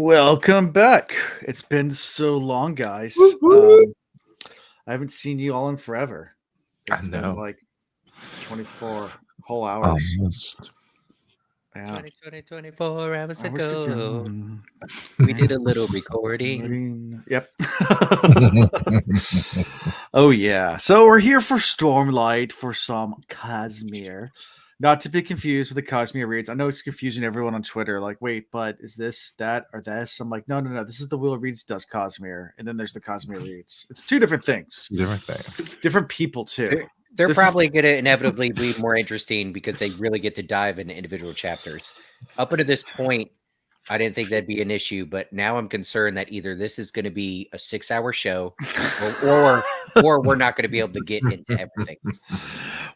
Welcome back. It's been so long, guys. I haven't seen you all in forever. It's been know. like 24 whole hours. Almost. Yeah. 24 hours Hours to ago. go. We did a little recording. Yep. Oh, yeah. So we're here for Stormlight for some Cosmere. Not to be confused with the Cosmere reads. I know it's confusing everyone on Twitter. Like, wait, but is this, that, or this? I'm like, no. This is the Wheel of Reeds does Cosmere. And then there's the Cosmere reads. It's two different things. Different things. Different people, too. They're This probably going to inevitably be more interesting because they really get to dive into individual chapters. Up until this point, I didn't think that'd be an issue, but now I'm concerned that either this is going to be a 6-hour show or we're not going to be able to get into everything.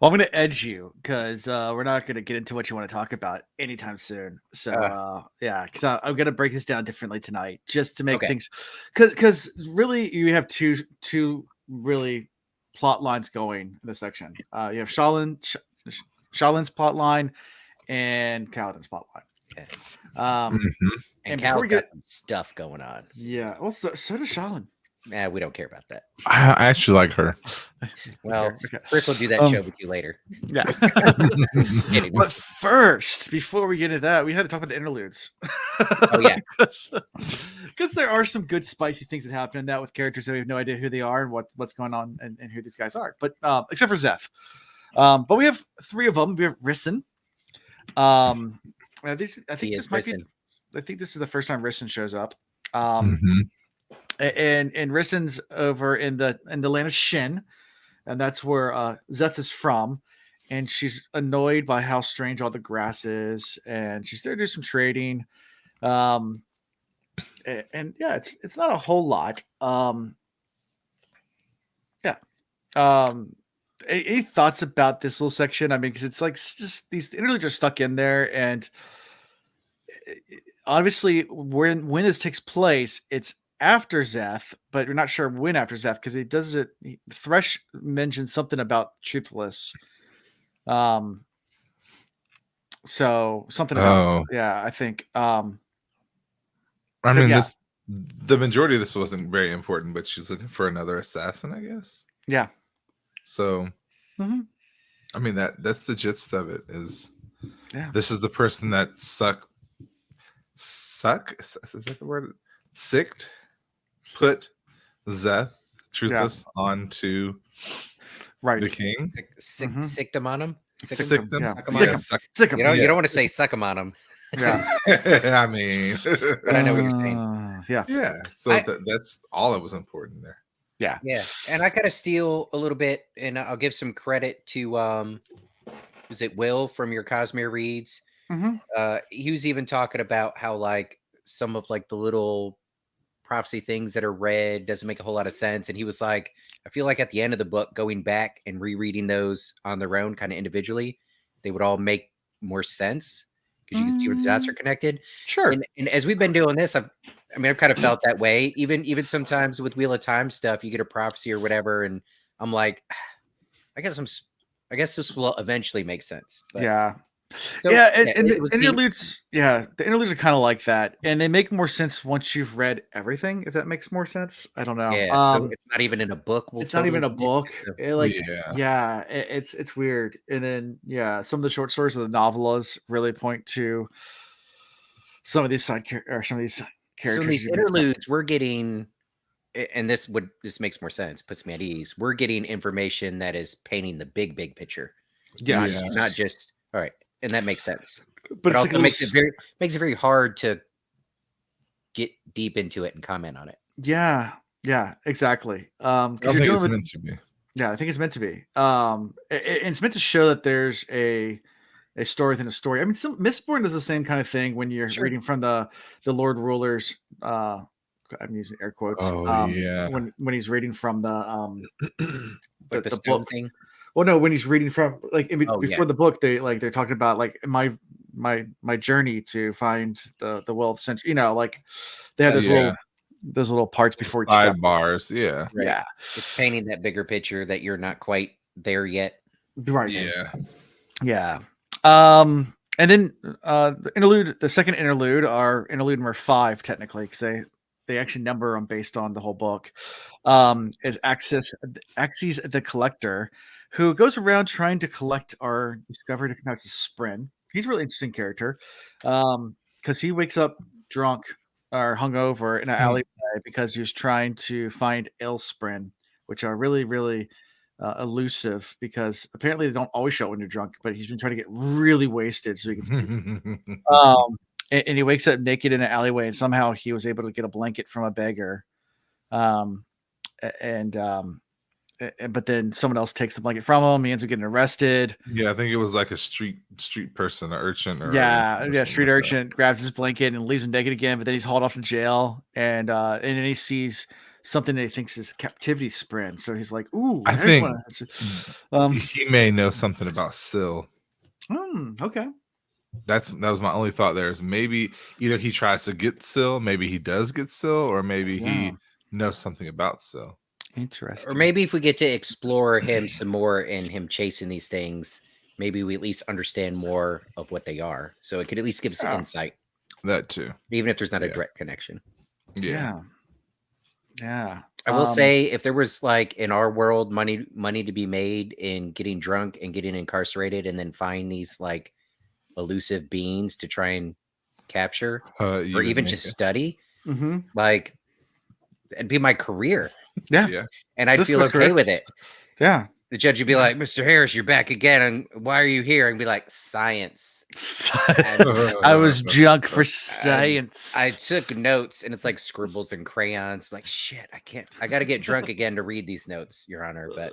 Well, I'm going to edge you because we're not going to get into what you want to talk about anytime soon. So, yeah, because I'm going to break this down differently tonight just to make things because really you have two really plot lines going in this section. You have Shaolin's plot line and Kaladin's plot line. Okay. And Cal's got some stuff going on. Yeah. Well, so does Shaolin. We don't care about that. I actually like her. Well, Chris will do that show with you later. Yeah. But first, before we get into that, we had to talk about the interludes. Oh, yeah. Because there are some good spicy things that happen in that with characters that we have no idea who they are and what's going on and who these guys are. But except for Zeth. But we have three of them. We have Risen. I think this is the first time Risen shows up. And Rissen's over in the land of Shin, and that's where Zeth is from. And she's annoyed by how strange all the grass is, and she's there to do some trading. And yeah, it's not a whole lot. Any thoughts about this little section? I mean, because it's like just these interludes are stuck in there, and obviously when this takes place, it's after Zeth, but we're not sure when after Zeth because he does it. Thresh mentions something about Truthless. So something about I think. I mean, the majority of this wasn't very important, but she's looking for another assassin, I guess. Yeah. So, I mean that's the gist of it. This is the person that is that the word? Put Zeth Truthless onto the king. Sicked him on him. Sick him. You don't want to say suck him on him. Yeah. I mean, but I know what you're saying. Yeah. So that's all that was important there. Yeah. And I gotta steal a little bit, and I'll give some credit to was it Will from your Cosmere reads? He was even talking about how like some of like the little prophecy things that are read doesn't make a whole lot of sense, and he was like, I feel like at the end of the book, going back and rereading those on their own, kind of individually, they would all make more sense because you can see where the dots are connected. Sure. And as we've been doing this, I've kind of felt that way. Even sometimes with Wheel of Time stuff, you get a prophecy or whatever, and I'm like, I guess this will eventually make sense. But, the interludes are kind of like that, and they make more sense once you've read everything, if that makes more sense. I don't know. So it's not even in a book. It's not even a book. It's weird. And then some of the short stories of the novellas really point to some of these characters. So these interludes we're getting, and this makes more sense, puts me at ease. We're getting information that is painting the big picture. Not just all right. And that makes sense, but it also makes it very hard to get deep into it and comment on it. Yeah, exactly. I think it's meant to be. Yeah, I think it's meant to be. It's meant to show that there's a story within a story. I mean, Mistborn does the same kind of thing when you're reading from the Lord Rulers. I'm using air quotes. When he's reading from the book thing. Well, no, when he's reading from before the book, they're talking about like my journey to find the Well of Century. They have those little parts before each sidebars. Yeah, right. Yeah. It's painting that bigger picture that you're not quite there yet. Right. Yeah. Yeah. And then the second interlude, are interlude number 5 technically, because they actually number them based on the whole book. Is Axis the Collector, who goes around trying to collect or discover different types of Spren. He's a really interesting character, because he wakes up drunk or hungover in an alleyway because he was trying to find Spren, which are really, really elusive, because apparently they don't always show up when you're drunk, but he's been trying to get really wasted so he can sleep. And he wakes up naked in an alleyway, and somehow he was able to get a blanket from a beggar. But then someone else takes the blanket from him. He ends up getting arrested. Yeah, I think it was like a street person, an urchin. Street urchin grabs his blanket and leaves him naked again. But then he's hauled off to jail, and then he sees something that he thinks is captivity Spren. So he's like, "Ooh, I think he may know something about Syl." Okay. That was my only thought. There is maybe either he tries to get Syl, maybe he does get Syl, or maybe he knows something about Syl. Interesting. Or maybe if we get to explore him some more and him chasing these things, maybe we at least understand more of what they are. So it could at least give us an insight. That too. Even if there's not a direct connection. Yeah. I will say, if there was like in our world money to be made in getting drunk and getting incarcerated and then find these like elusive beings to try and capture or even just study, like it'd be my career. Yeah. And I'd feel okay with it. Yeah. The judge would be like, "Mr. Harris, you're back again. And why are you here?" And be like, "Science." I was drunk for science. I took notes, and it's like scribbles and crayons. Like, shit, I got to get drunk again to read these notes, Your Honor. But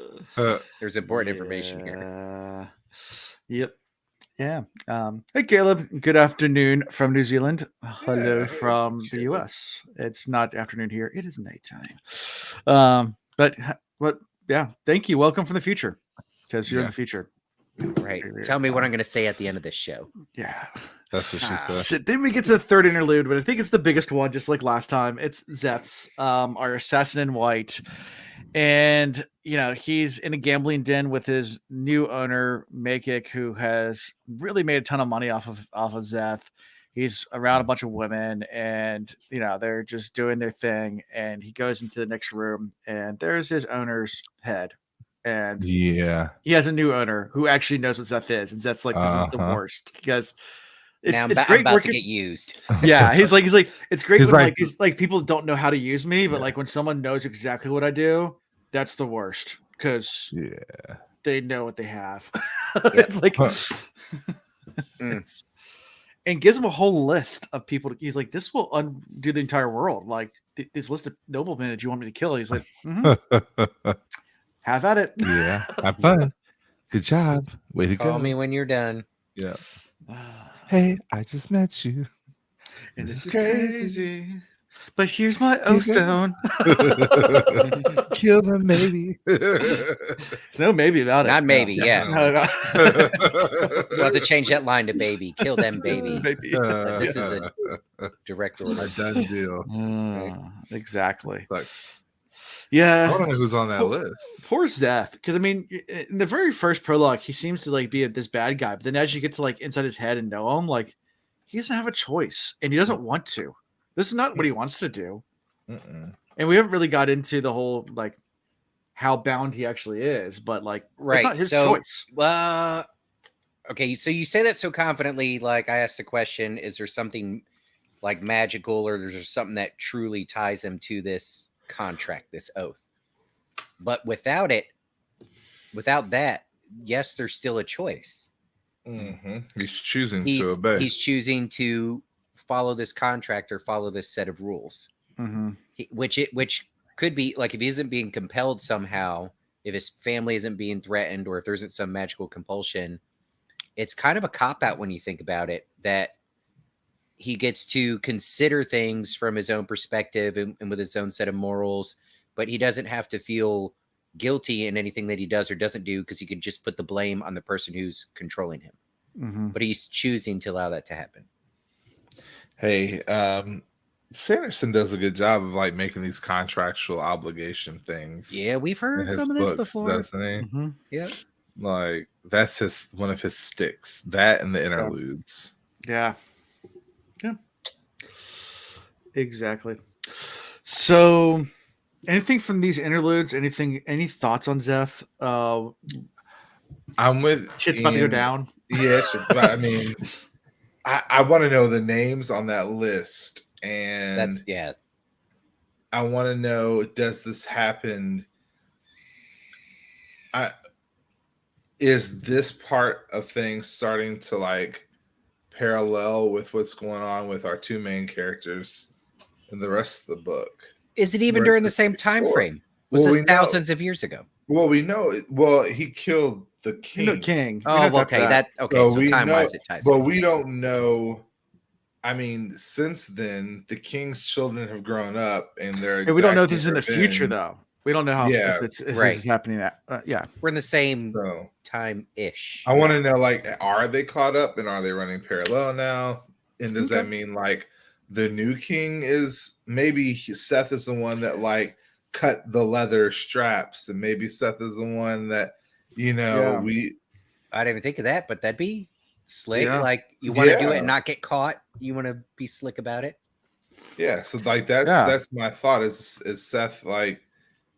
there's important information here. Yep. Yeah. Hey, Caleb. Good afternoon from New Zealand. Hello from the US. It's not afternoon here. It is nighttime. But yeah, thank you. Welcome from the future, because you're in the future. Right. Tell me what I'm going to say at the end of this show. Yeah. That's what she said. Then we get to the third interlude, but I think it's the biggest one, just like last time. It's Zeth's, our assassin in white. And, he's in a gambling den with his new owner, Makik, who has really made a ton of money off of Zeth. He's around a bunch of women, and, they're just doing their thing. And he goes into the next room, and there's his owner's head. And he has a new owner who actually knows what Zeth is. And Zeth's like, this is the worst, because it's great about to get used. Yeah. He's like, it's great when like people don't know how to use me, but like when someone knows exactly what I do, that's the worst, because they know what they have. It's like, and gives him a whole list of people. He's like, this will undo the entire world. Like this list of noblemen that you want me to kill. He's like, have at it. Yeah. Have fun. Good job. Way to go. Call me when you're done. Yeah. Hey, I just met you. And this is crazy. But here's my O-stone. Kill them, maybe. There's no maybe about it. Not maybe, yeah. No. We'll have to change that line to baby. Kill them, baby. This is a direct order. A done deal. Exactly. I don't know who's on that list. Poor Zeth, because in the very first prologue, he seems to like be this bad guy, but then as you get to like inside his head and know him, like he doesn't have a choice, and he doesn't want to. This is not what he wants to do. And we haven't really got into the whole like how bound he actually is, but like it's not his choice. Well, okay, so you say that so confidently. Like I asked the question: is there something like magical, or is there something that truly ties him to this contract, this oath? But without that, yes, there's still a choice. He's choosing to obey. He's choosing to follow this contract or follow this set of rules, which could be like, if he isn't being compelled somehow, if his family isn't being threatened, or if there isn't some magical compulsion, it's kind of a cop-out when you think about it, that he gets to consider things from his own perspective and with his own set of morals, but he doesn't have to feel guilty in anything that he does or doesn't do, because he could just put the blame on the person who's controlling him. But he's choosing to allow that to happen. Hey, Sanderson does a good job of like making these contractual obligation things. Yeah, we've heard some of this before, doesn't he? Yeah. Like that's one of his sticks. That and the interludes. Yeah. Exactly. So, anything from these interludes? Any thoughts on Zeth? I'm with Shit's Ian. about to go down. Yeah, I mean, I want to know the names on that list, and I want to know, does this happen? Is this part of things starting to like parallel with what's going on with our two main characters in the rest of the book? Is it even during the same time frame? Was this thousands of years ago? Well, we know. Well, he killed the king. Oh, okay. So time-wise, it ties. But we don't know. I mean, since then, the king's children have grown up, and we don't know if this is in the future, though. We don't know how if this is happening. We're in the same time-ish. I want to know, like, are they caught up, and are they running parallel now? And does that mean like the new king is maybe Seth is the one that like cut the leather straps, and maybe Seth is the one that I didn't even think of that, but that'd be slick. Like, you want to do it and not get caught. You want to be slick about it. Yeah, so like that's my thought. Is Seth like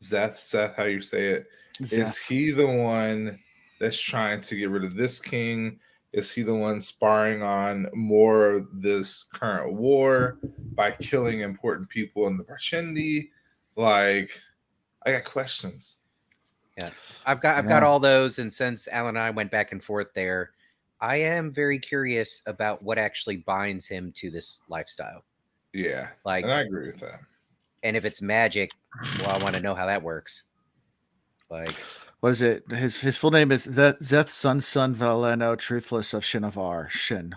Seth, how you say it? Is he the one that's trying to get rid of this king? Is he the one sparring on more of this current war by killing important people in the Parshendi? Like, I got questions. Yeah, I've got all those, and since Alan and I went back and forth there, I am very curious about what actually binds him to this lifestyle. Yeah, like, and I agree with that. And if it's magic, well, I want to know how that works. Like, what is it? His full name is Zeth Sun Valeno, Truthless of Shinovar. Shin.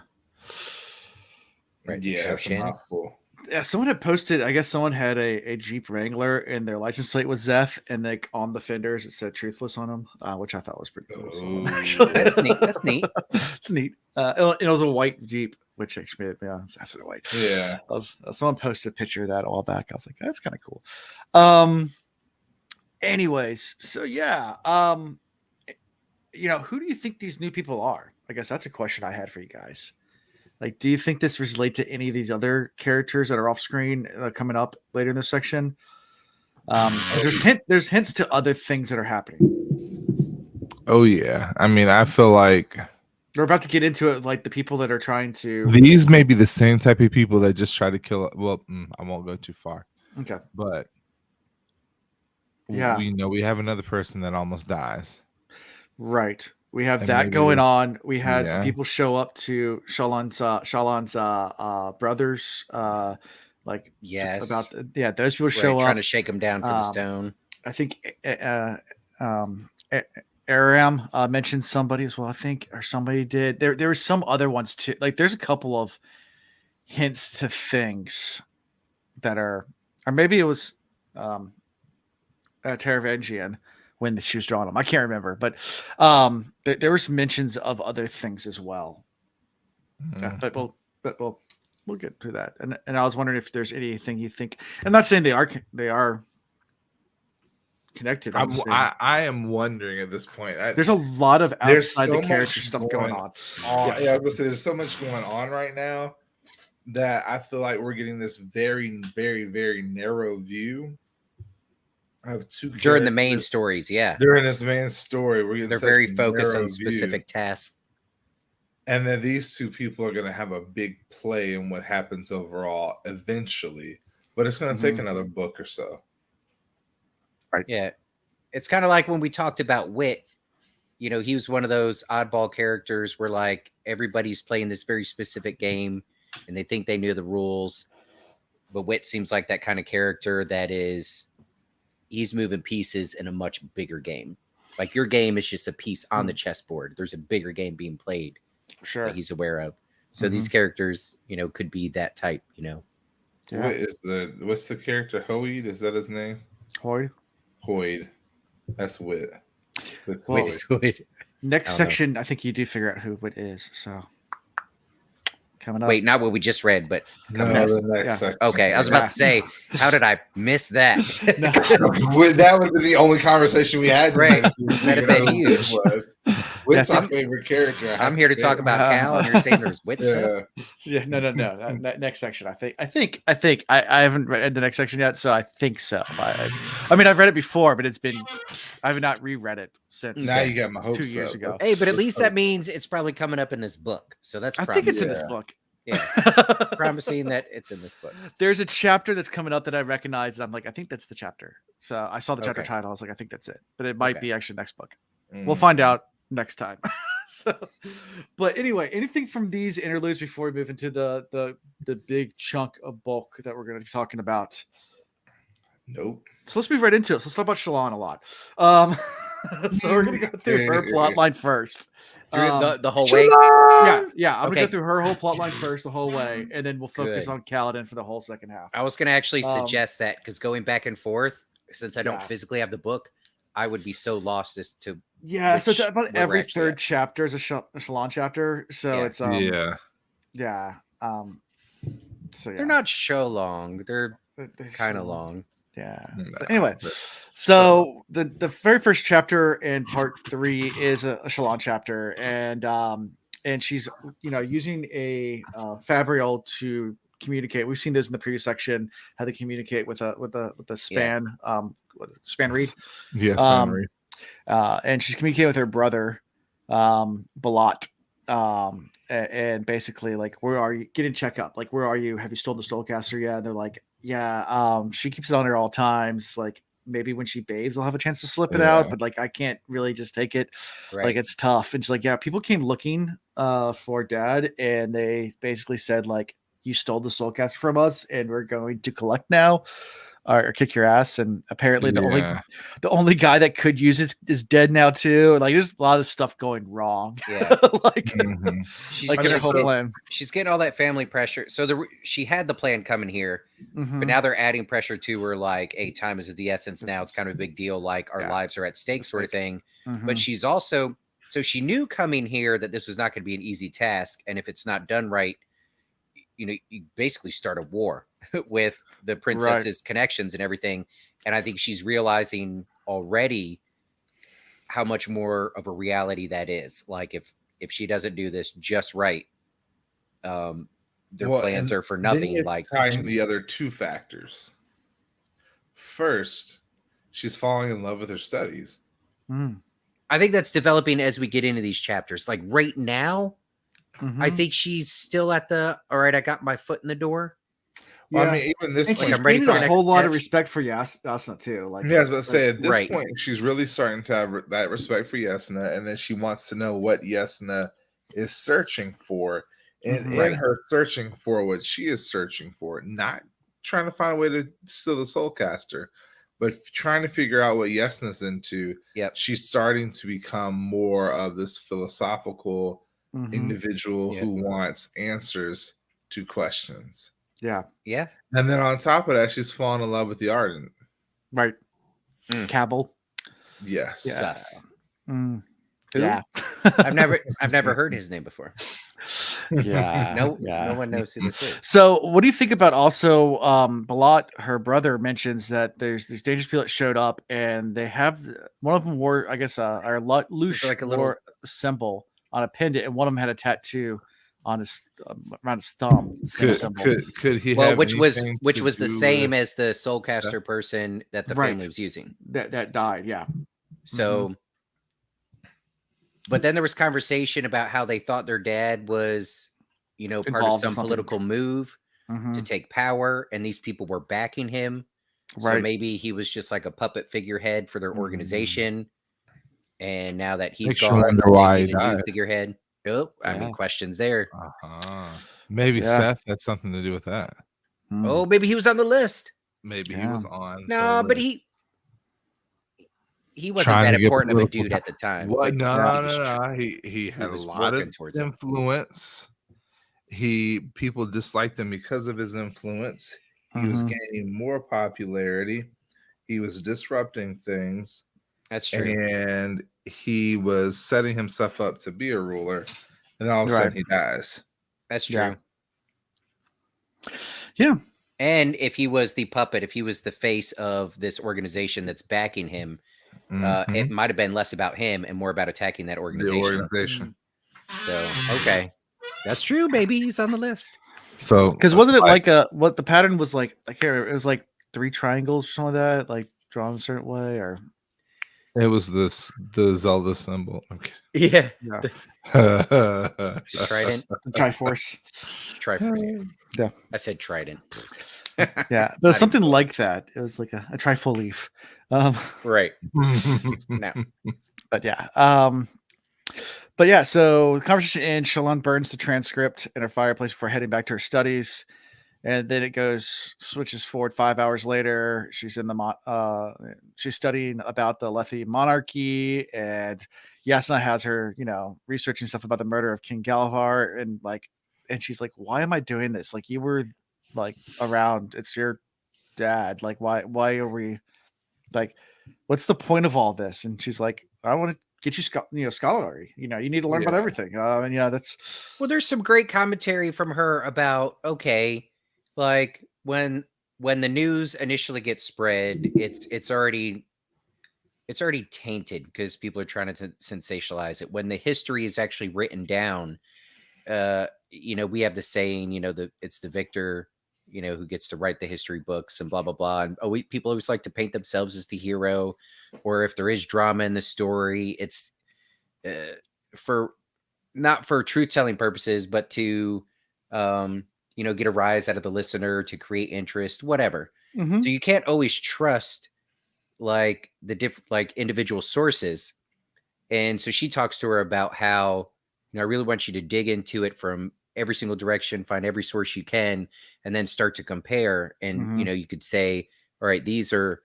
Right. Yeah, that's a mouthful. Yeah, someone had posted. I guess someone had a Jeep Wrangler, and their license plate was Zeth, and like on the fenders it said Truthless on them, which I thought was pretty cool. So, actually, that's neat. That's neat. It's neat. It was a white Jeep, which actually made it. That's a white. Yeah. Someone posted a picture of that a while back. I was like, that's kind of cool. Anyways, so yeah. Who do you think these new people are? I guess that's a question I had for you guys. Like, do you think this relate to any of these other characters that are off screen coming up later in this section? There's hints to other things that are happening. Oh yeah, I mean, I feel like we're about to get into it. Like the people that are trying to. These may be the same type of people that just try to kill. Well, I won't go too far. Okay, but we know we have another person that almost dies. Right. We have that going on. We had some people show up to Shallan's brothers. Those people show up trying to shake him down for the stone. I think Aram mentioned somebody as well. I think, or somebody did. There were some other ones too. Like, there's a couple of hints to things that are, or maybe it was Taravangian when she was drawing them. I can't remember, but there were some mentions of other things as well. But we'll get to that. And I was wondering if there's anything you think. I'm not saying they are connected. I am wondering at this point. There's a lot of outside the character stuff going on. I was gonna say there's so much going on right now that I feel like we're getting this very, very, very narrow view of two during the main stories. During this main story, they're very focused on specific tasks, and then these two people are going to have a big play in what happens overall eventually, but it's going to take another book or so. Right. Yeah, it's kind of like when we talked about Wit. He was one of those oddball characters where like everybody's playing this very specific game and they think they knew the rules, but Wit seems like that kind of character that is. He's moving pieces in a much bigger game. Like, your game is just a piece on the chessboard. There's a bigger game being played that he's aware of. So these characters, could be that type, Yeah. What's the character? Hoid? Is that his name? Hoid. That's Wit. Wit. Next section, I think you do figure out who Wit is. So coming up. Wait, not what we just read, but coming up. The next section. Okay, I was about to say, how did I miss that? That was the only conversation we had. Right, that'd have been huge. Wit's our favorite character. I'm here to talk about Cal, and you're saying there's Wit stuff. Yeah, no. Next section. I think I haven't read the next section yet, so I think so. I mean, I've read it before, but I have not reread it since. Now you got my hopes 2 years ago. Hey, but at least that means it's probably coming up in this book. So that's. I think it's in this book. Yeah, promising that it's in this book. There's a chapter that's coming up that I recognize. And I'm like, I think that's the chapter. So I saw the chapter title. I was like, I think that's it. But it might be actually next book. We'll find out next time. But anyway, anything from these interludes before we move into the big chunk of bulk that we're going to be talking about? Nope. So let's move right into it. So let's talk about Shallan a lot. So we're going to go through her plot line first. Through the whole way? Yeah. I'm going to go through her whole plot line first, the whole way, and then we'll focus on Kaladin for the whole second half. I was going to actually suggest that, because going back and forth, since I don't physically have the book, I would be so lost as to so it's about every third chapter is a Shallan chapter. So it's so they're not so long. They're kind of long. Yeah. But anyway, so the very first chapter in part 3 is a Shallan chapter, and she's using a Fabrial to communicate. We've seen this in the previous section, how they communicate with a span span reed. Yeah, span reed. And she's communicating with her brother, Balat. And basically, like, where are you? Getting checkup. Like, where are you? Have you stolen the Stolecaster yet? And they're like, yeah. She keeps it on her all times. Like, maybe when she bathes, I'll have a chance to slip it out. But like, I can't really just take it. Right. Like, it's tough. And she's like, yeah, people came looking for Dad, and they basically said, like, you stole the Soulcaster from us, and we're going to collect now. Or kick your ass, and apparently the only guy that could use it is dead now too. Like, there's a lot of stuff going wrong. Yeah, She's getting all that family pressure. So she had the plan coming here, but now they're adding pressure to her. Like, time is of the essence now. It's kind of a big deal. Like, our lives are at stake, sort of thing. But she's also she knew coming here that this was not going to be an easy task, and if it's not done right, you basically start a war with the princess's connections and everything. And I think she's realizing already how much more of a reality that is. Like, if she doesn't do this just right, their plans are for nothing. Like, tying the other two factors. First, she's falling in love with her studies. I think that's developing as we get into these chapters. Like, right now, I think she's still at all right, I got my foot in the door. Well, I mean, even this point, she's I'm ready for a whole lot of respect for Yasna too. Like, I was about to say, at this point, she's really starting to have that respect for Yasna, and then she wants to know what Yasna is searching for, and in her searching for what she is searching for, not trying to find a way to steal the Soulcaster, but trying to figure out what Yasna's into. She's starting to become more of this philosophical individual who wants answers to questions. Yeah. And then on top of that, she's fallen in love with the Ardent. Right. Cabal. Yes. Yeah. I've never heard his name before. No one knows who this is. So what do you think about also Balat, her brother, mentions that there's these dangerous people that showed up, and they have one of them wore, I guess, our Lush like a little symbol on a pendant, and one of them had a tattoo on his around his thumb. Could he? Well, which was the same as the Soulcaster person that the family was using that died. Yeah. So, but then there was conversation about how they thought their dad was, part of some political move to take power, and these people were backing him. So maybe he was just like a puppet figurehead for their organization. And now that he's gone, wonder why he died. Figurehead. Oh, I mean, questions there. Maybe Seth had something to do with that. Oh, maybe he was on the list. Maybe he was on. No, but he wasn't that important of a dude at the time. Well, no. He had a lot of influence. People disliked him because of his influence. He was gaining more popularity. He was disrupting things. That's true. And he was setting himself up to be a ruler, and all of a sudden he dies. That's true. Yeah. And if he was the puppet, if he was the face of this organization that's backing him, it might have been less about him and more about attacking that organization. So, okay. That's true, baby. He's on the list. So, because wasn't it like what the pattern was like? I can't remember. It was like 3 triangles or something like that, like drawn a certain way, or it was the Zelda symbol. Okay. Yeah. Trident, the Triforce. Triforce. Yeah, I said trident. Yeah, but something like that. It was like a trifold leaf. Right. No. But yeah. But yeah, so the conversation ends. Shalon burns the transcript in her fireplace before heading back to her studies. And then it switches forward 5 hours later. She's in she's studying about the Lethi monarchy, and Yasna has her, researching stuff about the murder of King Galvar, and she's like, "Why am I doing this? Like, you were like around. It's your dad. Like, why are we like? What's the point of all this?" And she's like, "I want to get you scholarly. You need to learn about everything." And that's there's some great commentary from her about like when the news initially gets spread, it's already tainted because people are trying to sensationalize it. When the history is actually written down, we have the saying, it's the victor, who gets to write the history books and blah blah blah. And people always like to paint themselves as the hero, or if there is drama in the story, it's for not for truth telling purposes, but to get a rise out of the listener, to create interest, whatever. So you can't always trust like the like individual sources. And so she talks to her about how, I really want you to dig into it from every single direction, find every source you can, and then start to compare. And, you could say, all right, these are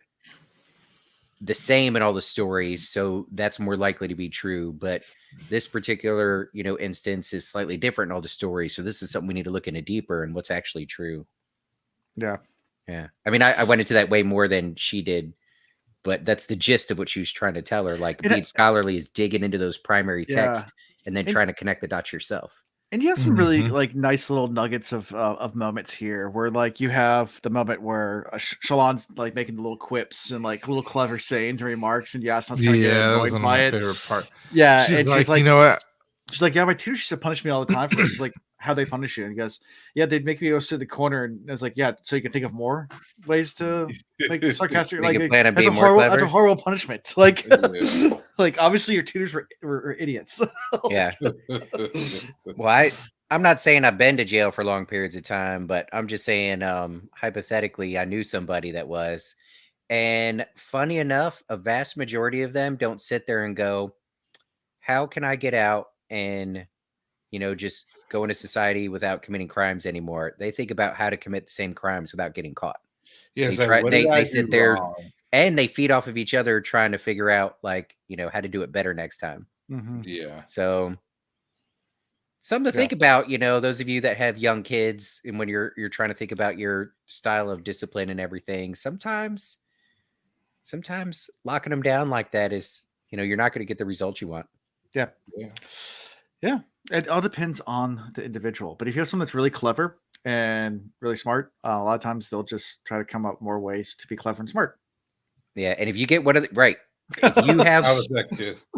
the same in all the stories, so that's more likely to be true. But this particular, instance is slightly different in all the stories. So this is something we need to look into deeper and what's actually true. Yeah. Yeah. I mean, I went into that way more than she did, but that's the gist of what she was trying to tell her. Like, being scholarly is digging into those primary texts and then trying to connect the dots yourself. And you have some really like nice little nuggets of moments here, where like you have the moment where Shalon's like making the little quips and like little clever sayings and remarks, and Yasna's kind of getting annoyed that was one of by my it. favorite part. Yeah, she's like, you know what? She's like, yeah, my tutor used to punish me all the time for this. She's like, how they punish you? And he goes, yeah, they'd make me go sit in the corner, and I was like, yeah, so you can think of more ways to like sarcastic, like that's a horrible punishment. Like, like obviously your tutors were idiots. Yeah. Well, I'm not saying I've been to jail for long periods of time, but I'm just saying, hypothetically, I knew somebody that was. And funny enough, a vast majority of them don't sit there and go, how can I get out and, just go into society without committing crimes anymore? They think about how to commit the same crimes without getting caught. Yes, they sit there and they feed off of each other, trying to figure out like, how to do it better next time. Yeah. So something to think about, those of you that have young kids, and when you're trying to think about your style of discipline and everything, sometimes locking them down like that is, you're not going to get the results you want. Yeah. It all depends on the individual. But if you have someone that's really clever and really smart, a lot of times they'll just try to come up with more ways to be clever and smart. Yeah, and if you get one of if you have,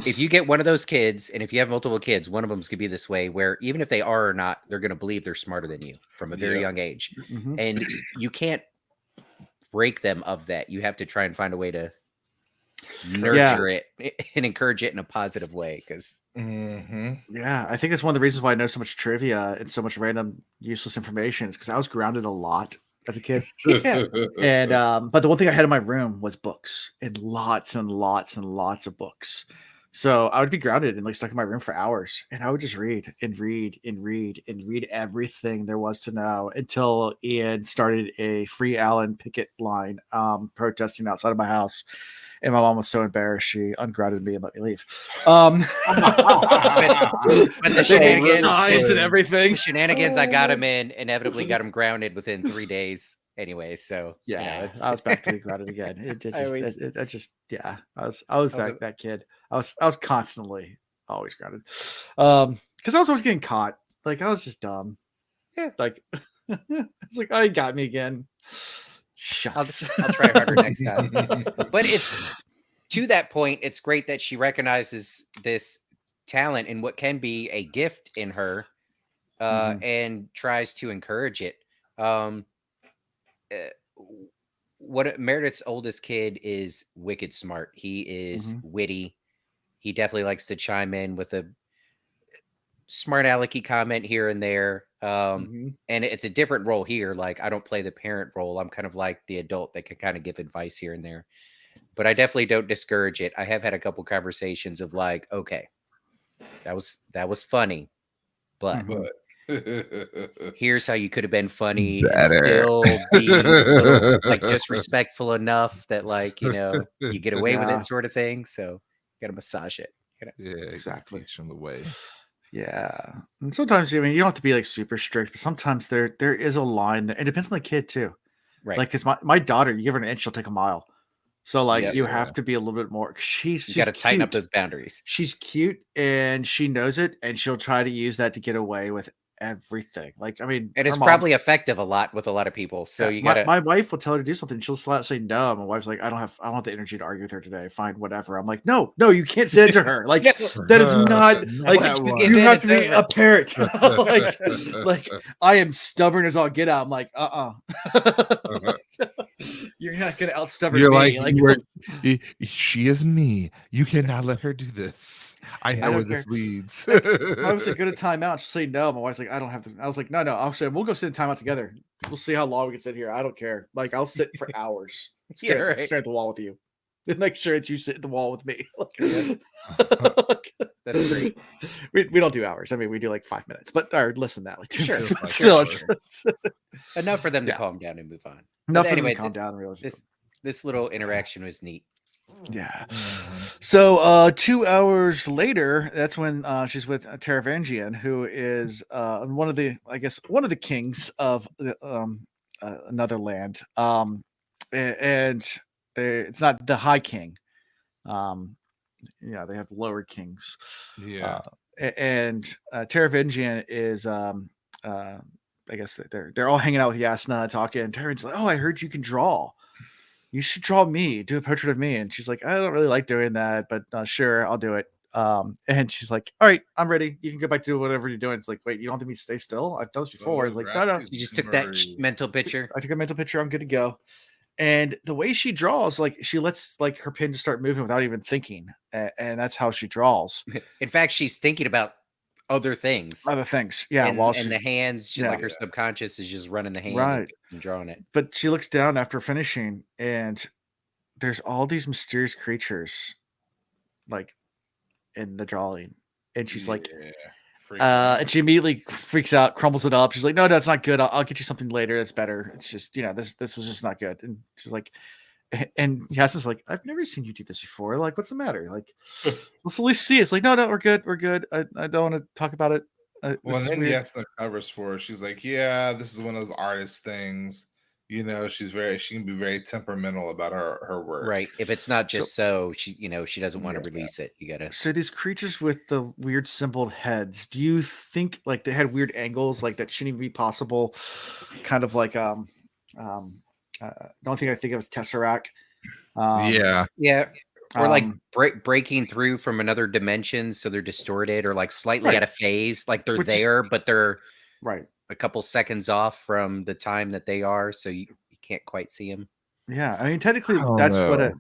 if you get one of those kids, and if you have multiple kids, one of them's gonna be this way, where even if they are or not, they're gonna believe they're smarter than you from a very young age, and you can't break them of that. You have to try and find a way to nurture it and encourage it in a positive way. Because I think that's one of the reasons why I know so much trivia and so much random useless information is because I was grounded a lot as a kid. And but the one thing I had in my room was books, and lots and lots and lots of books. So I would be grounded and like stuck in my room for hours, and I would just read and read and read and read everything there was to know until Ian started a free Allen picket line protesting outside of my house. And my mom was so embarrassed, she ungrounded me and let me leave. But the shenanigans, signs and everything. The shenanigans, I got him in, inevitably got him grounded within 3 days anyway. So I was back to be grounded again. I was that kid. I was constantly always grounded. Because I was always getting caught. Like I was just dumb. Yeah. Like It's like, oh, you got me again. Shucks. I'll try harder next time. But it's to that point, it's great that she recognizes this talent and what can be a gift in her, and tries to encourage it. What Meredith's oldest kid is wicked smart. He is witty. He definitely likes to chime in with a smart alecky comment here and there. And it's a different role here. Like, I don't play the parent role. I'm kind of like the adult that can kind of give advice here and there. But I definitely don't discourage it. I have had a couple conversations of like, okay, that was funny, but here's how you could have been funny and still be a little, like, disrespectful enough that, like, you know, you get away with it, sort of thing. So you gotta massage it. Yeah, exactly. From the way. Yeah, and sometimes, I mean, you don't have to be like super strict, but sometimes there is a line that it depends on the kid too. Right. Like, because my daughter, you give her an inch, she'll take a mile. So like, you have to be a little bit more. She's got to tighten up those boundaries. She's cute and she knows it, and she'll try to use that to get away with everything. Like, I mean, and it's probably effective a lot with a lot of people. So you gotta. My wife will tell her to do something. She'll flat say no. My wife's like, I don't have the energy to argue with her today. Fine, whatever. I'm like, no, you can't say it to her. Like, that is not like you have to be a parent. like I am stubborn as all get out. I'm like, you're not gonna outstubborn me. Like, she is me. You cannot let her do this. I know where this leads. I was like, go to timeout. She'll say no. My wife's like, I don't have to. I was like, no. I'll say we'll go sit in timeout together. We'll see how long we can sit here. I don't care. Like, I'll sit for hours. Stare at the wall with you. And make sure that you sit at the wall with me. That's great. We don't do hours. I mean, we do like 5 minutes, but or listen to that like 2 minutes. But still, it's enough for them to calm down and move on. Enough for them to calm down and realize this little interaction was neat. Yeah. So 2 hours later, that's when she's with Taravangian, who is one of the kings of another land. And it's not the High King. They have lower kings. Yeah. And Taravangian is I guess they're all hanging out with Yasna talking, and Taravangian's like, oh, I heard you can draw. You should draw me, do a portrait of me. And she's like, I don't really like doing that, but sure, I'll do it. And she's like, all right, I'm ready. You can go back to whatever you're doing. It's like, wait, you don't have me to stay still? I've done this before. It's like, no. You just took that mental picture. I took a mental picture. I'm good to go. And the way she draws, like, she lets like her pen just start moving without even thinking. And that's how she draws. In fact, she's thinking about other things. Yeah. And the hands, like her subconscious is just running the hand and drawing it. But she looks down after finishing, and there's all these mysterious creatures like in the drawing. And she's like, and she immediately freaks out, crumbles it up. She's like, no, it's not good. I'll get you something later. That's better. It's just, this was just not good. And she's like, and Yasna's like, I've never seen you do this before. Like, what's the matter? Like, let's at least see it. It's like, no, we're good. I don't want to talk about it. Well, and then Yasna covers for her. She's like, yeah, this is one of those artist things. She can be very temperamental about her work. Right. If it's not just she doesn't want to release it. You gotta. So these creatures with the weird symboled heads, do you think like they had weird angles, like that shouldn't even be possible? Kind of like the only thing I think of is Tesseract. Or like breaking through from another dimension, so they're distorted or like slightly out of phase, like they're there, but they're a couple seconds off from the time that they are, so you can't quite see them. Yeah, I mean, technically, that's what a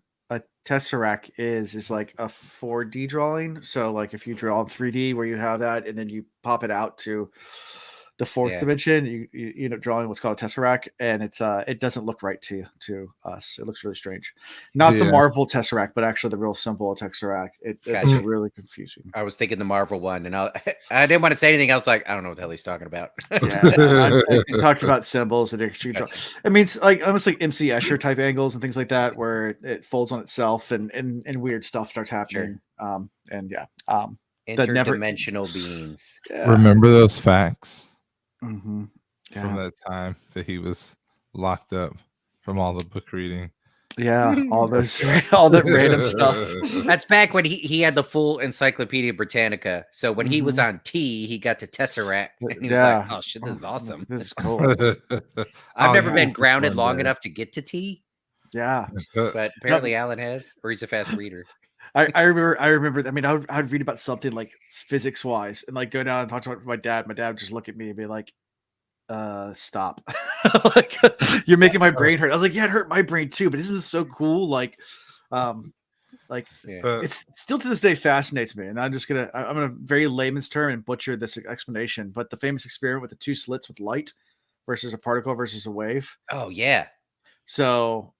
Tesseract is like a 4D drawing. So like if you draw in 3D where you have that, and then you pop it out to the fourth dimension, you end up drawing what's called a Tesseract, and it doesn't look right to us. It looks really strange. Not the Marvel Tesseract, but actually the real symbol of Tesseract. It's really confusing. I was thinking the Marvel one, and I didn't want to say anything else. Like, I don't know what the hell he's talking about. I'm talking about symbols and actually draw. It means like almost like MC Escher type angles and things like that, where it folds on itself and weird stuff starts happening. Interdimensional beings. Remember those facts? Mm-hmm. From that time that he was locked up from all the book reading. Yeah, all that random stuff. That's back when he had the full Encyclopedia Britannica. So when he was on T, he got to Tesseract, and he was like, "Oh shit, this is awesome. This is cool." I've never been grounded long enough to get to T. Yeah, but apparently Alan has, or he's a fast reader. I remember. I mean, I'd read about something like physics wise, and like go down and talk to my dad. My dad would just look at me and be like, stop. Like, you're making my brain hurt. I was like, yeah, it hurt my brain too, but this is so cool. Like it's still to this day fascinates me. And I'm gonna very layman's term and butcher this explanation, but the famous experiment with the 2 slits with light versus a particle versus a wave. Oh yeah. So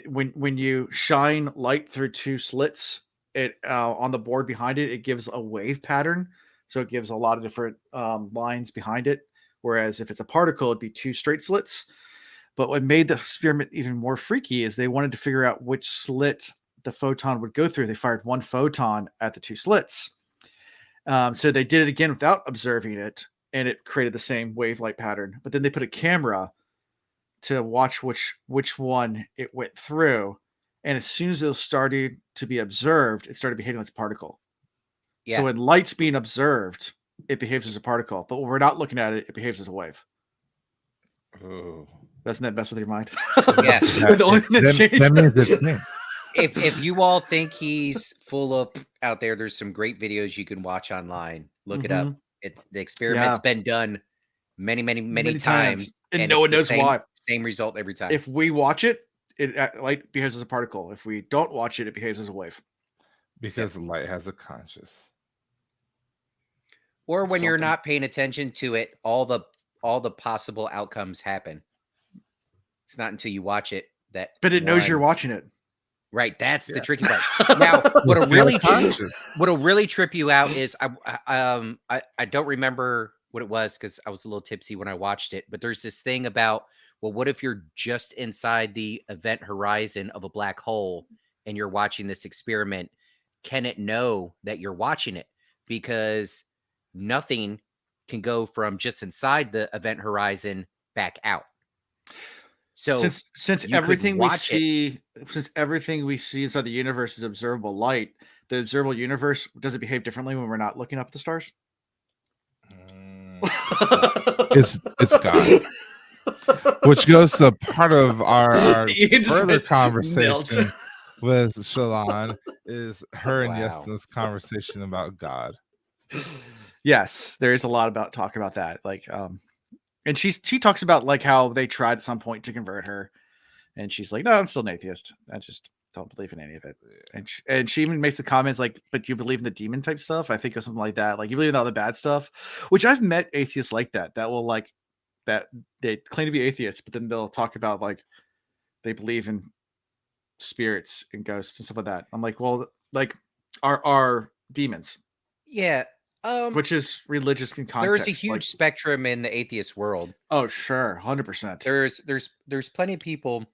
when you shine light through 2 slits, it on the board behind it, it gives a wave pattern. So it gives a lot of different lines behind it. Whereas if it's a particle, it'd be 2 straight slits. But what made the experiment even more freaky is they wanted to figure out which slit the photon would go through. They fired 1 photon at the 2 slits. So they did it again without observing it, and it created the same wave-light pattern. But then they put a camera to watch which one it went through. And as soon as it started to be observed, it started behaving like a particle. Yeah. So when light's being observed, it behaves as a particle, but when we're not looking at it, it behaves as a wave. Oh, doesn't that mess with your mind? Yeah. The only thing that changed. If you all think he's full of out there's some great videos you can watch online. Look it up. It's the experiment's been done many times, and no one knows why. Same result every time. If we watch it, light behaves as a particle. If we don't watch it, it behaves as a wave. Because light has a conscious. Or when you're not paying attention to it, all the possible outcomes happen. It's not until you watch it that. But it knows you're watching it. Right, that's the tricky part. Now, what'll really trip you out is I don't remember what it was because I was a little tipsy when I watched it. But there's this thing about, well, what if you're just inside the event horizon of a black hole and you're watching this experiment? Can it know that you're watching it? Because nothing can go from just inside the event horizon back out. So since everything we see inside the universe is observable light, the observable universe, does it behave differently when we're not looking up at the stars? It's God. Which goes to part of our further conversation with Shalon is her and Yesna's conversation about God. Yes, there is a lot about talk about that. Like, and she talks about like how they tried at some point to convert her, and she's like, "No, I'm still an atheist. I just don't believe in any of it." And she even makes the comments like, "But you believe in the demon type stuff?" I think or something like that. Like you believe in all the bad stuff, which I've met atheists like that. That will like that they claim to be atheists, but then they'll talk about like they believe in spirits and ghosts and stuff like that. I'm like, well, like are demons? Yeah. Which is religious in context. There's a huge spectrum in the atheist world. Oh, sure. 100%. There's plenty of people,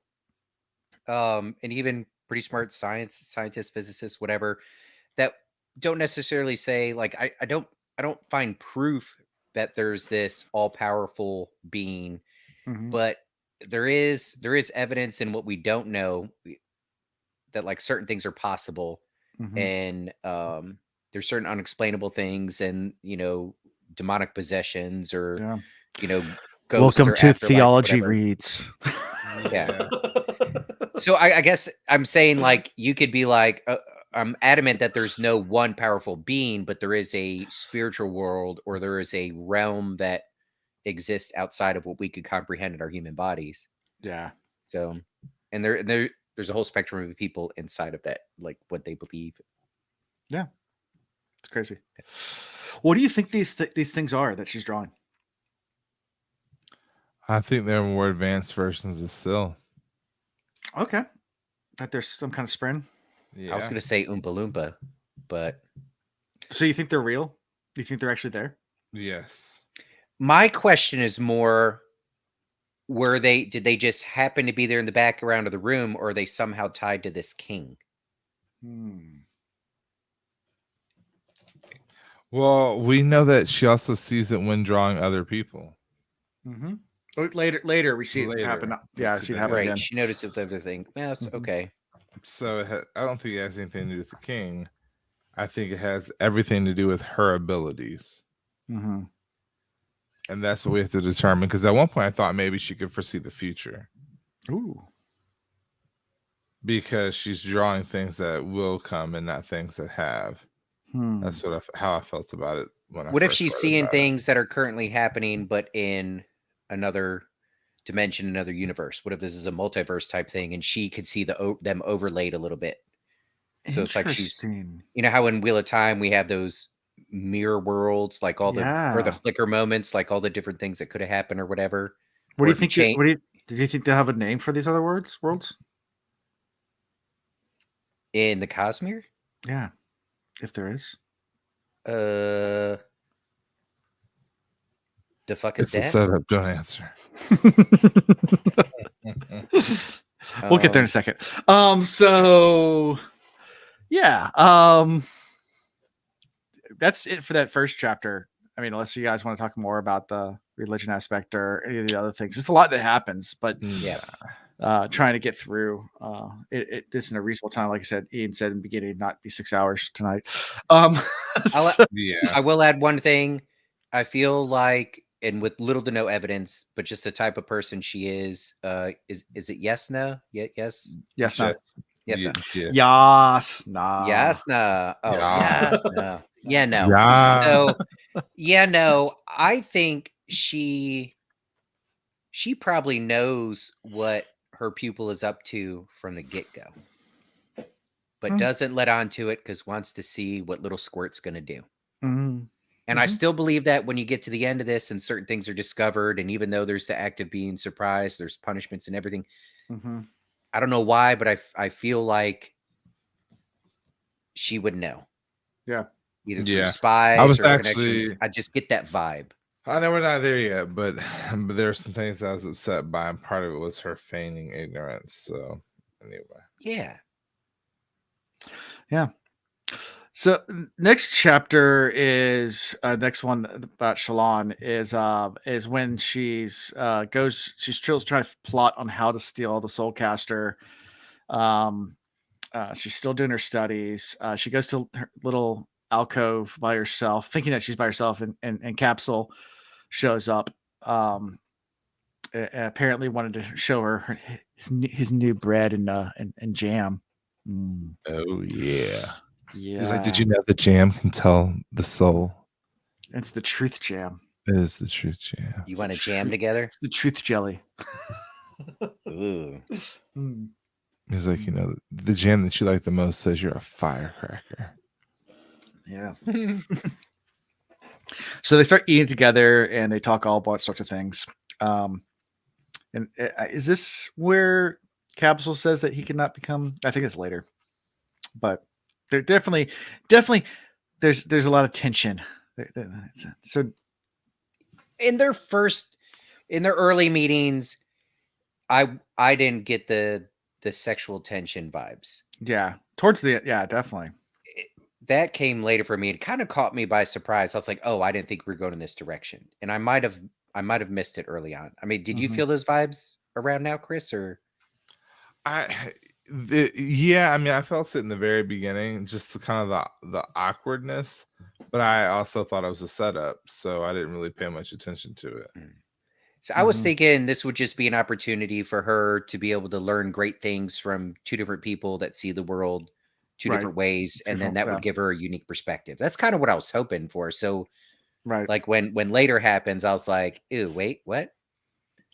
and even pretty smart scientists, physicists, whatever, that don't necessarily say like, I don't find proof that there's this all powerful being, but there is evidence in what we don't know that like certain things are possible. And, there's certain unexplainable things and, demonic possessions or, ghosts. Welcome to Theology whatever. Reads. Yeah. So I guess I'm saying like, you could be like, I'm adamant that there's no one powerful being, but there is a spiritual world or there is a realm that exists outside of what we could comprehend in our human bodies. Yeah. So, and there's a whole spectrum of people inside of that, like what they believe. Yeah. It's crazy. What do you think these things are that she's drawing? I think they're more advanced versions of Still. Okay. That there's some kind of spren? Yeah. I was going to say Oompa Loompa, but... So you think they're real? You think they're actually there? Yes. My question is more, did they just happen to be there in the background of the room, or are they somehow tied to this king? Well, we know that she also sees it when drawing other people. Later we see it happen. Yeah, see it happen again. She noticed the other thing. Yes, okay. So I don't think it has anything to do with the king. I think it has everything to do with her abilities. Mm-hmm. And that's what we have to determine. Because at one point I thought maybe she could foresee the future. Ooh. Because she's drawing things that will come and not things that have. That's how I felt about it. What if she's seeing things that are currently happening, but in another dimension, another universe? What if this is a multiverse type thing, and she could see them overlaid a little bit? So it's like she's, how in Wheel of Time we have those mirror worlds, like all or the flicker moments, like all the different things that could have happened or whatever. What do you think? Did you think they have a name for these other worlds? In the Cosmere? Yeah, if there is. The fuck is that? It's a setup. Don't answer. We'll get there in a second. So yeah. That's it for that first chapter. I mean, unless you guys want to talk more about the religion aspect or any of the other things. There's a lot that happens, but trying to get through this in a reasonable time. Like I said, Ian said in the beginning, not be 6 hours tonight. I will add one thing. I feel like, and with little to no evidence, but just the type of person she is it Yesna? Yes. Yesna. Yesna. Yasna. Yasna. Oh, Yasna. Yeah, no. Yeah. So, I think she probably knows what her pupil is up to from the get-go, but doesn't let on to it because wants to see what little squirt's going to do. And I still believe that when you get to the end of this and certain things are discovered, and even though there's the act of being surprised, there's punishments and everything. I don't know why, but I feel like she would know. Yeah. Either through spies I was or actually, I just get that vibe. I know we're not there yet, but there are some things I was upset by, and part of it was her feigning ignorance. So anyway. Yeah. So next chapter is next one about Shallan is when she's still trying to plot on how to steal the Soulcaster. She's still doing her studies. She goes to her little alcove by herself, thinking that she's by herself, and Capsule shows up. Apparently wanted to show her his new bread and jam. Oh yeah. Yeah. He's like, did you know the jam can tell the soul? It's the truth jam. It is the truth jam. You want to jam together? It's the truth jelly. Ooh. He's like, the jam that you like the most says you're a firecracker. Yeah. So they start eating together and they talk all about sorts of things. And is this where Capsule says that he cannot become? I think it's later, but they're definitely there's a lot of tension. So in their early meetings, I didn't get the sexual tension vibes. Yeah, towards the definitely. That came later for me. It kind of caught me by surprise. I was like, "Oh, I didn't think we were going in this direction," and I might have missed it early on. I mean, did you feel those vibes around now, Chris? Or yeah, I mean, I felt it in the very beginning, just the kind of the awkwardness, but I also thought it was a setup, so I didn't really pay much attention to it. So I was thinking this would just be an opportunity for her to be able to learn great things from two different people that see the world two different ways, and then that would give her a unique perspective. That's kind of what I was hoping for. So, like when later happens, I was like, "Ew, wait, what?"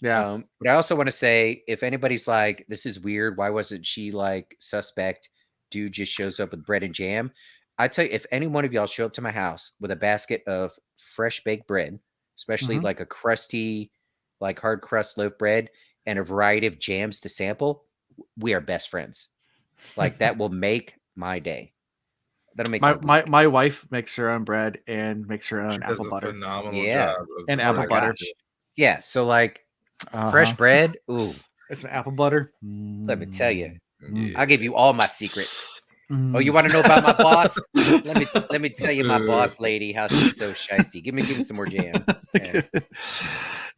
Yeah. But I also want to say, if anybody's like, "This is weird. Why wasn't she like suspect?" Dude just shows up with bread and jam. I tell you, if any one of y'all show up to my house with a basket of fresh baked bread, especially like a crusty, like hard crust loaf bread, and a variety of jams to sample, we are best friends. Like that will make my day. That'll make my wife makes her own bread and makes her own apple butter. Phenomenal job and apple butter. Yeah, so like fresh bread. Ooh, it's an apple butter. Let me tell you, I'll give you all my secrets. Oh, you want to know about my boss? let me tell you my boss lady, how she's so shiesty. Give me some more jam.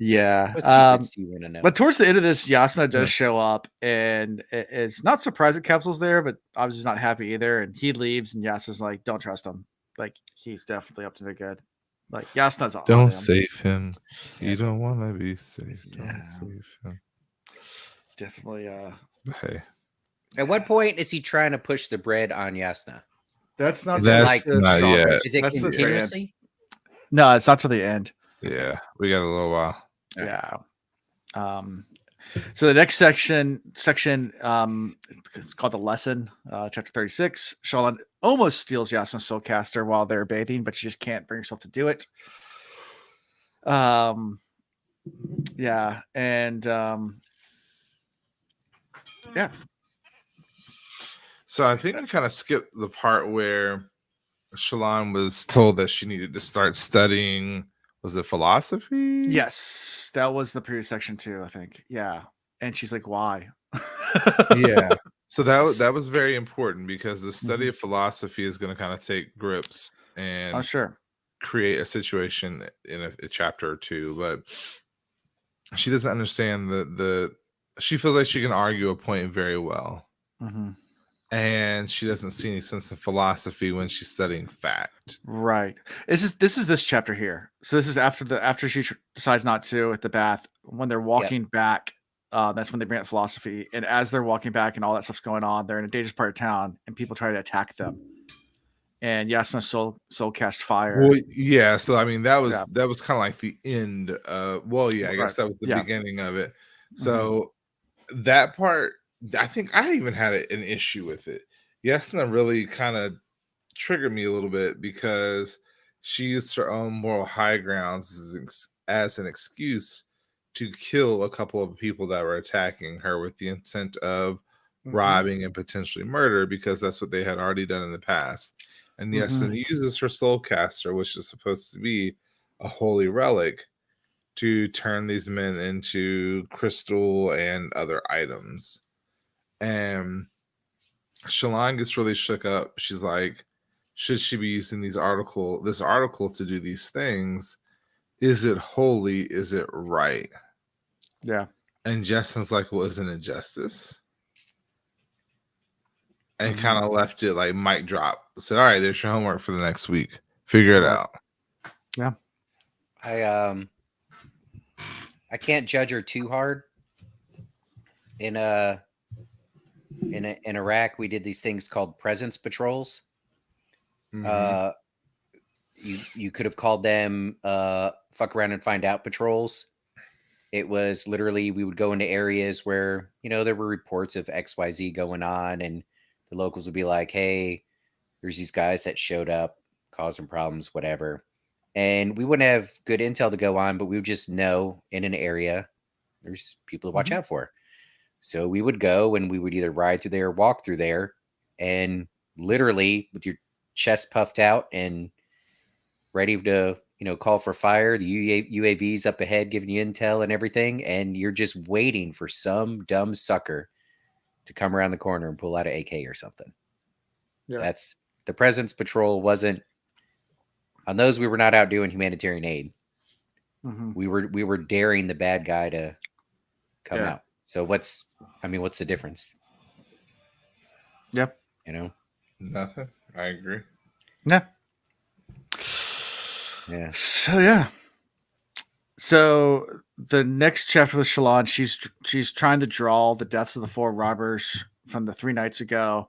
Yeah. What secrets do you want to know? But towards the end of this, Yasna does show up, and it's not surprised that Capsule's there, but obviously he's not happy either. And he leaves, and Yasna's like, "Don't trust him. Like he's definitely up to no good. Like Yasna's on Don't him. save him. You don't want to be safe. Don't save him. Definitely. Hey. At what point is he trying to push the bread on Yasna? That's not. That's not yet. Is it continuously? No, it's not to the end. Yeah, we got a little while. Yeah. So the next section, it's called the lesson, chapter 36. Shallan almost steals Yasna's soulcaster while they're bathing, but she just can't bring herself to do it. Yeah, and yeah. So I think I kind of skipped the part where Shallan was told that she needed to start studying. Was it philosophy? Yes, that was the previous section too, I think. Yeah. And she's like, why? Yeah. So that was very important because the study of philosophy is going to kind of take grips and create a situation in a chapter or two. But she doesn't understand she feels like she can argue a point very well. And she doesn't see any sense of philosophy when she's studying fact. Right. This is this chapter here. So this is after she decides not to at the bath. When they're walking back, that's when they bring up philosophy. And as they're walking back and all that stuff's going on, they're in a dangerous part of town, and people try to attack them. And Yasna soul cast fire. Well, yeah. So I mean, that was kind of like the end. I guess that was the beginning of it. So that part. I think I even had an issue with it. Yasna really kind of triggered me a little bit because she used her own moral high grounds as an excuse to kill a couple of people that were attacking her with the intent of robbing and potentially murder, because that's what they had already done in the past. And Yasna uses her soulcaster, which is supposed to be a holy relic, to turn these men into crystal and other items. And Shallan gets really shook up. She's like, should she be using this article to do these things? Is it holy? Is it right? Yeah. And Justin's like, well, isn't it justice? And kind of left it like mic drop. Said, all right, there's your homework for the next week. Figure it out. Yeah. I can't judge her too hard. In Iraq, we did these things called presence patrols. You could have called them fuck around and find out patrols. It was literally, we would go into areas where, there were reports of XYZ going on, and the locals would be like, hey, there's these guys that showed up, causing problems, whatever. And we wouldn't have good intel to go on, but we would just know in an area there's people to watch out for. So we would go and we would either ride through there or walk through there, and literally with your chest puffed out and ready to, call for fire, the UAVs up ahead giving you intel and everything. And you're just waiting for some dumb sucker to come around the corner and pull out an AK or something. Yeah. That's the presence patrol. Wasn't on those. We were not out doing humanitarian aid. We were daring the bad guy to come out. So what's the difference? Yep. Nothing. I agree. Yeah. Yeah. So the next chapter with Shallan, she's trying to draw the deaths of the 4 robbers from the 3 nights ago.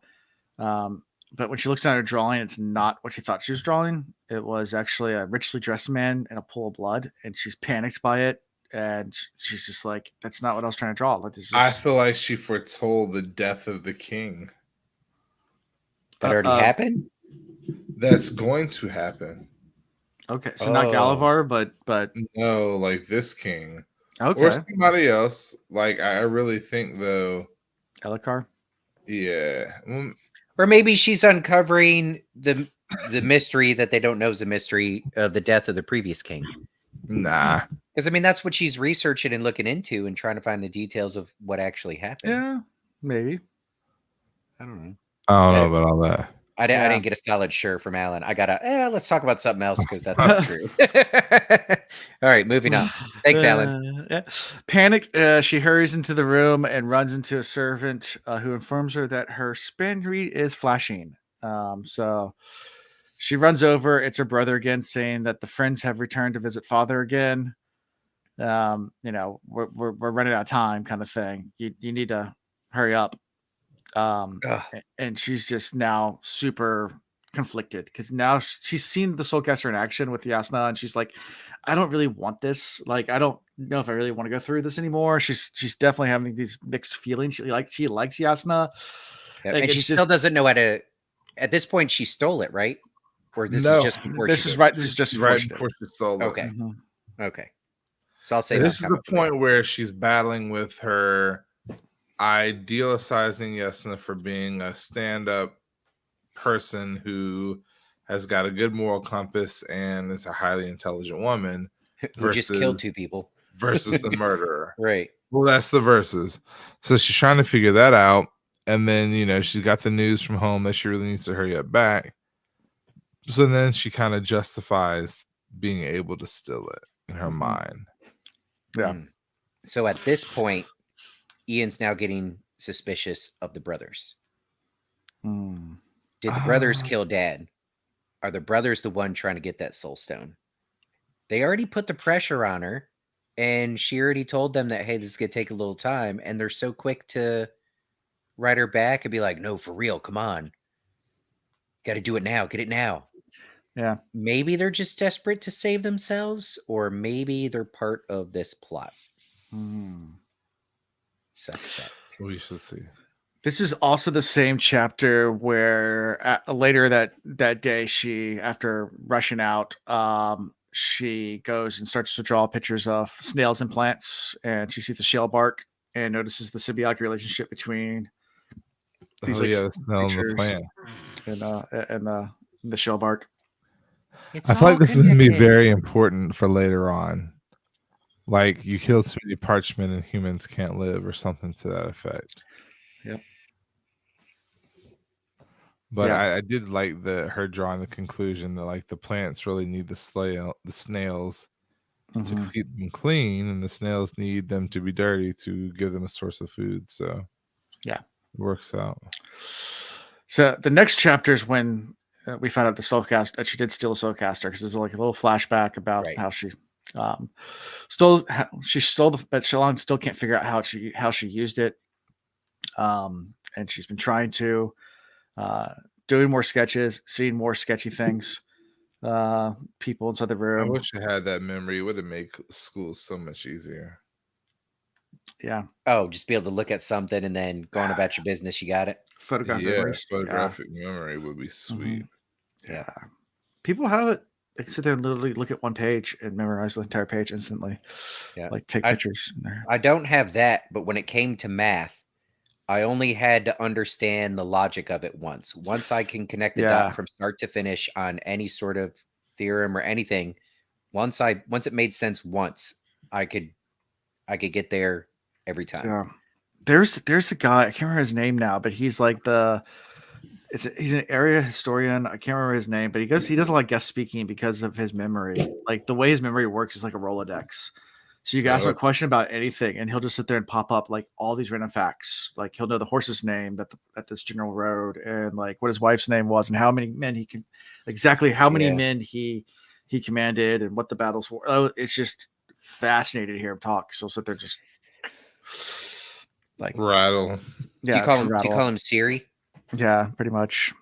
But when she looks at her drawing, it's not what she thought she was drawing. It was actually a richly dressed man in a pool of blood, and she's panicked by it. And she's just like, that's not what I was trying to draw. Like, I feel like she foretold the death of the king. That already happened? That's going to happen. Okay, so not Galavar, but no, like this king. Okay. Or somebody else. Like, I really think, though. Elhokar? Yeah. Or maybe she's uncovering the mystery that they don't know is a mystery of the death of the previous king. Nah. Because, that's what she's researching and looking into and trying to find the details of what actually happened. Yeah, maybe. I don't know. I don't know about all that. I didn't get a solid sure from Alan. I got let's talk about something else because that's not true. All right, moving on. Thanks, Alan. Panic, she hurries into the room and runs into a servant who informs her that her spin read is flashing. So she runs over. It's her brother again, saying that the friends have returned to visit father again. We're running out of time, kind of thing. You need to hurry up. And she's just now super conflicted because now she's seen the Soulcaster in action with Yasna, and she's like, I don't really want this. Like, I don't know if I really want to go through this anymore. She's definitely having these mixed feelings. She likes Yasna, and she still doesn't know how to. At this point, she stole it, right? Or this is just before. This is right. This is just right before she stole it. Okay. Okay. So I'll say this is the point where she's battling with her idealizing Yasna for being a stand-up person who has got a good moral compass and is a highly intelligent woman who just killed 2 people versus the murderer. Right. Well, that's the verses. So she's trying to figure that out. And then, she's got the news from home that she really needs to hurry up back. So then she kind of justifies being able to steal it in her mind. Yeah. So at this point, Ian's now getting suspicious of the brothers. Did the brothers kill Dad? Are the brothers the one trying to get that soul stone? They already put the pressure on her, and she already told them that, hey, this is going to take a little time, and they're so quick to write her back and be like, no, for real, come on. Got to do it now. Get it now. Yeah. Maybe they're just desperate to save themselves, or maybe they're part of this plot. Suspect. We shall see. This is also the same chapter where later that day, she, after rushing out, she goes and starts to draw pictures of snails and plants, and she sees the shell bark and notices the symbiotic relationship between these the snail and the plant and the shell bark. I feel like this is going to be very important for later on. Like, you killed so many parchment and humans can't live, or something to that effect. Yep. But I did like her drawing the conclusion that, like, the plants really need the snails to keep them clean, and the snails need them to be dirty to give them a source of food. So yeah, it works out. So the next chapter is when we found out the Soulcaster that she did steal a Soulcaster, because there's like a little flashback about how she stole. She stole but Shalon still can't figure out how she used it. And she's been trying to doing more sketches, seeing more sketchy things. People inside the room. I wish I had that memory. It would have made school so much easier. Yeah. Oh, just be able to look at something and then go on about your business. You got it. Photographic memory would be sweet. Yeah. People have it. They can sit there and literally look at one page and memorize the entire page instantly. Yeah. Like take pictures. I don't have that, but when it came to math, I only had to understand the logic of it once. Once I can connect the dot from start to finish on any sort of theorem or anything, once it made sense once, I could get there every time. Yeah. There's a guy, I can't remember his name now, but he's like he's an area historian. I can't remember his name, but he does a lot of guest speaking because of his memory. Like the way his memory works is like a Rolodex. So you can ask him a question about anything, and he'll just sit there and pop up like all these random facts. Like he'll know the horse's name at this general road, and like what his wife's name was, and how many men men he commanded, and what the battles were. Oh, it's just fascinating to hear him talk. So sit there just like rattle. Yeah. Do you call him Siri? Yeah, pretty much.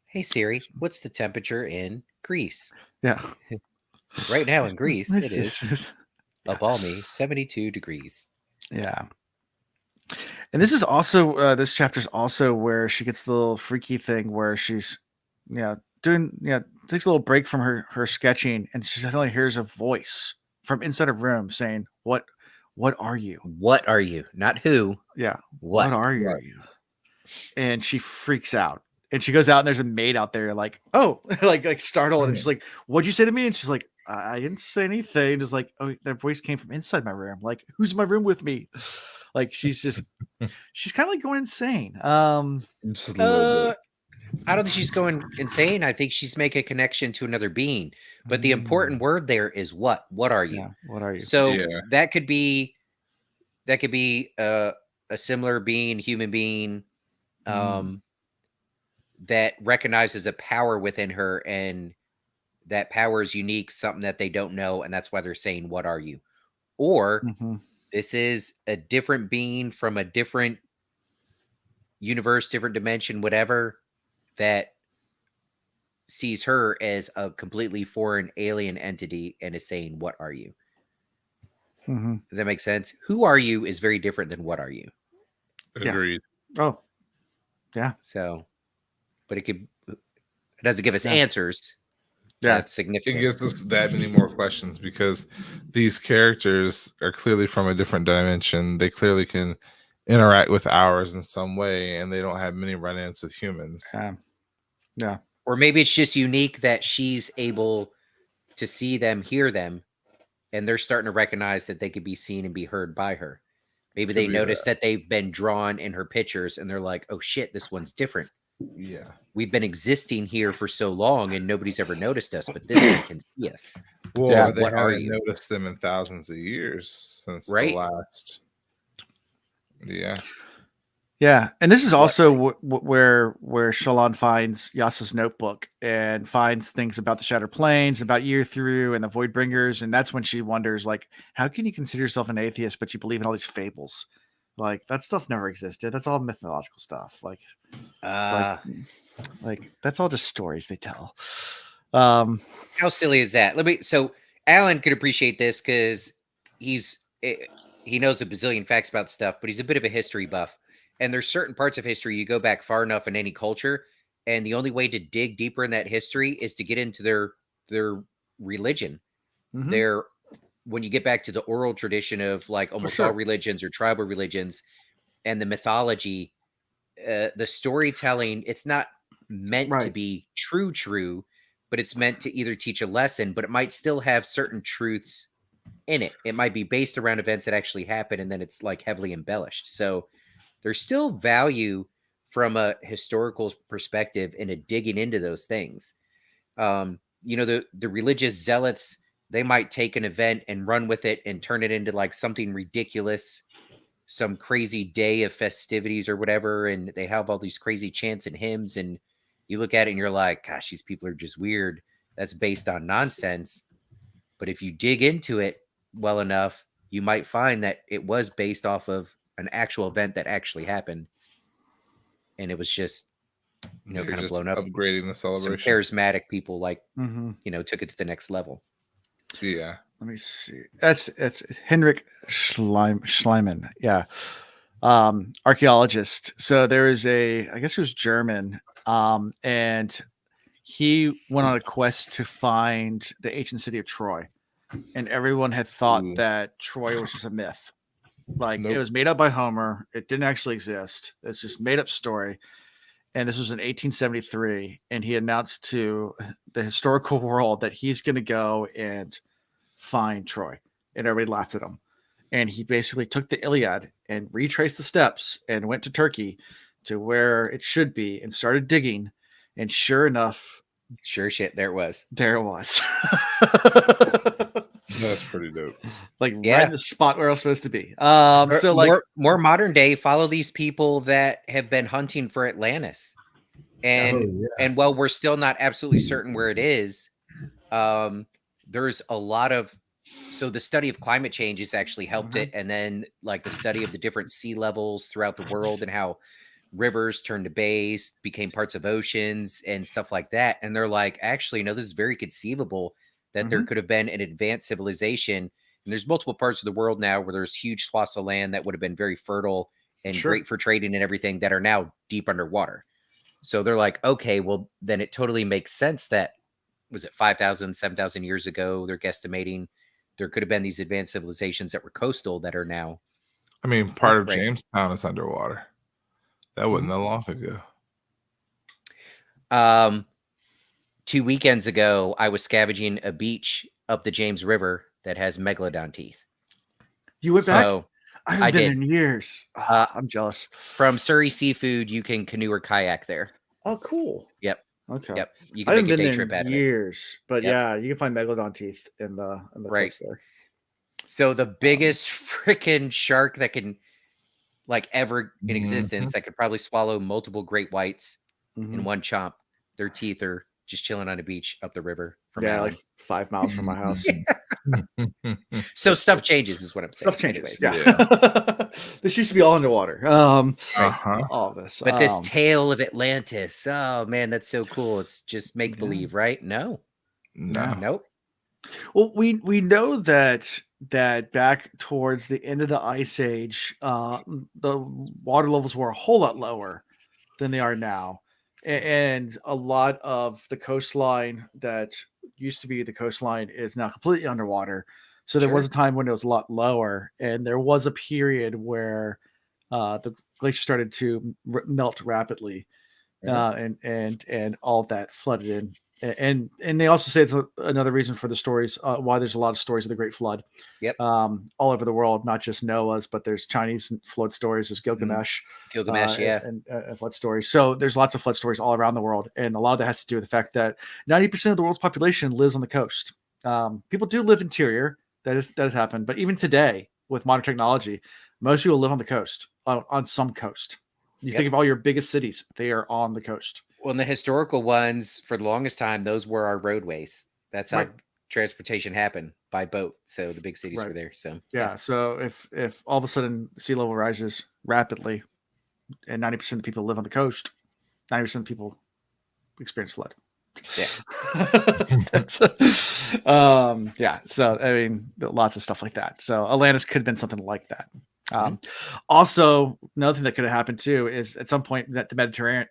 Hey Siri, what's the temperature in Greece? Yeah. Right now in Greece, it is a balmy 72 degrees. Yeah. And this is also this chapter is also where she gets the little freaky thing where she's takes a little break from her sketching, and she suddenly hears a voice from inside a room saying, What are you? What are you? Not who. Yeah. What are you? And she freaks out. And she goes out, and there's a maid out there, like, oh, like startled. And she's like, what'd you say to me? And she's like, I didn't say anything. Just like, oh, that voice came from inside my room. Like, who's in my room with me? Like, she's kind of like going insane. Just a little bit. I don't think she's going insane. I think she's making a connection to another being. But the important word there is what? What are you? Yeah, what are you? So that could be a similar being, human being, that recognizes a power within her, and that power is unique, something that they don't know, and that's why they're saying, "What are you?" Or this is a different being from a different universe, different dimension, whatever, that sees her as a completely foreign alien entity and is saying, "What are you?" Does that make sense? Who are you is very different than what are you. Agreed. Yeah. Oh, yeah. So, but it doesn't give us answers. Yeah, that's significant. It gives us that many more questions because these characters are clearly from a different dimension. They clearly can interact with ours in some way, and they don't have many run-ins with humans. Yeah. Or maybe it's just unique that she's able to see them, hear them, and they're starting to recognize that they could be seen and be heard by her. Maybe they notice that they've been drawn in her pictures, and they're like, "Oh shit, this one's different." Yeah, we've been existing here for so long, and nobody's ever noticed us, but this one can see us. Well, they haven't noticed them in thousands of years since the last. Yeah, and this is also where Shallan finds Yasa's notebook and finds things about the Shattered Plains, about Year Through, and the Voidbringers, and that's when she wonders, like, how can you consider yourself an atheist but you believe in all these fables? Like, that stuff never existed. That's all mythological stuff. Like that's all just stories they tell. How silly is that? So Alan could appreciate this because he knows a bazillion facts about stuff, but he's a bit of a history buff. And there's certain parts of history you go back far enough in any culture, and the only way to dig deeper in that history is to get into their religion. When you get back to the oral tradition of like almost all religions or tribal religions and the mythology, the storytelling, it's not meant to be true, but it's meant to either teach a lesson, but it might still have certain truths in it. It might be based around events that actually happen, and then it's like heavily embellished. So there's still value from a historical perspective in a digging into those things. The religious zealots, they might take an event and run with it and turn it into like something ridiculous, some crazy day of festivities or whatever. And they have all these crazy chants and hymns. And you look at it and you're like, gosh, these people are just weird. That's based on nonsense. But if you dig into it well enough, you might find that it was based off of an actual event that actually happened. And it was just, kind of blown up. Upgrading the celebration. Some charismatic people took it to the next level. Yeah. Let me see. It's Henrik Schliemann. Yeah. Archaeologist. So there is I guess he was German. And he went on a quest to find the ancient city of Troy. And everyone had thought that Troy was just a myth. Like it was made up by Homer. It didn't actually exist. It's just made up story. And this was in 1873. And he announced to the historical world that he's going to go and find Troy. And everybody laughed at him. And he basically took the Iliad and retraced the steps and went to Turkey to where it should be and started digging. And sure enough, there it was. There it was. That's pretty dope. Right in the spot where I was supposed to be. So like more modern day, follow these people that have been hunting for Atlantis. And while we're still not absolutely certain where it is, there's a lot of the study of climate change has actually helped it. And then like the study of the different sea levels throughout the world and how rivers turned to bays, became parts of oceans and stuff like that. And they're like, actually, no, this is very conceivable that there could have been an advanced civilization. And there's multiple parts of the world now where there's huge swaths of land that would have been very fertile and great for trading and everything that are now deep underwater. So they're like, okay, well, then it totally makes sense that, was it 5,000, 7,000 years ago, they're guesstimating there could have been these advanced civilizations that were coastal that are now. I mean, part of Jamestown is underwater. That wasn't that long ago. 2 weekends ago, I was scavenging a beach up the James River that has megalodon teeth. You went back? I haven't been in years. I'm jealous. From Surrey Seafood, you can canoe or kayak there. Oh, cool. Yep. Okay. Yep. You I can haven't make a been day there trip in out of it. years, but yeah, you can find megalodon teeth in the cliffs there. So the biggest freaking shark that can like ever in existence that could probably swallow multiple great whites in one chomp. Their teeth are just chilling on a beach up the river from like 5 miles from my house. So stuff changes is what I'm saying. Stuff changes. Anyways, yeah. This used to be all underwater. All this. But this tale of Atlantis. Oh man, that's so cool. It's just make believe, right? No. Nope. Well, we know that back towards the end of the Ice Age, the water levels were a whole lot lower than they are now. And a lot of the coastline that used to be the coastline is now completely underwater. So there was a time when it was a lot lower, and there was a period where the glacier started to melt rapidly, and all that flooded in. And they also say it's another reason for the stories why there's a lot of stories of the Great Flood. Yep. All over the world, not just Noah's, but there's Chinese flood stories. There's Gilgamesh, and flood stories. So there's lots of flood stories all around the world, and a lot of that has to do with the fact that 90% of the world's population lives on the coast. People do live interior. That has happened, but even today with modern technology, most people live on the coast, on some coast. You think of all your biggest cities; they are on the coast. Well, and the historical ones, for the longest time, those were our roadways. That's how transportation happened, by boat. So the big cities were there. So so if all of a sudden sea level rises rapidly, and 90% of the people live on the coast, 90% of people experience flood. So I mean, lots of stuff like that. So Atlantis could have been something like that. Also, another thing that could have happened too is at some point that the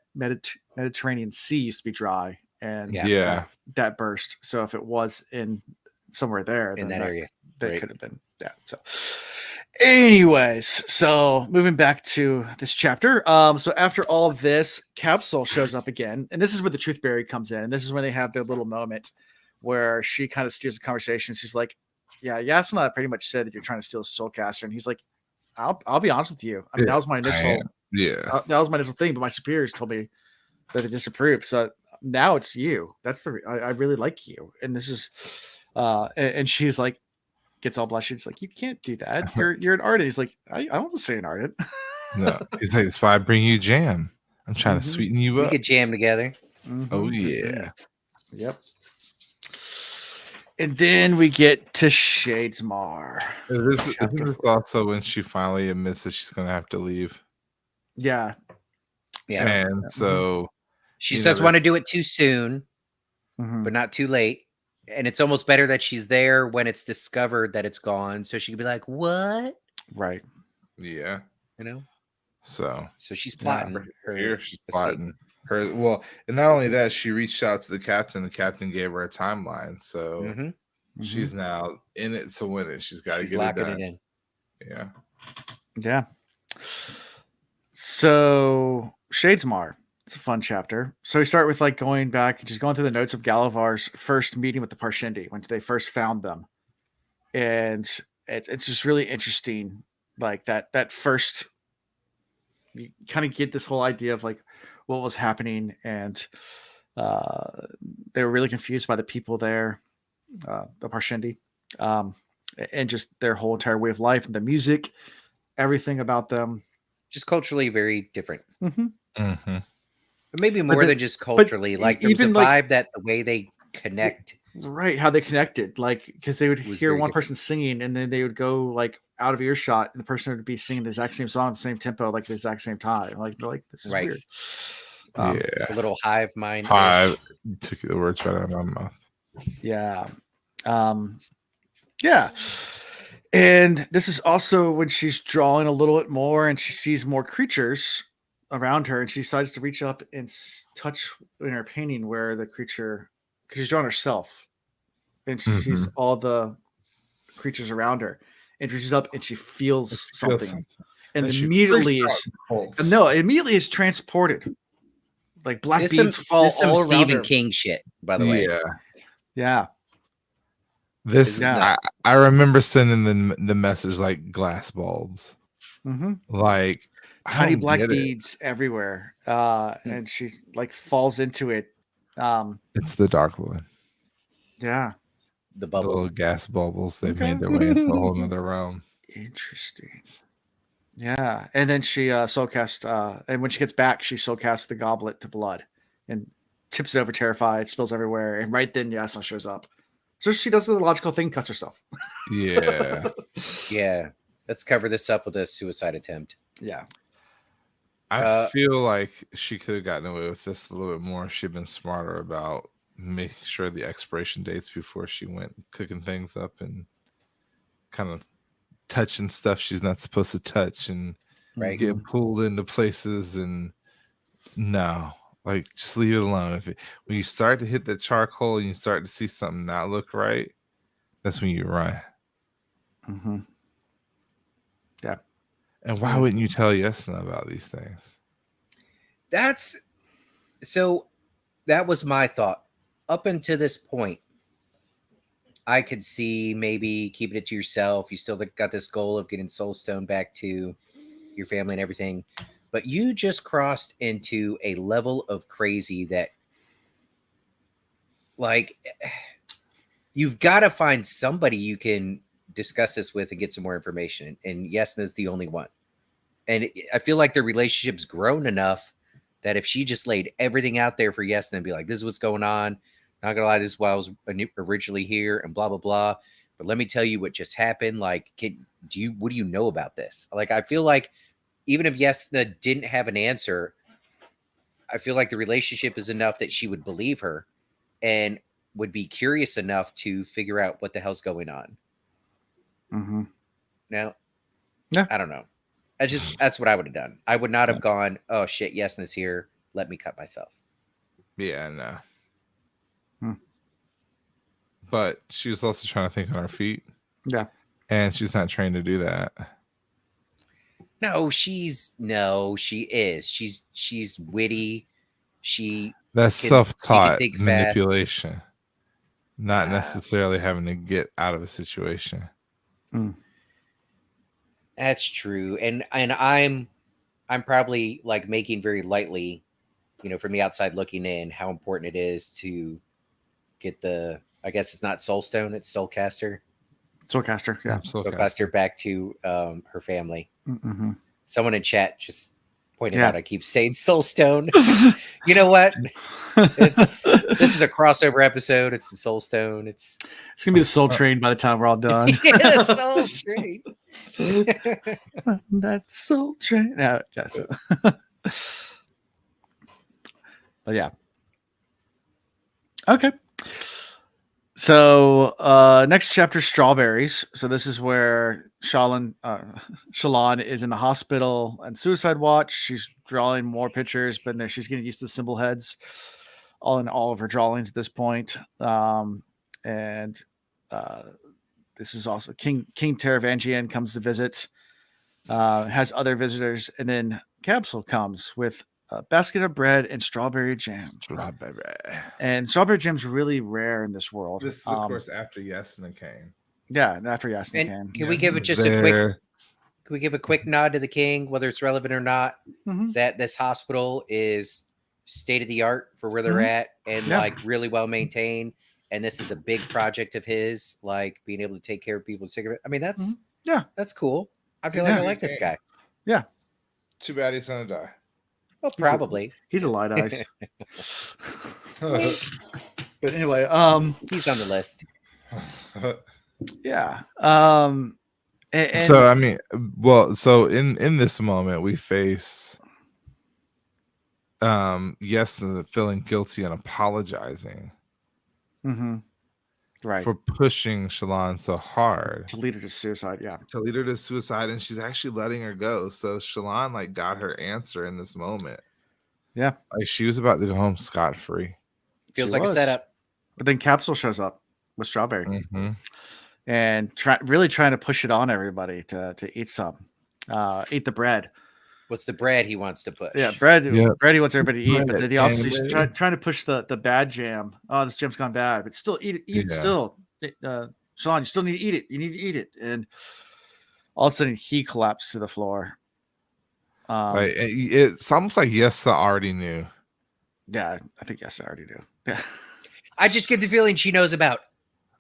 Mediterranean Sea used to be dry, and that burst. So if it was in somewhere there in that area, that could have been So, anyways, so moving back to this chapter. So after all this, Capsule shows up again, and this is where the Truthberry comes in, and this is when they have their little moment where she kind of steers the conversation. She's like, "Yeah, Yasna pretty much said that you're trying to steal Soulcaster," and he's like, I'll be honest with you. I mean, that was my initial, that was my initial thing. But my superiors told me that they disapproved. So now it's you. That's I really like you, and this is, and she's like, gets all blushy. She's like, you can't do that. You're an artist. He's like, I don't want to say an artist. No, he's like, that's why I bring you jam. I'm trying to sweeten you up. We could jam together. Oh yeah. Yep. And then we get to Shadesmar. Isn't this also when she finally admits that she's going to have to leave? Yeah. And so she doesn't want to do it too soon, but not too late. And it's almost better that she's there when it's discovered that it's gone, so she could be like, "What?" Right. Yeah. You know. So she's plotting. She's plotting. Well, and not only that, she reached out to the captain. The captain gave her a timeline, so she's now in it to win it. She's got to get it done. Yeah. So Shadesmar, it's a fun chapter. So we start with like going back, just going through the notes of Galavar's first meeting with the Parshendi when they first found them, and it's just really interesting. Like that first, you kind of get this whole idea of like what was happening, and they were really confused by the people there, the Parshendi, and just their whole entire way of life and the music, everything about them, just culturally very different. But maybe more than just culturally. Like there was a vibe that the way they connect, right? How they connected, like because they would hear one person singing, and then they would go like out of earshot, and the person would be singing the exact same song, the same tempo, like the exact same time. Like they're like, this is weird. A little hive mind. Took the words right out of my mouth. Yeah. Yeah. And this is also when she's drawing a little bit more and she sees more creatures around her, and she decides to reach up and touch in her painting where the creature, because she's drawing herself, and she sees all the creatures around her, and she reaches up and she feels something. And immediately is transported. Like black beads fall all around Stephen her. King shit, by the way. Yeah. I remember sending the message like glass bulbs. Like tiny black beads everywhere, and she like falls into it. It's the Dark Lord. Yeah, the bubbles, the little gas bubbles. They've made their way into a whole nother realm. Interesting. Yeah, and then she soul cast, and when she gets back, she soul casts the goblet to blood and tips it over, terrified, spills everywhere, and right then Yasna shows up. So she does the logical thing, cuts herself. Yeah. Yeah. Let's cover this up with a suicide attempt. Yeah. I feel like she could have gotten away with this a little bit more if she'd been smarter about making sure the expiration dates before she went cooking things up and kind of touching stuff she's not supposed to touch and get pulled into places. And no, like just leave it alone. When you start to hit the charcoal and you start to see something not look right, that's when you run. Yeah. And why wouldn't you tell Yasna about these things? That was my thought. Up until this point, I could see maybe keeping it to yourself. You still got this goal of getting Soulstone back to your family and everything. But you just crossed into a level of crazy that, like, you've got to find somebody you can discuss this with and get some more information. And Yasna's the only one. And I feel like their relationship's grown enough that if she just laid everything out there for Yasna and be like, this is what's going on. Not gonna lie, this is why I was originally here and blah, blah, blah. But let me tell you what just happened. Like, what do you know about this? Like, I feel like even if Yasna didn't have an answer, I feel like the relationship is enough that she would believe her and would be curious enough to figure out what the hell's going on. Now, I don't know. That's what I would have done. I would not have gone, oh shit, Yasna's here. Let me cut myself. Yeah, no. But she was also trying to think on her feet. Yeah. And she's not trained to do that. No, she is. She's witty. That's self-taught manipulation. Not necessarily having to get out of a situation. That's true. And I'm probably like making very lightly, from the outside looking in, how important it is to get I guess it's not Soulstone, it's Soulcaster. Soulcaster, yeah. Soulcaster back to her family. Someone in chat just pointed out I keep saying Soulstone. You know what? This is a crossover episode. It's the Soulstone. It's gonna be the Soul Train by the time we're all done. Yeah, Soul Train. That's Soul Train. No, but yeah. Okay. So next chapter, Strawberries. So this is where Shallan is in the hospital and suicide watch. She's drawing more pictures, but then she's getting used to the symbol heads all of her drawings at this point. And this is also King Taravangian comes to visit, has other visitors, and then Capsule comes with a basket of bread and strawberry jam. And strawberry jam's really rare in this world. This is, of course, after Yasna came. Yeah, after Yasna came. Can we give it just a quick nod to the king, whether it's relevant or not, that this hospital is state of the art for where they're at and like really well maintained. And this is a big project of his, like being able to take care of people with cigarettes. I mean, that's cool. I feel like I like this guy. Yeah. Too bad he's gonna die. Well, probably. He's a light eyes. But anyway, he's on the list. Yeah. And so I mean, so in this moment we face Yasna feeling guilty and apologizing. Right. For pushing Shallan so hard. To lead her to suicide, yeah. To lead her to suicide, and she's actually letting her go. So Shallan like got her answer in this moment. Yeah. Like she was about to go home scot-free. Feels like a setup. But then Capsule shows up with strawberry. And really trying to push it on everybody to eat some. Eat the bread. What's the bread he wants to push? Yeah, bread. Yeah. Bread he wants everybody to eat, but then he's trying to push the bad jam. Oh, this jam's gone bad, but still eat it still. Shallan, you still need to eat it. You need to eat it. And all of a sudden he collapsed to the floor. Like it's almost like Yesta already knew. Yeah, I think Yesta already knew. Yeah. I just get the feeling she knows about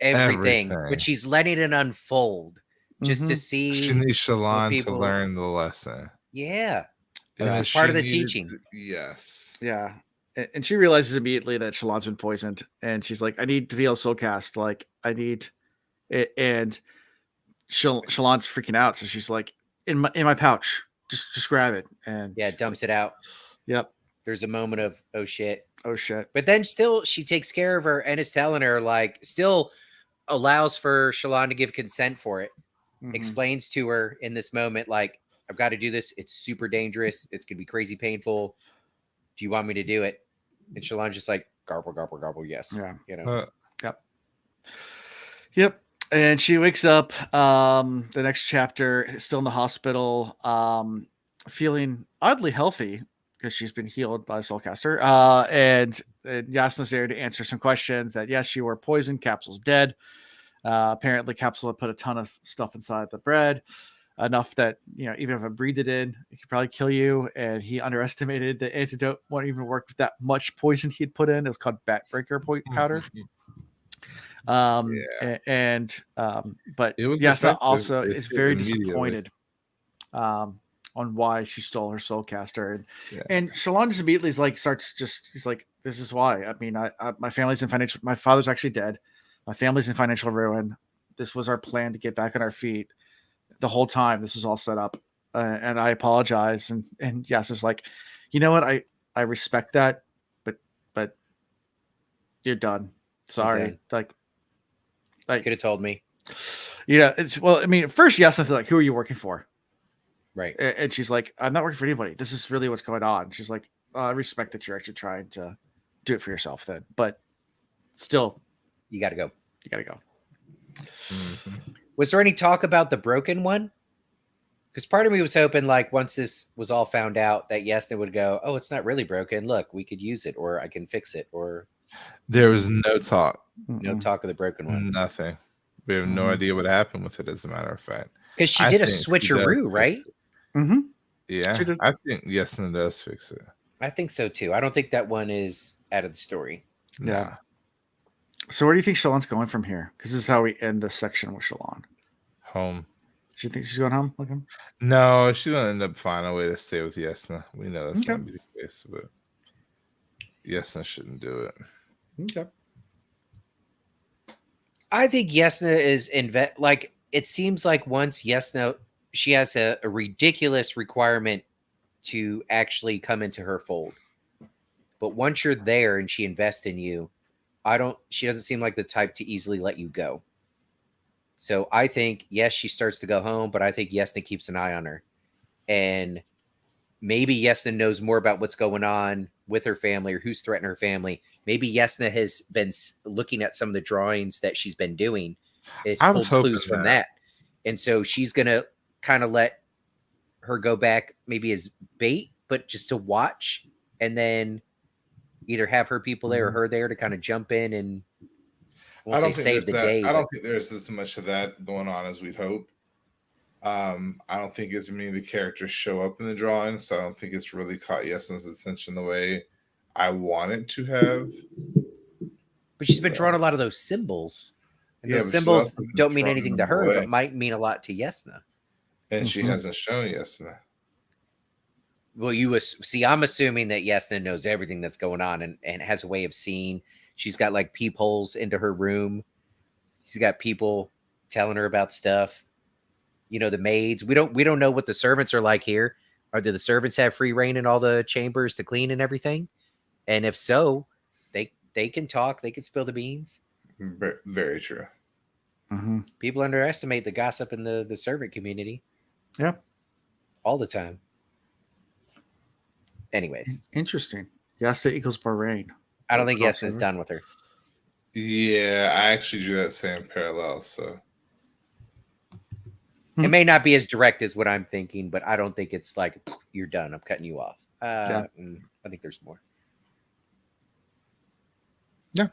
everything. But she's letting it unfold just to see. She needs Shallan to learn the lesson. Yeah. This is part of the teaching. Yes. Yeah. And she realizes immediately that Shallan's been poisoned. And she's like, I need to be able to soulcast. Like, I need it. And Shallan's freaking out. So she's like, in my pouch. Just grab it. And dumps it out. Yep. There's a moment of, oh shit. But then still she takes care of her and is telling her, like, still allows for Shallan to give consent for it. Explains to her in this moment, like, I've got to do this. It's super dangerous. It's going to be crazy painful. Do you want me to do it? And Shallan's just like, garble, garble, garble. Yes. Yeah. You know? Yep. And she wakes up the next chapter, still in the hospital, feeling oddly healthy because she's been healed by Soulcaster. And Yasna's there to answer some questions that, yes, you were poisoned. Capsule's dead. Apparently Capsule had put a ton of stuff inside the bread, enough that, you know, even if I breathed it in, it could probably kill you. And he underestimated the antidote won't even work with that much poison he'd put in. It was called Batbreaker powder. But Yasna also is very disappointed on why she stole her Soulcaster. And Shallan just immediately is like, he's like, this is why. I mean, my family's in financial, my father's actually dead. My family's in financial ruin. This was our plan to get back on our feet. The whole time this was all set up. And I apologize. And Yasna's like, you know what? I respect that, but you're done. Sorry. Okay. Like could have told me. Yeah. I mean, at first Yasna's like, who are you working for? Right. And she's like, I'm not working for anybody. This is really what's going on. She's like, I respect that you're actually trying to do it for yourself then, but still, you got to go. Was there any talk about the broken one? Because part of me was hoping, like, once this was all found out, that Yasna would go, oh, it's not really broken. Look, we could use it, or I can fix it, or... There was no talk. No talk of the broken one. Nothing. We have no idea what happened with it, as a matter of fact. Because she did a switcheroo, right? Yeah, I think Yasna does fix it. I think so, too. I don't think that one is out of the story. Yeah. So where do you think Shallan's going from here? Because this is how we end this section with Shallan. Home. Do you think she's going home? Like him? No, she's going to end up finding a way to stay with Yasna. We know that's going to be the case, but Yasna shouldn't do it. Okay. I think Yasna is like, it seems like once Yasna, she has a ridiculous requirement to actually come into her fold. But once you're there and she invests in you, she doesn't seem like the type to easily let you go. So I think, yes, she starts to go home, but I think Yasna keeps an eye on her. And maybe Yasna knows more about what's going on with her family or who's threatening her family. Maybe Yasna has been looking at some of the drawings that she's been doing. It's pulled clues from that. And so she's going to kind of let her go back maybe as bait, but just to watch, and then either have her people there or her there to kind of jump in and save the day. I don't think there's as much of that going on as we'd hope. I don't think as many of the characters show up in the drawing, so I don't think it's really caught Yasna's attention the way I want it to have. But she's been drawing a lot of those symbols. And those symbols don't mean anything to her, but might mean a lot to Yasna. And she hasn't shown Yasna. Well, I'm assuming that Yasna knows everything that's going on and has a way of seeing. She's got like peepholes into her room. She's got people telling her about stuff. You know, the maids. We don't know what the servants are like here. Do the servants have free reign in all the chambers to clean and everything? And if so, they can talk. They can spill the beans. Very, very true. People underestimate the gossip in the servant community. Yeah. All the time. Anyways. Interesting. Yasna equals Bahrain. I don't think Yasna's done with her. Yeah, I actually drew that same parallel, so. It may not be as direct as what I'm thinking, but I don't think it's like, you're done. I'm cutting you off. I think there's more. Yeah.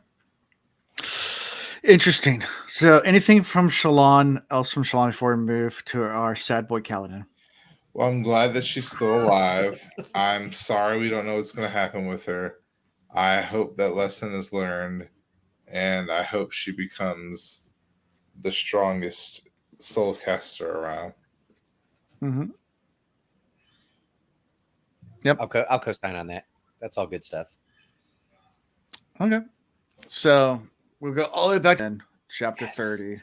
Interesting. So, anything from Shallan before we move to our sad boy Kaladin? Well, I'm glad that she's still alive. I'm sorry we don't know what's going to happen with her. I hope that lesson is learned, and I hope she becomes the strongest soul caster around. Mm-hmm. Yep. I'll co-sign on that. That's all good stuff. Okay. So we'll go all the way back in chapter 30.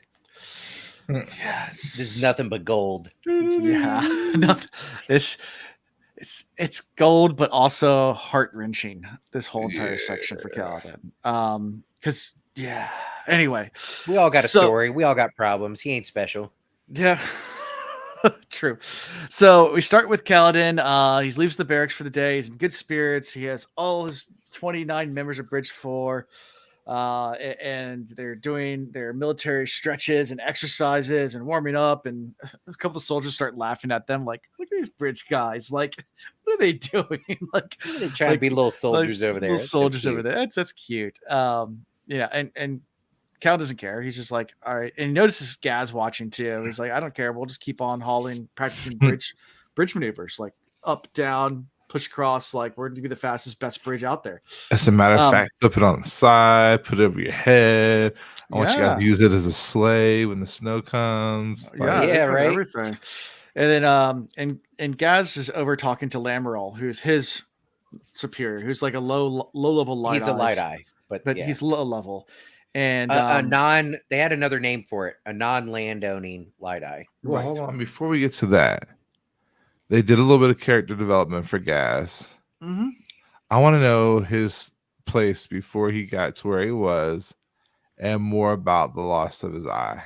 Yes. This is nothing but gold. Yeah. Nothing. It's gold, but also heart-wrenching, this whole entire section for Kaladin. Because anyway. We all got a story. We all got problems. He ain't special. Yeah. True. So we start with Kaladin. He leaves the barracks for the day. He's in good spirits. He has all his 29 members of Bridge 4. And they're doing their military stretches and exercises and warming up, and a couple of soldiers start laughing at them like, look at these bridge guys, like, what are they doing? Like, they're trying to be little soldiers over there. Little soldiers over there. That's cute. And Cal doesn't care. He's just like, all right. And he notices Gaz watching too. He's like, I don't care. We'll just keep on practicing bridge maneuvers, like up, down, push across. Like, we're going to be the fastest, best bridge out there. As a matter of fact, put it on the side, put it over your head. I want you guys to use it as a sleigh when the snow comes. Right. Everything. And then and Gaz is over talking to Lamoral, who's his superior, who's like a low level light. He's a light eye, but he's low level. And they had another name for it, a non-land owning light eye. Well, hold on, before we get to that, they did a little bit of character development for Gaz. Mm-hmm. I want to know his place before he got to where he was, and more about the loss of his eye.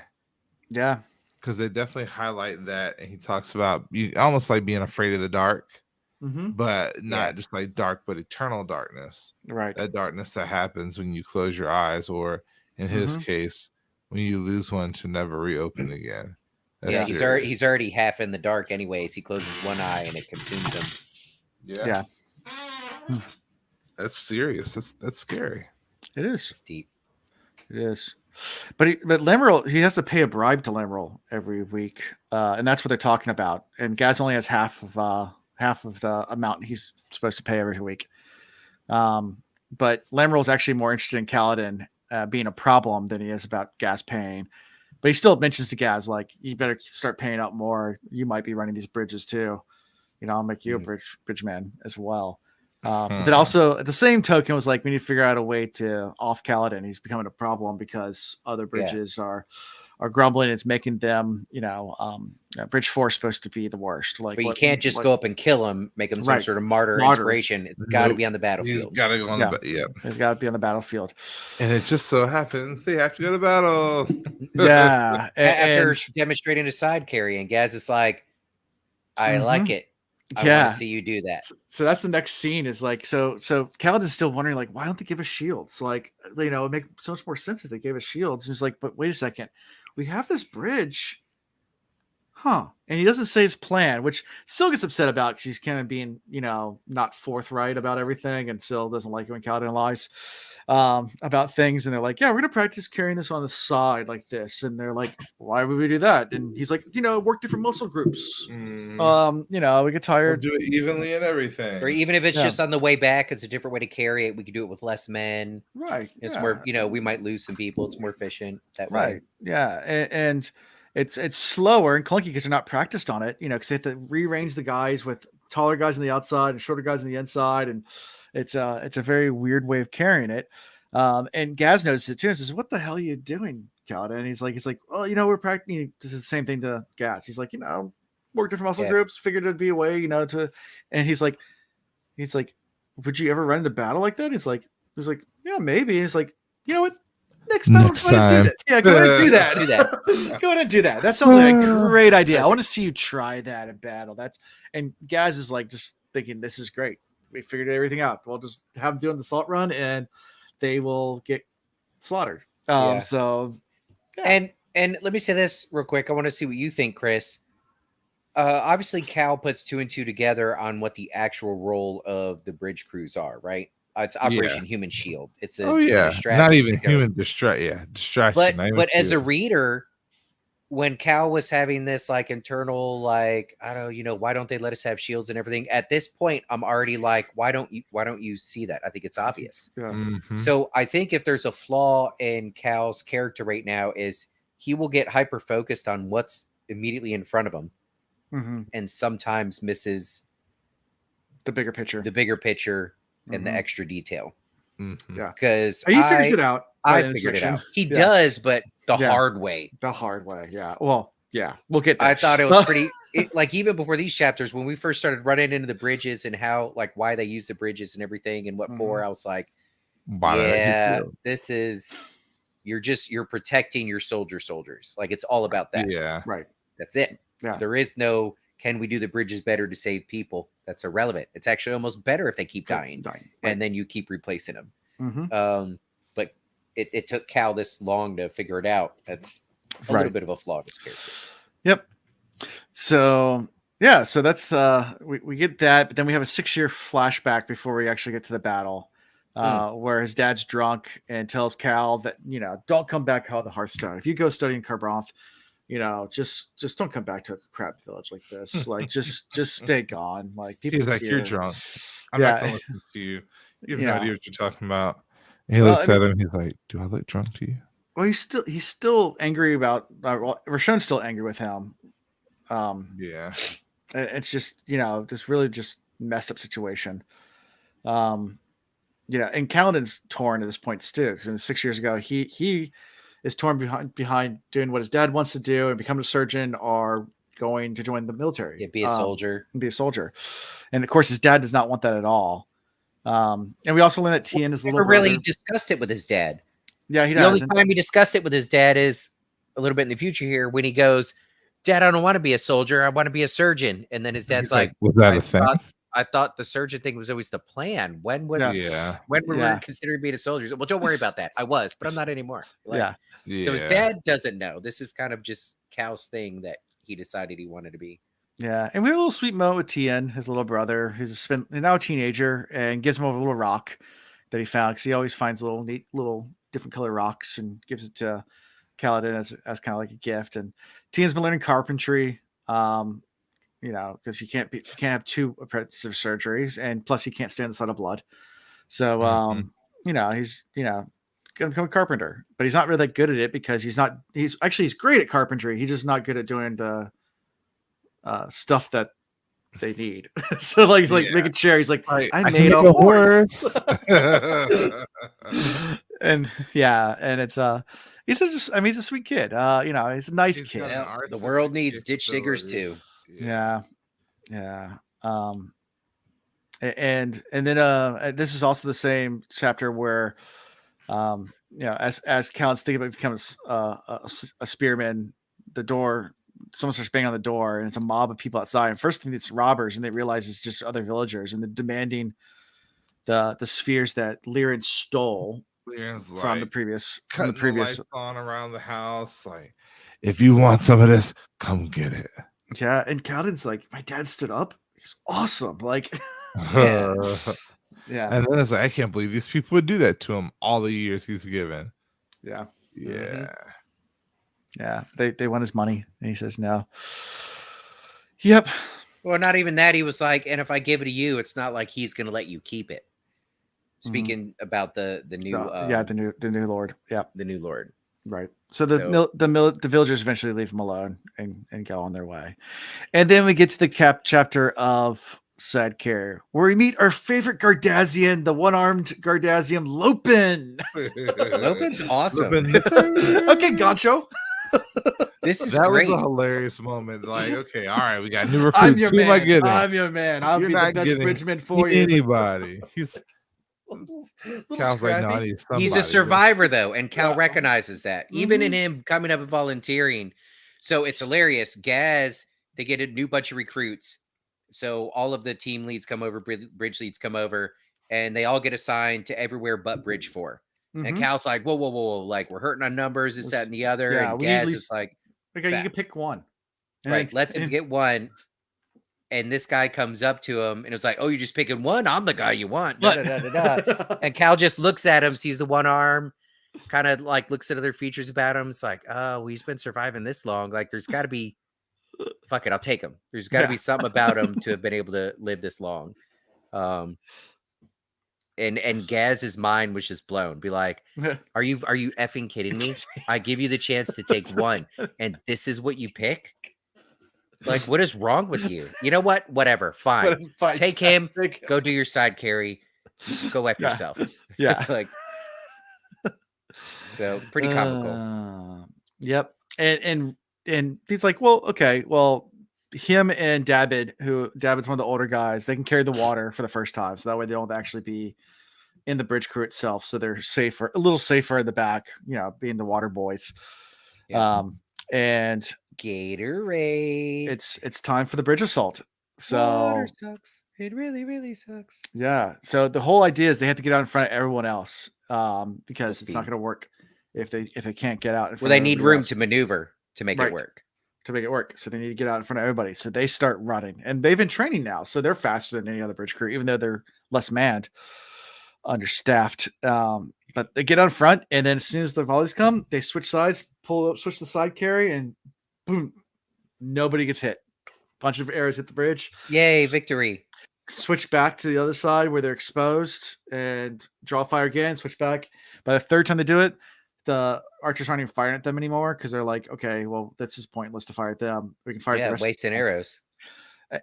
Yeah, because they definitely highlight that, and he talks about almost like being afraid of the dark. Mm-hmm. But not just like dark, but eternal darkness. Right. That darkness that happens when you close your eyes, or in his case, when you lose one to never reopen again. That's he's already half in the dark anyways. He closes one eye and it consumes him. Yeah. That's serious. That's scary. It is. It's deep. It is. But Lamoral, he has to pay a bribe to Lamoral every week, and that's what they're talking about. And Gaz only has half of the amount he's supposed to pay every week. But Lamoral is actually more interested in Kaladin being a problem than he is about Gaz paying. But he still mentions to Gaz, like, you better start paying out more. You might be running these bridges too. I'll make you a bridge man as well. But then also at the same token was like, we need to figure out a way to off Kaladin. He's becoming a problem because other bridges are grumbling. It's making them, Bridge 4 is supposed to be the worst. Like, but you can't just go up and kill him, make him some sort of martyr inspiration. It's got to be on the battlefield. He's got to go on He's got to be on the battlefield. And it just so happens they have to go to battle. Yeah. After demonstrating a side carry, and Gaz is like, I like it. I want to see you do that. So that's the next scene is like, so Kaladin's still wondering, like, why don't they give us shields? Like, it would make so much more sense if they gave us shields. And he's like, but wait a second, we have this bridge. Huh. And he doesn't say his plan, which still gets upset about because he's kind of being, not forthright about everything, and still doesn't like it when Kaladin lies about things. And they're like, yeah, we're going to practice carrying this on the side like this. And they're like, why would we do that? And he's like, work different muscle groups. We get tired. We'll do it evenly and everything. Or even if it's just on the way back, it's a different way to carry it. We could do it with less men. Right. It's more, we might lose some people. It's more efficient that way. Right. Yeah. And it's slower and clunky because they're not practiced on it, because they have to rearrange the guys with taller guys on the outside and shorter guys on the inside. And it's a very weird way of carrying it. And Gaz notices it too and says, what the hell are you doing, Kaladin? And he's like, well, we're practicing. This is the same thing to Gaz. He's like, work different muscle groups, figured it'd be a way, and he's like, would you ever run into battle like that? He's like, yeah, maybe. And he's like, you know what? Next time. Yeah, go ahead and do that. Go ahead and do that. That sounds like a great idea. I want to see you try that in battle. And Gaz is like just thinking, this is great. We figured everything out. We'll just have them doing the assault run and they will get slaughtered. So and let me say this real quick. I want to see what you think, Chris. Obviously Cal puts 2 and 2 together on what the actual role of the bridge crews are, right? It's Operation Human Shield. It's a not even human distraction. But as a reader, when Cal was having this like internal like, I don't know, why don't they let us have shields and everything? At this point, I'm already like, why don't you see that? I think it's obvious. So I think if there's a flaw in Cal's character right now is he will get hyper focused on what's immediately in front of him, and sometimes misses the bigger picture and the extra detail. Yeah, because he figures it out. I figured it out. He does, but the hard way. The hard way. Yeah. Well, yeah, we'll get there. I thought it was pretty. Like even before these chapters, when we first started running into the bridges and how like why they use the bridges and everything and what for, I was like, this is you're protecting your soldiers. Like it's all about that. Yeah. Right. That's it. Yeah. There is no. Can we do the bridges better to save people? That's irrelevant. It's actually almost better if they keep dying. And then you keep replacing them. But it took Cal this long to figure it out. That's a little bit of a flaw in his character. Yep. So yeah, so that's we get that, but then we have a 6-year flashback before we actually get to the battle, where his dad's drunk and tells Cal that don't come back out of the Hearthstone. If you go study in Carbroth, just don't come back to a crap village like this. Like just stay gone. Like people. He's like, you're drunk. I'm not gonna listen to you. You have no idea what you're talking about. And he looks at him. He's like, do I look drunk to you? Well, he's still angry about. Rashon's still angry with him. It's just this really just messed up situation. And Kaladin's torn at this point too, because 6 years ago he is torn behind doing what his dad wants to do and become a surgeon or going to join the military. Be a soldier. And of course his dad does not want that at all. And we also learned that Tien is little brother. Really discussed it with his dad. Yeah, he does. The only time he discussed it with his dad is a little bit in the future here when he goes, Dad, I don't want to be a soldier. I want to be a surgeon. And then his dad's like, was that a thing? I thought the surgeon thing was always the plan. When were we considering being a soldier? Well, don't worry about that. I was, but I'm not anymore. So his dad doesn't know. This is kind of just Cal's thing that he decided he wanted to be. Yeah, and we have a little sweet moment with Tien, his little brother, who's now a teenager, and gives him a little rock that he found because he always finds little different color rocks and gives it to Kaladin as kind of like a gift. And Tien's been learning carpentry. Because he can't have 2 apprentice surgeries, and plus he can't stand the sight of blood. So, he's gonna become a carpenter, but he's not really that good at it because he's great at carpentry. He's just not good at doing the stuff that they need. So he's make a chair. He's like, I made a horse. and it's he's a sweet kid. He's a nice kid. The world needs ditch diggers too. Yeah. And then this is also the same chapter where as Cal's thinking about becoming a spearman, someone starts banging on the door and it's a mob of people outside, and first thing it's robbers, and they realize it's just other villagers, and they're demanding the spheres that Liren stole from the previous lights on around the house. Like, if you want some of this, come get it. Yeah, and Kaladin's like, my dad stood up. He's awesome. Like, yeah. And then it's like, I can't believe these people would do that to him all the years he's given. Yeah. Mm-hmm. They want his money, and he says no. Yep. Well, not even that. He was like, and if I give it to you, it's not like he's going to let you keep it. Speaking about the new, the new lord. Yeah, the new lord. Right. So the villagers eventually leave him alone and go on their way. And then we get to the chapter of Sad Care, where we meet our favorite Gardazian, the one-armed Gardazian, Lopin. Lopin's awesome. Okay, Gancho. This is that great. Was a hilarious moment. Like, okay, all right, we got new recruits. Who am I getting? I'm your man. I'll be the best bridgeman for you. Anybody. Cal's like, no, I need somebody. He's a survivor though, and Cal recognizes that even in him coming up and volunteering. So it's hilarious. Gaz, they get a new bunch of recruits. So all of the team leads come over, bridge leads come over, and they all get assigned to everywhere but Bridge 4. And Cal's like, whoa, like we're hurting on numbers, this, that, and the other. And Gaz is like, okay, you can pick one. Right, let's get one. and this guy comes up to him and it's like, "Oh, you're just picking one? I'm the guy you want." Da, da, da, da, da. And Cal just looks at him, sees the one arm, kind of like looks at other features about him. It's like, "Oh, well, he's been surviving this long. Like, there's got to be, fuck it, I'll take him. There's got to be something about him to have been able to live this long." And Gaz's mind was just blown. Be like, are you effing kidding me? I give you the chance to take one, and this is what you pick? Like, what is wrong with you? You know what? Whatever. Fine. Take him. Go do your side carry. Go F yourself. Yeah. Like, so pretty comical. Yep. And he's like, well, okay, well, him and Dabbid, Dabbid's one of the older guys, they can carry the water for the first time, so that way they don't actually be in the bridge crew itself, so they're safer, a little safer in the back, being the water boys. Yeah. And Gatorade. It's time for the bridge assault. So water sucks. It really, really sucks. Yeah. So the whole idea is they have to get out in front of everyone else, because it's not going to work if they can't get out. Well, they need room to maneuver to make it work. To make it work. So they need to get out in front of everybody. So they start running, and they've been training now. So they're faster than any other bridge crew, even though they're less manned, understaffed. But they get out in front, and then as soon as the volleys come, they switch sides, switch the side carry, and boom, nobody gets hit. Bunch of arrows hit the bridge. Yay, victory. Switch back to the other side where they're exposed and draw fire again, switch back. By the third time they do it, the archers aren't even firing at them anymore because they're like, okay, well, that's just pointless to fire at them. We can fire at the rest wasting arrows.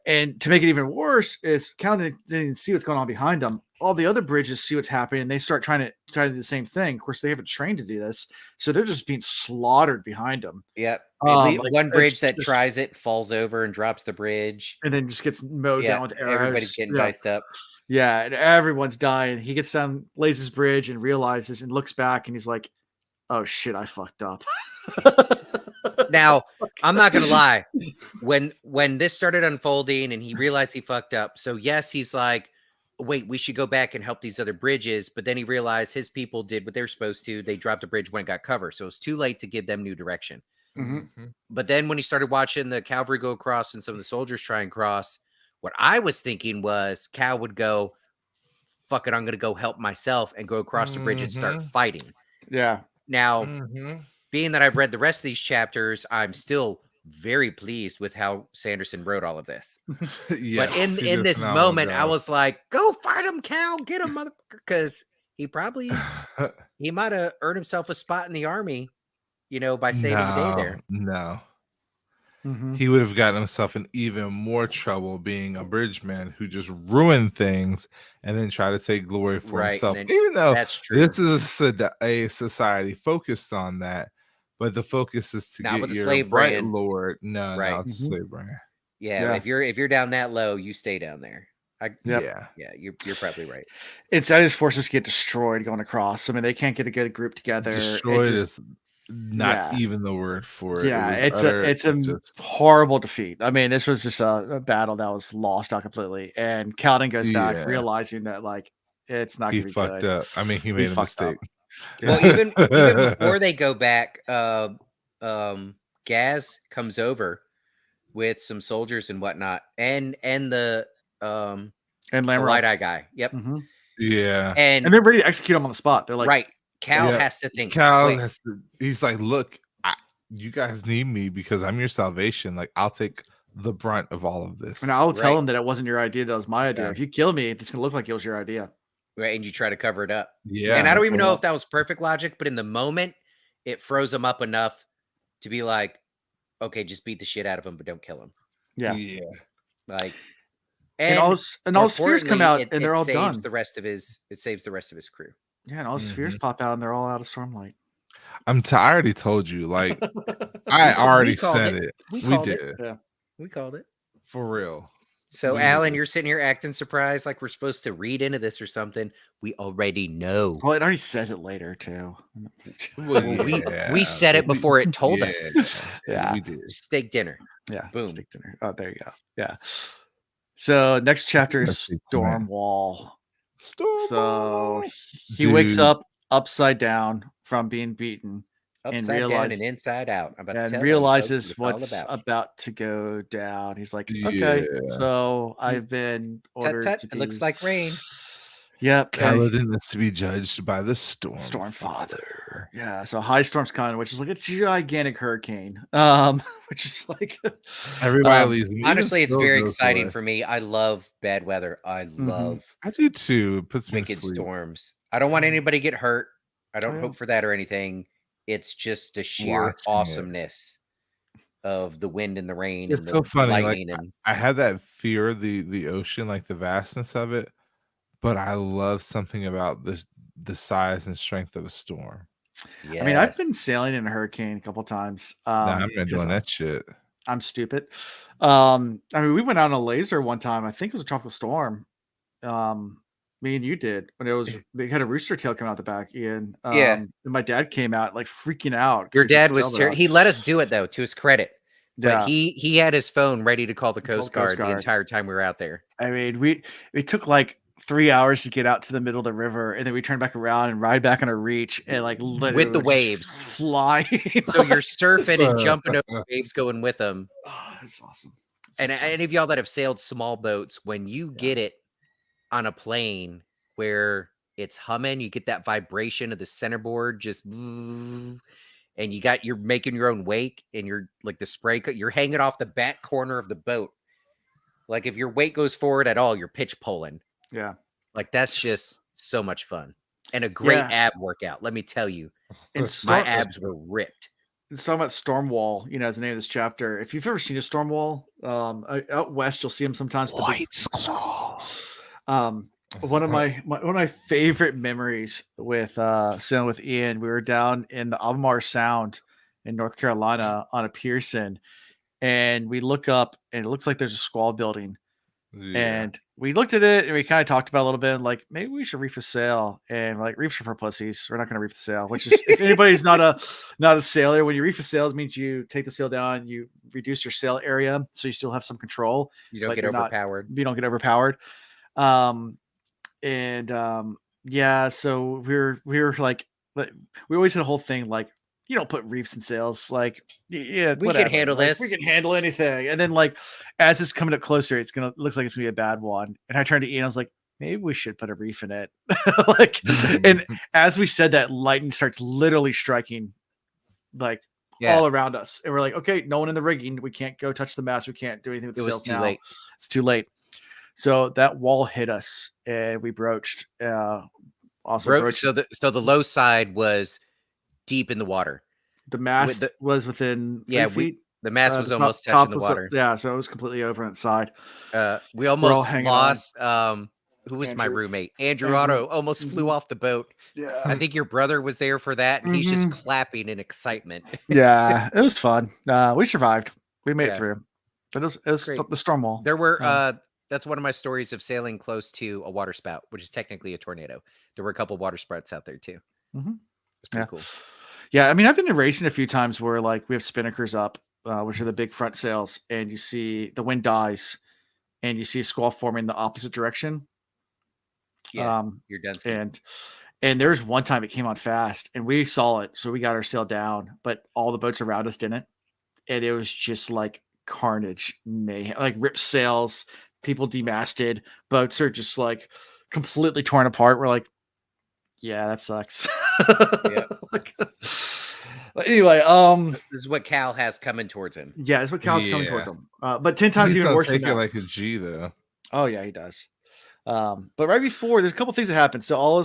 And to make it even worse is Cal didn't even see what's going on behind them. All the other bridges see what's happening, and they start trying to do the same thing. Of course, they haven't trained to do this, so they're just being slaughtered behind them. Yep. One bridge that tries it falls over and drops the bridge, and then just gets mowed down with arrows. Everybody's getting diced up. Yeah, and everyone's dying. He gets down, lays his bridge, and realizes and looks back, and he's like, "Oh shit, I fucked up." Now, I'm not gonna lie. When this started unfolding and he realized he fucked up, so yes, he's like, wait, we should go back and help these other bridges. But then he realized his people did what they're supposed to. They dropped the bridge when it got cover. So it's too late to give them new direction. Mm-hmm. But then when he started watching the cavalry go across and some of the soldiers try and cross, what I was thinking was Cal would go, fuck it, I'm going to go help myself and go across the bridge and start fighting. Yeah. Now, being that I've read the rest of these chapters, I'm still very pleased with how Sanderson wrote all of this. Yes, but in this moment, I was like, go fight him, Cal, get him, motherfucker, because he might have earned himself a spot in the army, by saving the day there. No. He would have gotten himself in even more trouble being a bridgeman who just ruined things and then try to take glory for himself. Even though that's true. This is a society focused on that. But the focus is to not get your slave right brand. lord. No, it's a slave brand. Yeah, if you're down that low, you stay down there. Yeah, you're probably right. His forces get destroyed going across. I mean, they can't get a good group together. Destroyed is not even the word for it. Yeah, it's a horrible defeat. I mean, this was just a battle that was lost out completely. And Kaladin goes back, realizing that it's not going to be good. He fucked up. I mean, he made a mistake. Well, even before they go back, Gaz comes over with some soldiers and whatnot, and the light eye guy. Yep. Mm-hmm. Yeah. And they're ready to execute him on the spot. They're like, right. Cal has to think. Cal has to. He's like, look, you guys need me because I'm your salvation. Like, I'll take the brunt of all of this. And I'll tell him that it wasn't your idea. That was my idea. If you kill me, it's going to look like it was your idea. Right, and you try to cover it up. Yeah. And I don't even know if that was perfect logic, but in the moment, it froze him up enough to be like, okay, just beat the shit out of him, but don't kill him. Yeah. Yeah. Like, and all his spheres come out and they're all done. It saves the rest of his crew. Yeah, and all his spheres pop out and they're all out of Stormlight. I already told you. Like, I already said it. We did. Yeah. We called it. For real. So, Alan, you're sitting here acting surprised like we're supposed to read into this or something. We already know. Well, it already says it later, too. We said it before it told us. Yeah. We did. Steak dinner. Yeah. Boom. Steak dinner. Oh, there you go. Yeah. So, next chapter is Stormwall. So, he wakes up upside down from being beaten. Upside down and inside out. I'm about to tell realizes what's about to go down. He's like, okay, so I've been ordered to be... It looks like rain. Yep. Kaladin is to be judged by the storm father. Yeah, so high storm's coming, which is like a gigantic hurricane. Which is like everybody leaves. Honestly, it's very exciting for me. I love bad weather. I do too. It puts me wicked storms. I don't want anybody to get hurt. I don't hope for that or anything. It's just the sheer awesomeness of the wind and the rain. It's and so the funny. Lightning Like, I had that fear of the ocean, like the vastness of it. But I love something about the size and strength of a storm. Yes. I mean, I've been sailing in a hurricane a couple times. I'm not doing that shit. I'm stupid. I mean, we went out on a laser one time. I think it was a tropical storm. Me and you did when it was. They had a rooster tail come out the back, Ian. And my dad came out like freaking out. Your dad was. He let us do it though, to his credit. But he had his phone ready to call the Coast Guard the entire time we were out there. I mean, we took like 3 hours to get out to the middle of the river, and then we turn back around and ride back on a reach, and like literally with the waves flying. So you're surfing and jumping over waves, going with them. Oh, that's awesome. And any of y'all that have sailed small boats, when you get it on a plane where it's humming, you get that vibration of the centerboard just, and you're making your own wake, and you're like the spray, you're hanging off the back corner of the boat. Like if your weight goes forward at all, you're pitch pulling. Yeah. Like that's just so much fun and a great ab workout. Let me tell you, my abs were ripped. It's talking about storm wall, is the name of this chapter. If you've ever seen a storm wall, out west, you'll see them sometimes. White Squall. One of my favorite memories with sailing with Ian, we were down in the Albemarle Sound in North Carolina on a Pearson, and we look up and it looks like there's a squall building. Yeah. And we looked at it and we kind of talked about it a little bit, like maybe we should reef a sail. And we're like, reefs are for pussies. We're not going to reef the sail. Which is, if anybody's not a sailor, when you reef a sail, it means you take the sail down, you reduce your sail area, so you still have some control. You don't get overpowered. You don't get overpowered. So we were like, we always had a whole thing like, you don't put reefs and sails. Like, yeah, we can handle this. We can handle anything. And then, like, as it's coming up closer, looks like it's gonna be a bad one. And I turned to Ian, I was like, maybe we should put a reef in it. And as we said that, lightning starts literally striking, like all around us. And we're like, okay, no one in the rigging. We can't go touch the mast. We can't do anything with the sails now. Late. It's too late. So that wall hit us, and we broached. So the low side was deep in the water. The mast was within 3 feet. The mast was almost touching the water. So it was completely over on the side. We almost lost. Who was my roommate? Andrew Otto almost flew off the boat. Yeah, I think your brother was there for that, and he's just clapping in excitement. Yeah, it was fun. We survived. We made it through. But it was the storm wall. There were. That's one of my stories of sailing close to a water spout, which is technically a tornado. There were a couple of water spouts out there too. It's pretty cool. Yeah, I mean, I've been in racing a few times where like we have spinnakers up, which are the big front sails, and you see the wind dies, and you see a squall forming the opposite direction. Yeah, you're done. And there was one time it came on fast, and we saw it, so we got our sail down, but all the boats around us didn't, and it was just like carnage, mayhem, like ripped sails, people demasted, boats are just like completely torn apart. We're like, yeah, that sucks. Yeah. But anyway, this is what Cal has coming towards him. Yeah, that's what Cal's coming towards him. But 10 times even worse than that. Like a G though. Oh yeah, he does. But right before, there's a couple things that happen. So all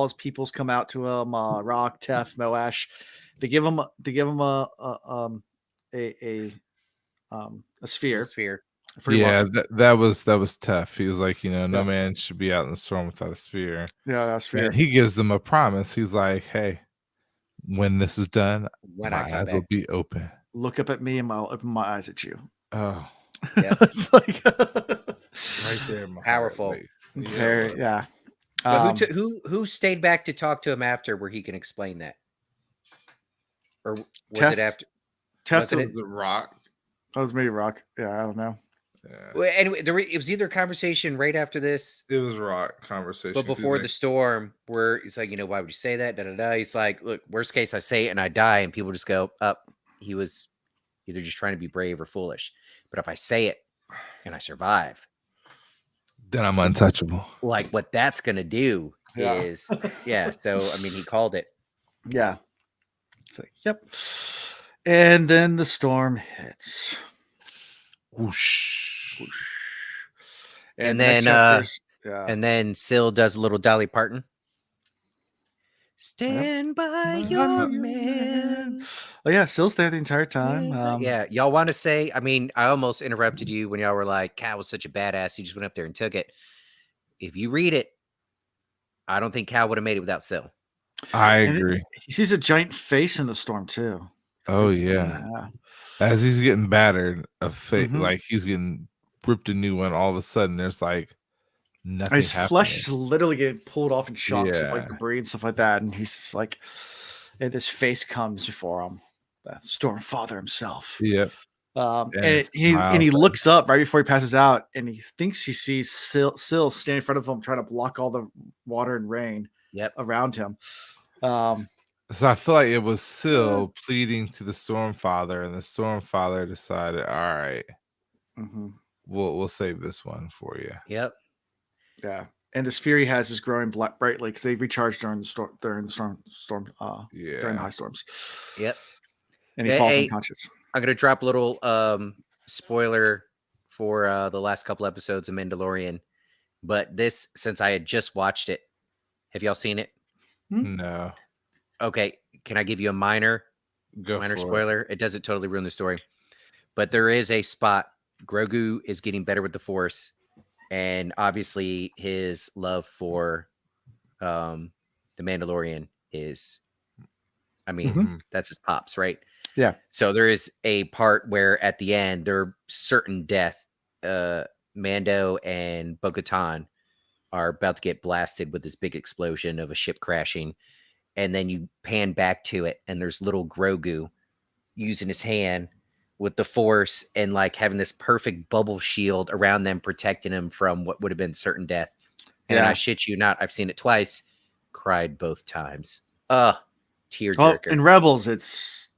his peoples come out to him. Rock, Tef, Moash. They give him a sphere. Yeah, that was tough. He was like, no man should be out in the storm without a sphere. Yeah, that's fair. And he gives them a promise. He's like, hey, when this is done, my eyes will be open. Look up at me and I'll open my eyes at you. Oh, yeah. It's like right there, powerful. Yeah. But who stayed back to talk to him after, where he can explain that? Or was it after? Tef was the Rock. That was maybe Rock. Yeah, I don't know. Well, anyway, it was either a conversation right after this. It was Rock conversation. But before the storm, where he's like, why would you say that? Da da da. He's like, look, worst case, I say it and I die, and people just go, up. He was either just trying to be brave or foolish. But if I say it and I survive, then I'm untouchable. Like what that's gonna do is, So I mean, he called it. Yeah. It's like, yep. And then the storm hits. Whoosh. Whoosh. And then and then Syl does a little Dolly Parton. Stand by your man. Oh yeah, Syl's there the entire time. Yeah, y'all want to say? I mean, I almost interrupted you when y'all were like, "Cal was such a badass. He just went up there and took it." If you read it, I don't think Cal would have made it without Syl. I agree. He sees a giant face in the storm too. Oh yeah. As he's getting battered, a face like he's getting ripped a new one. All of a sudden, there's like nothing. His happening. flesh is literally getting pulled off in chunks of like debris and stuff like that, and he's just like, and this face comes before him, the Storm Father himself. Yep. And he looks up right before he passes out, and he thinks he sees Syl standing in front of him, trying to block all the water and rain around him. So I feel like it was Syl pleading to the Storm Father, and the Storm Father decided, all right, we'll save this one for you. Yep. Yeah. And this fear he has is growing brightly because they've recharged during the storm during the high storms. Yep. And he falls unconscious. I'm gonna drop a little spoiler for the last couple episodes of Mandalorian, but this, since I had just watched it, have y'all seen it? No. Okay, can I give you a minor spoiler? It doesn't totally ruin the story, but there is a spot. Grogu is getting better with the Force, and obviously his love for the Mandalorian is, I mean, that's his pops, right? Yeah. So there is a part where at the end, they're certain death. Mando and Bo-Katan are about to get blasted with this big explosion of a ship crashing. And then you pan back to it, and there's little Grogu using his hand with the Force and like having this perfect bubble shield around them, protecting him from what would have been certain death. And I shit you not, I've seen it twice, cried both times. Tearjerker. In Rebels, it's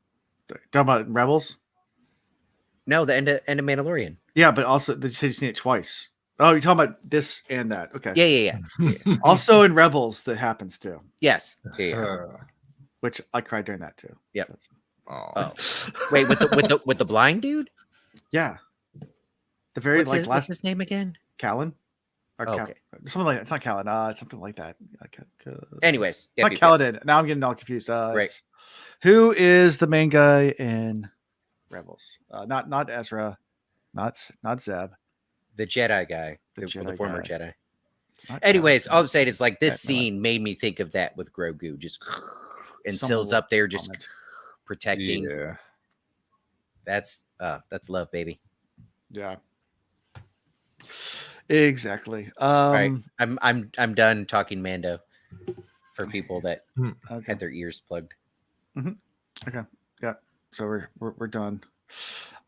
talking about Rebels. No, the end of Mandalorian. Yeah, but also you've seen it twice. Oh, you're talking about this and that. Okay. Yeah. Also in Rebels, that happens too. Yes. Yeah. Which I cried during that too. Yeah. So oh. Wait, with the blind dude? Yeah. The very what's his name again? Callan. Okay. Something like that. It's not Callan. It's something like that. Anyways, not Kaladin. Now I'm getting all confused. Right. Who is the main guy in Rebels? Not Ezra. Not Zeb. The Jedi guy, the former guy. Jedi. Anyways, all I'm saying is like this scene made me think of that with Grogu, just and Syl's up there just protecting. Yeah, that's love, baby. Yeah, exactly. All right, I'm done talking Mando for people that had their ears plugged. Okay, yeah. So we're done.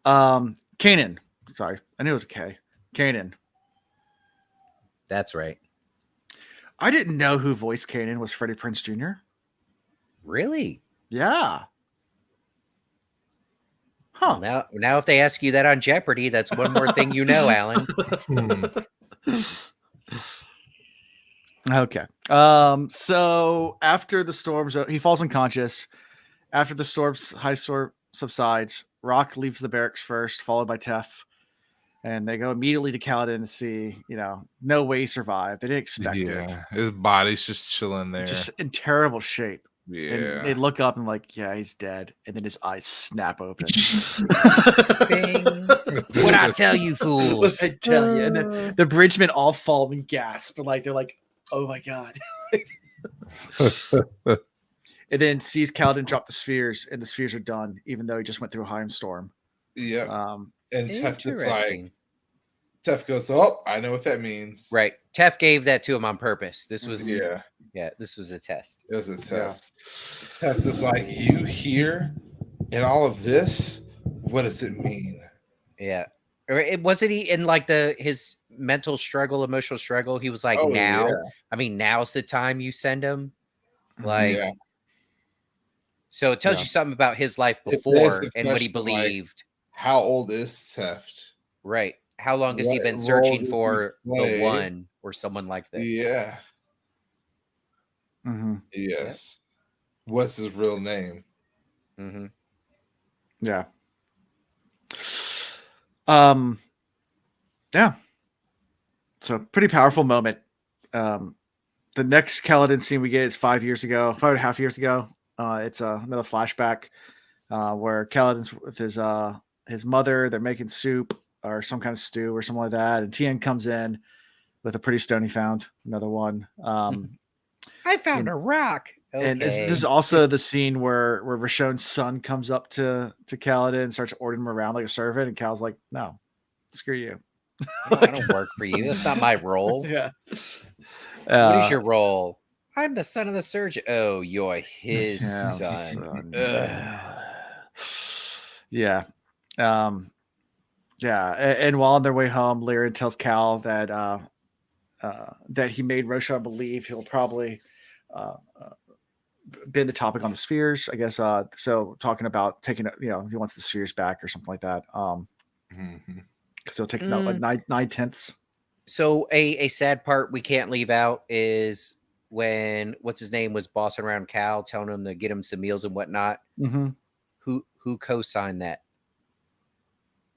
Kanan. Sorry, I knew it was a K. Kanan. That's right. I didn't know who voiced Kanan was Freddie Prinze Jr. Really? Yeah. Huh. Now if they ask you that on Jeopardy, that's one more thing you know, Alan. Okay. So after the storms, he falls unconscious. After the high storm subsides, Rock leaves the barracks first, followed by Tef. And they go immediately to Kaladin to see, no way he survived. They didn't expect it. His body's just chilling there. Just in terrible shape. Yeah. And they look up and like, yeah, he's dead. And then his eyes snap open. What I tell you, fools. I tell you. And then the bridgemen all fall and gasp. But they're like, oh my God. And then sees Kaladin drop the spheres, and the spheres are done, even though he just went through a high storm. Yeah. And Tef goes, oh, I know what that means. Right. Tef gave that to him on purpose. This was this was a test. It was a test. Yeah. Tef is like, you here in all of this? What does it mean? Yeah. It wasn't he in like his mental struggle, emotional struggle. He was like, now's the time you send him. Like, so it tells you something about his life before and what he believed. How old is Seth? Right. How long has he been searching for the one or someone like this? Yeah. Mm-hmm. Yes. Yep. What's his real name? Mm-hmm. Yeah. Yeah. So pretty powerful moment. The next Kaladin scene we get is 5.5 years ago. It's another flashback where Kaladin's with his mother. They're making soup or some kind of stew or something like that. And Tien comes in with a pretty stone he found. Another one. I found a rock. Okay. And this is also the scene where Rashon's son comes up to Kaladin and starts ordering him around like a servant. And Cal's like, no, screw you. I don't work for you. That's not my role. Yeah. What is your role? I'm the son of the surgeon. Oh, you're his son. Yeah. Yeah. And while on their way home, Lyra tells Cal that that he made Roshan believe he'll probably been the topic on the spheres, I guess. So talking about taking, he wants the spheres back or something like that. Because he'll take 9/10. So a sad part we can't leave out is when what's his name was bossing around Cal, telling him to get him some meals and whatnot. Mm-hmm. Who co-signed that?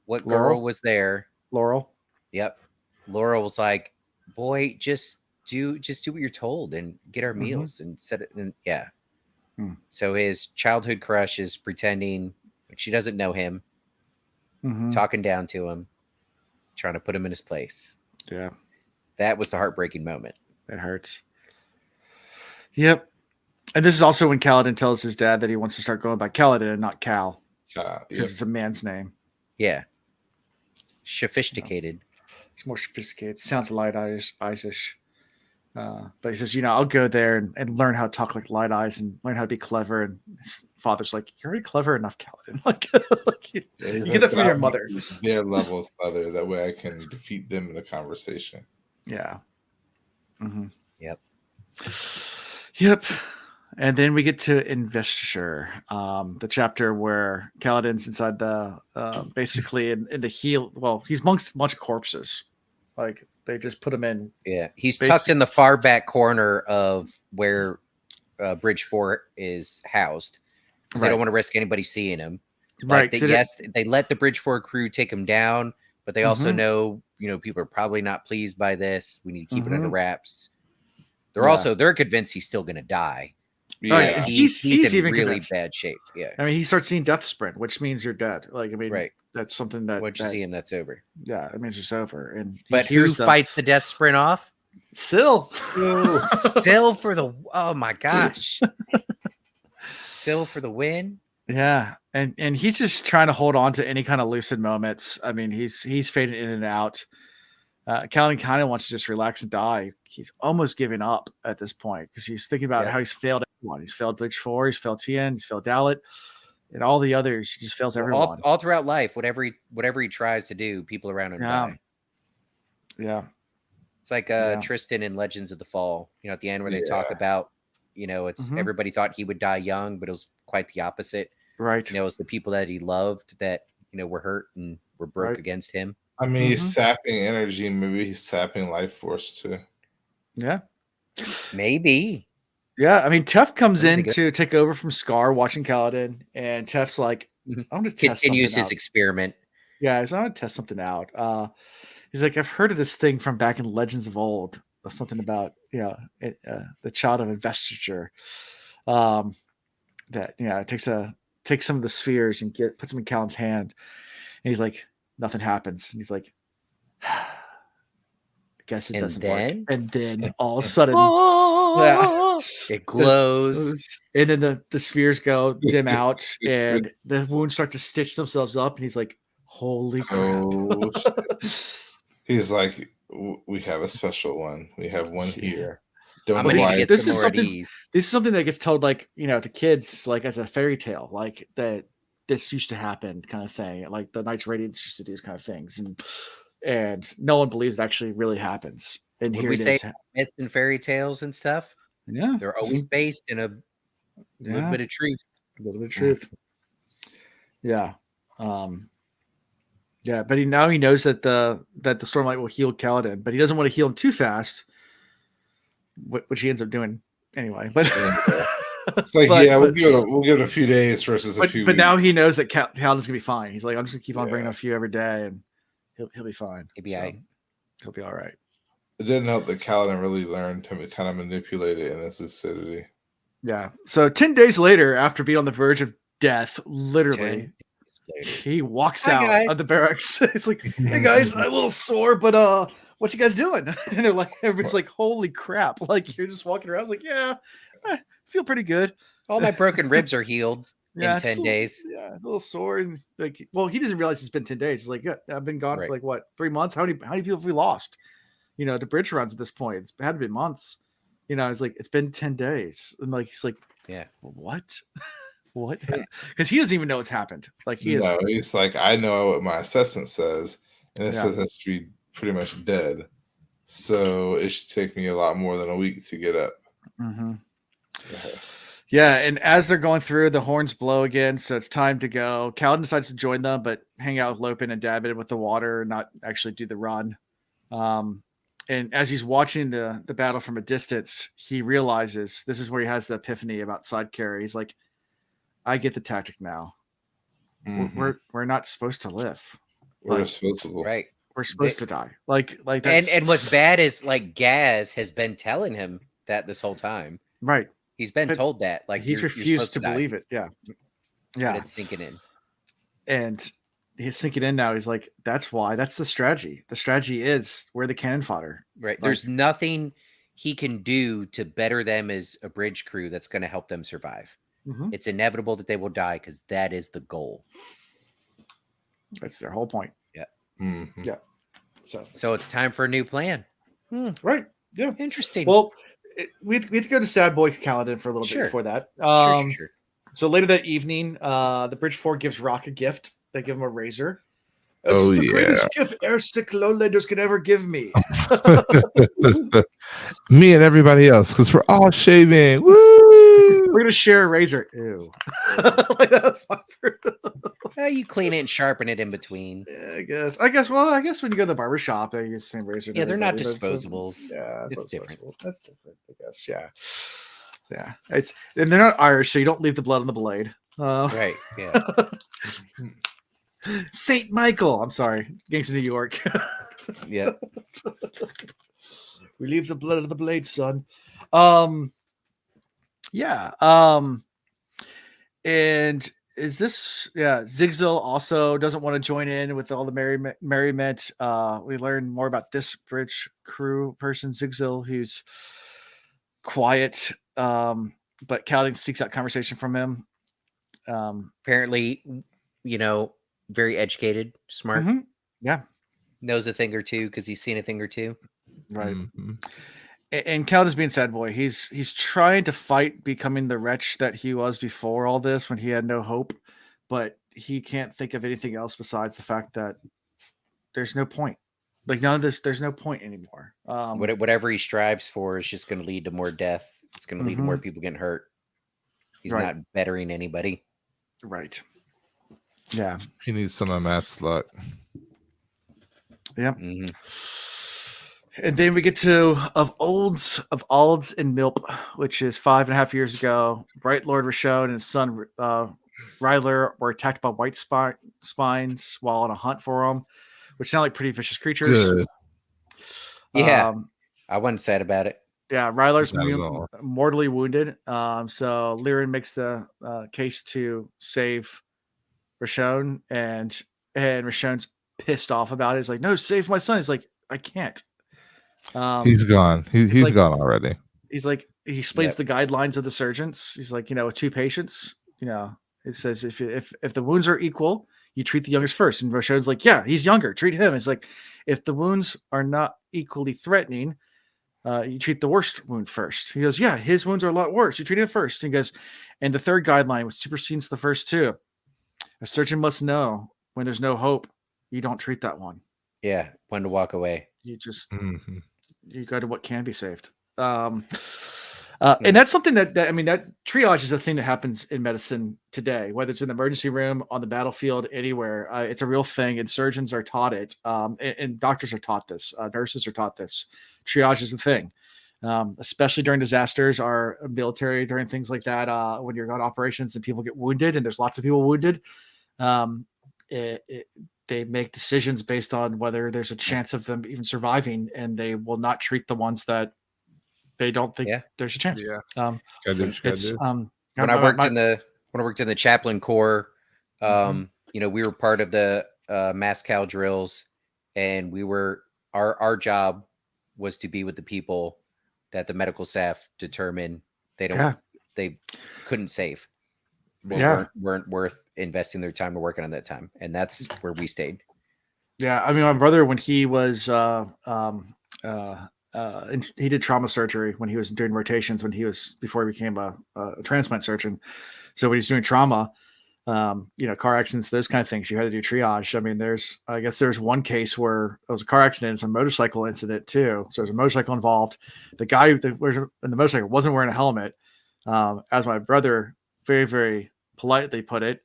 What Laurel? girl was there? Laurel. Yep. Laurel was like, "Boy, just do what you're told and get our meals and set it." And yeah. So his childhood crush is pretending like she doesn't know him, talking down to him, trying to put him in his place. Yeah. That was the heartbreaking moment. It hurts. Yep. And this is also when Kaladin tells his dad that he wants to start going by Kaladin and not Cal. Because it's a man's name. Yeah. Sophisticated. It's more sophisticated. Sounds light eyes-ish. But he says, I'll go there and learn how to talk like Light Eyes and learn how to be clever. And his father's like, you're already clever enough, Kaladin. You get that from your mother. Their level of clever. That way I can defeat them in a conversation. Yeah. Mm-hmm. Yep. And then we get to Investiture, the chapter where Kaladin's inside the basically in the heel. Well, he's amongst a bunch of corpses. Like they just put him in. Yeah, he's tucked in the far back corner of where Bridge 4 is housed. Because they don't want to risk anybody seeing him. Like they let the Bridge 4 crew take him down, but they also know, people are probably not pleased by this. We need to keep it under wraps. They're convinced he's still going to die. Yeah. Right. He's in even really bad shape. Yeah. I mean, he starts seeing death sprint, which means you're dead. Right. That's something that once you see him, that's over. Yeah, it means it's over. And but who fights the death sprint off? Syl. Syl for the oh my gosh. Syl for the win. Yeah. And he's just trying to hold on to any kind of lucid moments. I mean, he's fading in and out. Kaladin kind of wants to just relax and die. He's almost giving up at this point because he's thinking about how he's failed everyone. He's failed Bridge 4, he's failed Tien, he's failed Dalit, and all the others. He just fails everyone. All throughout life, whatever he tries to do, people around him die. Yeah. It's like Tristan in Legends of the Fall. At the end where they talk about, it's everybody thought he would die young, but it was quite the opposite. Right. It was the people that he loved that, were hurt and were broke against him. I mean, he's sapping energy. Maybe he's sapping life force too. Yeah. Maybe. Yeah. I mean, Tef comes in to take over from Scar watching Kaladin, and Tef's like, I want to test continues his experiment. Yeah, he's going to test something out. He's like, I've heard of this thing from back in Legends of Old, something about, the child of investiture. That, takes some of the spheres and puts them in Kaladin's hand. And he's like, nothing happens. And he's like, I guess it doesn't work. And then all of a sudden, it glows. And then the spheres go dim out and the wounds start to stitch themselves up. And he's like, holy crap. He's like, we have a special one. We have one here. This is something that gets told, like, to kids, like as a fairy tale, like that this used to happen, kind of thing. Like the Knights Radiance used to do these kind of things, and no one believes it actually really happens. And Would here we it say is. myths and fairy tales and stuff? Yeah, They're always based in a little bit of truth. A little bit of truth. Yeah. Yeah, but now he knows that the Stormlight will heal Kaladin, but he doesn't want to heal him too fast, which he ends up doing anyway. But it's like, we'll give it a few days versus a few. But now he knows that Kaladin's gonna be fine. He's like, I'm just gonna keep on bringing a few every day, and he'll be fine. He'll be all right. He'll be all right. It didn't help that Kaladin really learned to kind of manipulate it in this acidity. Yeah. So 10 days later, after being on the verge of death, literally, he walks out of the barracks. He's like, "Hey guys, I'm a little sore, but what you guys doing?" And they're like, everybody's like, "Holy crap!" Like you're just walking around. I was like, "Yeah, I feel pretty good. All my broken ribs are healed in 10 days." Yeah, a little sore, and like, well, he doesn't realize it's been 10 days. He's like, "Yeah, I've been gone for like what, 3 months? How many people have we lost? You know, the bridge runs at this point. It's had to be months. You know, it's like it's been 10 days, and like he's like, yeah, what?" What? Because he doesn't even know what's happened. Like he's like, I know what my assessment says, and it says I should be pretty much dead. So it should take me a lot more than a week to get up. Mm-hmm. Yeah, and as they're going through, the horns blow again, so it's time to go. Kaladin decides to join them, but hang out with Lopin and David with the water, and not actually do the run. And as he's watching the battle from a distance, he realizes this is where he has the epiphany about side carry. He's like, I get the tactic now. Mm-hmm. We're not supposed to live. We're disposable. Right. We're supposed to die. Like that's... and what's bad is like Gaz has been telling him that this whole time. Right. He's been told that. Like he's refused to believe it. Yeah. Yeah. But it's sinking in. And he's sinking in now. He's like, that's why. That's the strategy. The strategy is we're the cannon fodder. Right. There's nothing he can do to better them as a bridge crew that's going to help them survive. Mm-hmm. It's inevitable that they will die because that is the goal. That's their whole point. Yeah. Mm-hmm. Yeah. So it's time for a new plan. Right. Yeah. Interesting. Well, we have to go to Sad Boy Kaladin for a little bit before that. Sure. So later that evening, the Bridge 4 gives Rock a gift. They give him a razor. It's the greatest gift Ersic Lowlanders could ever give me. Me and everybody else, because we're all shaving. Woo! We're gonna share a razor. Ew. Like, that's my you clean it and sharpen it in between. Yeah, I guess. Well, I guess when you go to the barber shop, they use the same razor. Yeah, they're not disposables. Yeah, it's different. That's different, I guess. Yeah. And they're not Irish, so you don't leave the blood on the blade. Right. Yeah. Saint Michael. I'm sorry, Gangs of New York. Yeah. We leave the blood of the blade, son. Yeah. And is this? Yeah. Zigzil also doesn't want to join in with all the merriment. We learn more about this bridge crew person, Zigzil, who's quiet. But Kaladin seeks out conversation from him. Apparently, very educated, smart. Mm-hmm. Yeah. Knows a thing or two because he's seen a thing or two. Right. Mm-hmm. And Kaladin's being sad boy. He's trying to fight becoming the wretch that he was before all this when he had no hope, but he can't think of anything else besides the fact that there's no point. Like none of this, there's no point anymore. Whatever he strives for is just going to lead to more death. It's going to lead to more people getting hurt. He's not bettering anybody. Right. Yeah. He needs some of Matt's luck. Yep. Mm-hmm. And then we get to of Alds and Milp, which is 5.5 years ago. Bright Lord Rashon and his son Ryler were attacked by white spines while on a hunt for them, which sound like pretty vicious creatures. Good. Yeah. I wasn't sad about it. Yeah, Ryler's mortally wounded. So Liren makes the case to save Rashon, and Rashon's pissed off about it. He's like, "No, save my son." He's like, "I can't." He's gone. He's gone already. He's like, he explains the guidelines of the surgeons. He's like, with 2 patients, it says if the wounds are equal, you treat the youngest first. And Rashon's like, yeah, he's younger, treat him. It's like, if the wounds are not equally threatening, you treat the worst wound first. He goes, yeah, his wounds are a lot worse. You treat him first. And he goes, and the third guideline, which supersedes the first 2. A surgeon must know when there's no hope, you don't treat that one. Yeah, when to walk away. You just you go to what can be saved. And that's something that triage is a thing that happens in medicine today, whether it's in the emergency room, on the battlefield, anywhere. It's a real thing, and surgeons are taught it, and doctors are taught this. Nurses are taught this. Triage is a thing, especially during disasters, our military, during things like that, when you're on operations and people get wounded, and there's lots of people wounded. They make decisions based on whether there's a chance of them even surviving, and they will not treat the ones that they don't think there's a chance. When I worked in the chaplain corps, you know, we were part of the mass cal drills, and we were our job was to be with the people that the medical staff determined they couldn't save. Weren't worth investing their time to working on that time, and that's where we stayed. Yeah, I mean, my brother, when he was he did trauma surgery when he was doing rotations, before he became a transplant surgeon. So when he's doing trauma, you know, car accidents, those kind of things, you had to do triage. I mean, I guess there's one case where it was a car accident, it's a motorcycle incident too. So there's a motorcycle involved. The guy that was in the motorcycle wasn't wearing a helmet. As my brother very, very politely put it,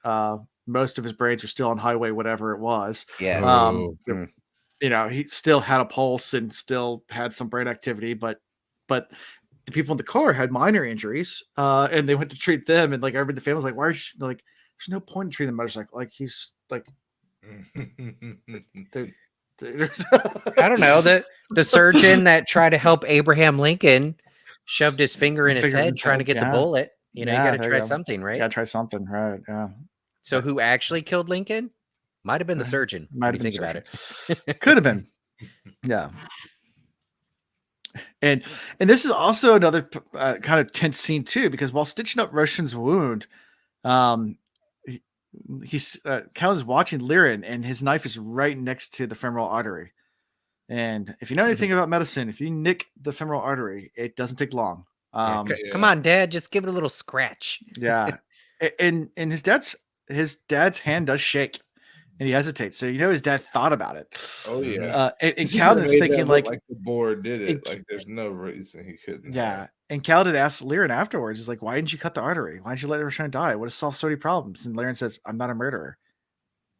most of his brains were still on highway, whatever it was. Yeah. You know, he still had a pulse and still had some brain activity, but the people in the car had minor injuries, and they went to treat them, and like everybody, the family was like, "Why are you like?" There's no point in treating the motorcycle. Like he's like, I don't know, the surgeon that tried to help Abraham Lincoln shoved his finger in his head trying to get the bullet. You know, you got to try something, right? Yeah, try something, right? Yeah. So who actually killed Lincoln? Might have been the surgeon. Might have think about it. Could have been. Yeah. And this is also another kind of tense scene too, because while stitching up Roshan's wound, Cal is watching Liren, and his knife is right next to the femoral artery. And if you know anything about medicine, if you nick the femoral artery, it doesn't take long. Come on, Dad, just give it a little scratch. Yeah. And his dad's hand does shake, and he hesitates. So you know his dad thought about it. Oh yeah. And Kaladin's thinking like the board did it. Like there's no reason he couldn't. Yeah. And Kaladin asks Liren afterwards, he's like, "Why didn't you cut the artery? Why didn't you let Roshan die? What have solved so many problems?" And Liren says, "I'm not a murderer.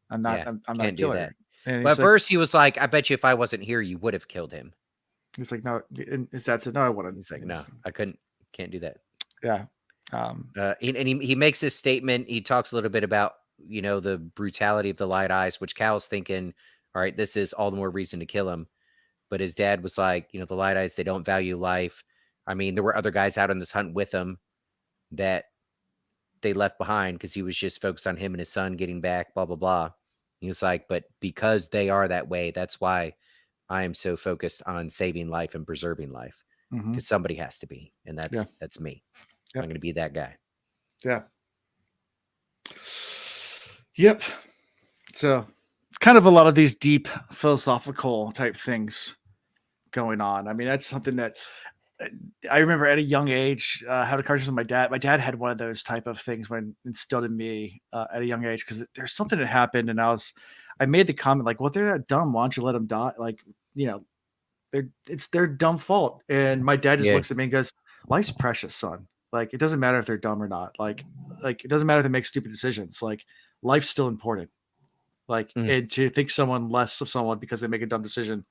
I'm not a killer." But at first he was like, "I bet you if I wasn't here, you would have killed him." He's like, "No." And his dad said, "No, I wouldn't." He's like, "No, I can't do that." Yeah. He makes this statement. He talks a little bit about, you know, the brutality of the Light Eyes, which Cal's thinking, all right, this is all the more reason to kill him. But his dad was like, you know, the Light Eyes, they don't value life. I mean, there were other guys out on this hunt with him that they left behind because he was just focused on him and his son getting back, blah, blah, blah. He was like, but because they are that way, that's why I am so focused on saving life and preserving life, because somebody has to be. And that's me. Yep. I'm going to be that guy. Yeah. Yep. So kind of a lot of these deep philosophical type things going on. I mean, that's something that I remember at a young age, had a conversation with my dad. My dad had one of those type of things when instilled in me at a young age, because there's something that happened, and I made the comment like, well, they're that dumb. Why don't you let them die? Like, you know, it's their dumb fault. And my dad just looks at me and goes, "Life's precious, son. Like, it doesn't matter if they're dumb or not. Like it doesn't matter if they make stupid decisions. Like, life's still important. Like, and to think someone less of someone because they make a dumb decision,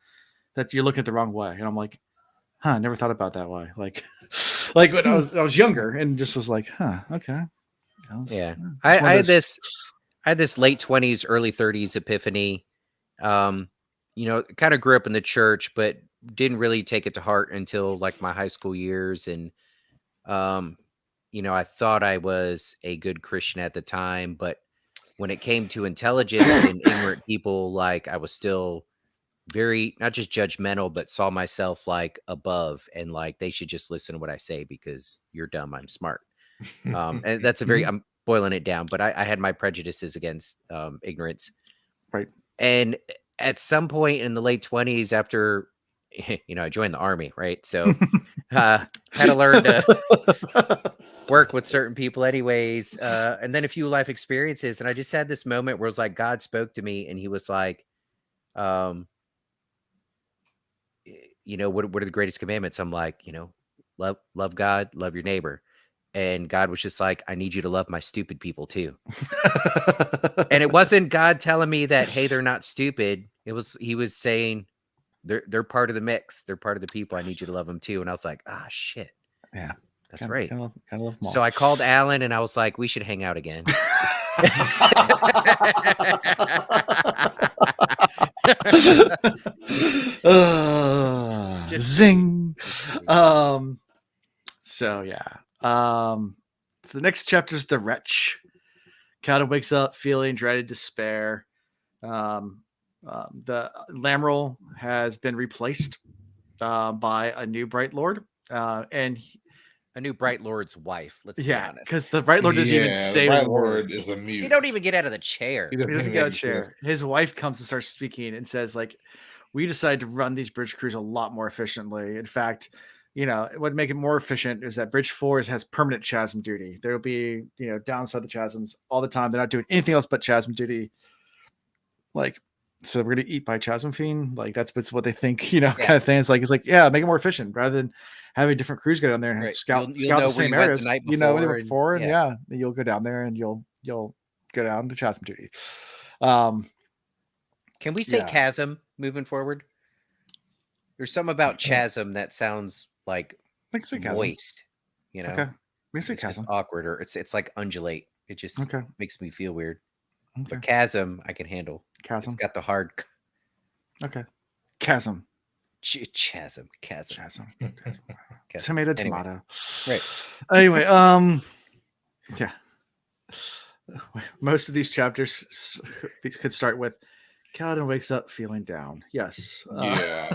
that you're looking at the wrong way." And I'm like, "Huh, I never thought about that way." Like when I was younger, and just was like, "Huh, okay." I had this late 20s, early 30s epiphany. You know, kind of grew up in the church, but didn't really take it to heart until like my high school years. And you know, I thought I was a good Christian at the time, but when it came to intelligence and ignorant people, like I was still very, not just judgmental, but saw myself like above, and like they should just listen to what I say because you're dumb, I'm smart. And that's I'm boiling it down, but I had my prejudices against ignorance. Right. And at some point in the late 20s, after, you know, I joined the army, right? So had to learn to work with certain people anyways. And then a few life experiences. And I just had this moment where it was like God spoke to me and he was like, what are the greatest commandments? I'm like, love God, love your neighbor. And God was just like, I need you to love my stupid people too. And it wasn't God telling me that, hey, they're not stupid. He was saying they're part of the mix. They're part of the people. I need you to love them too. And I was like, shit. Yeah. That's right. Kind of love them all. So I called Alan and I was like, we should hang out again. Zing. So yeah. So the next chapter is the wretch. Kaladin wakes up feeling dreaded despair. The Lamrel has been replaced by a new Bright Lord, and a new Bright Lord's wife. Let's be honest, because the Bright Lord doesn't even say the Bright a word. Lord is a mute. He don't even get out of the chair. He doesn't get out of the chair. His wife comes and starts speaking and says, like, we decided to run these bridge crews a lot more efficiently. In fact, what would make it more efficient is that Bridge 4 has permanent chasm duty. There will be, downside the chasms all the time. They're not doing anything else but chasm duty. Like, so we're gonna eat by chasm fiend. Like that's what they think, kind of thing. It's like yeah, make it more efficient rather than having different crews go down there and scout the same areas. Before, and you'll go down there and you'll go down to chasm duty. Can we say chasm moving forward? There's something about chasm that sounds like moist, Okay. We say chasm. It's awkward, or it's like undulate. It just makes me feel weird. Okay. But chasm, I can handle. Chasm. It's got the hard. Okay. Chasm. Chasm. Tomato. Tomato. Right. Anyway, yeah. Most of these chapters could start with Kaladin wakes up feeling down. Yes. Yeah.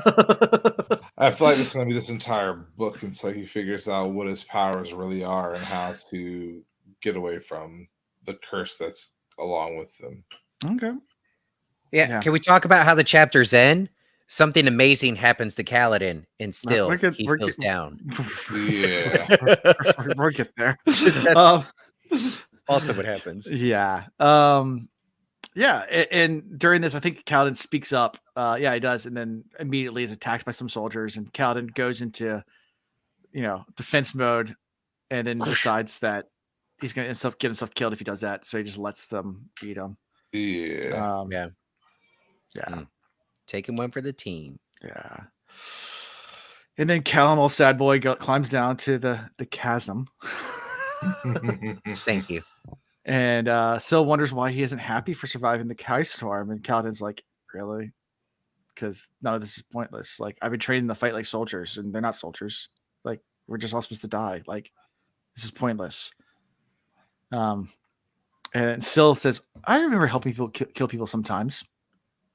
I feel like it's going to be this entire book until he figures out what his powers really are and how to get away from the curse that's along with them. Okay. Yeah. Can we talk about how the chapters end? Something amazing happens to Kaladin, and still he feels down. Yeah. We'll get there. Also what happens. Yeah. Yeah, and during this, I think Kaladin speaks up. He does, and then immediately is attacked by some soldiers, and Kaladin goes into, defense mode, and then decides that he's going to get himself killed if he does that. So he just lets them beat him. Yeah. Taking one for the team. Yeah. And then Callum, all sad boy, climbs down to the chasm. Thank you. And Syl wonders why he isn't happy for surviving the Kai storm. And Kaladin's like, really? Because none of this is pointless. Like, I've been training to fight like soldiers, and they're not soldiers. Like, we're just all supposed to die. Like, this is pointless. And Syl says, I remember helping people kill people sometimes.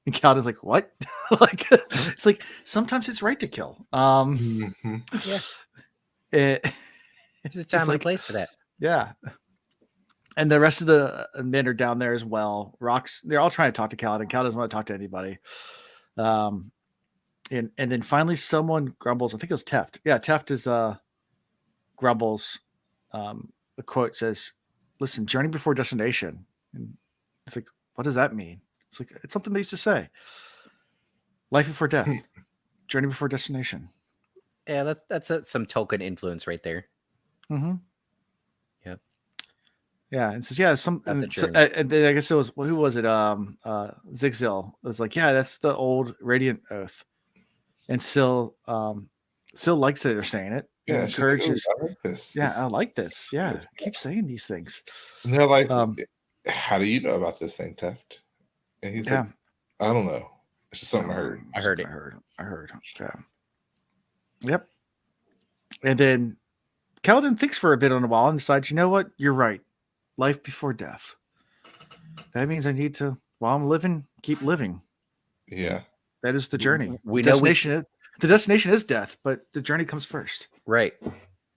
And Kaladin's like, what? Like, it's like, sometimes it's right to kill. Yeah. There's a time and a place for that. Yeah. And the rest of the men are down there as well. Rocks, they're all trying to talk to Kaladin. Kaladin doesn't want to talk to anybody. And then finally someone grumbles. I think it was Teft. Yeah, Teft is grumbles. The quote says, listen, journey before destination. And it's like, what does that mean? It's like, it's something they used to say. Life before death. Journey before destination. Yeah, that's some Tolkien influence right there. Mm-hmm. Yep. Yeah, and says, and then I guess it was, who was it? Zigzil. It was like, yeah, that's the old Radiant Oath. And Syl likes that they're saying it. Yeah, encourages. I like this. Yeah, I like this. Yeah, keep saying these things. And they're like, how do you know about this thing, Teft? And he's like, I don't know. It's just something I heard. I heard. Yeah. Yep. And then Kaladin thinks for a bit on a while and decides, you know what? You're right. Life before death. That means I need to, while I'm living, keep living. Yeah. That is the journey. The destination is death, but the journey comes first. Right.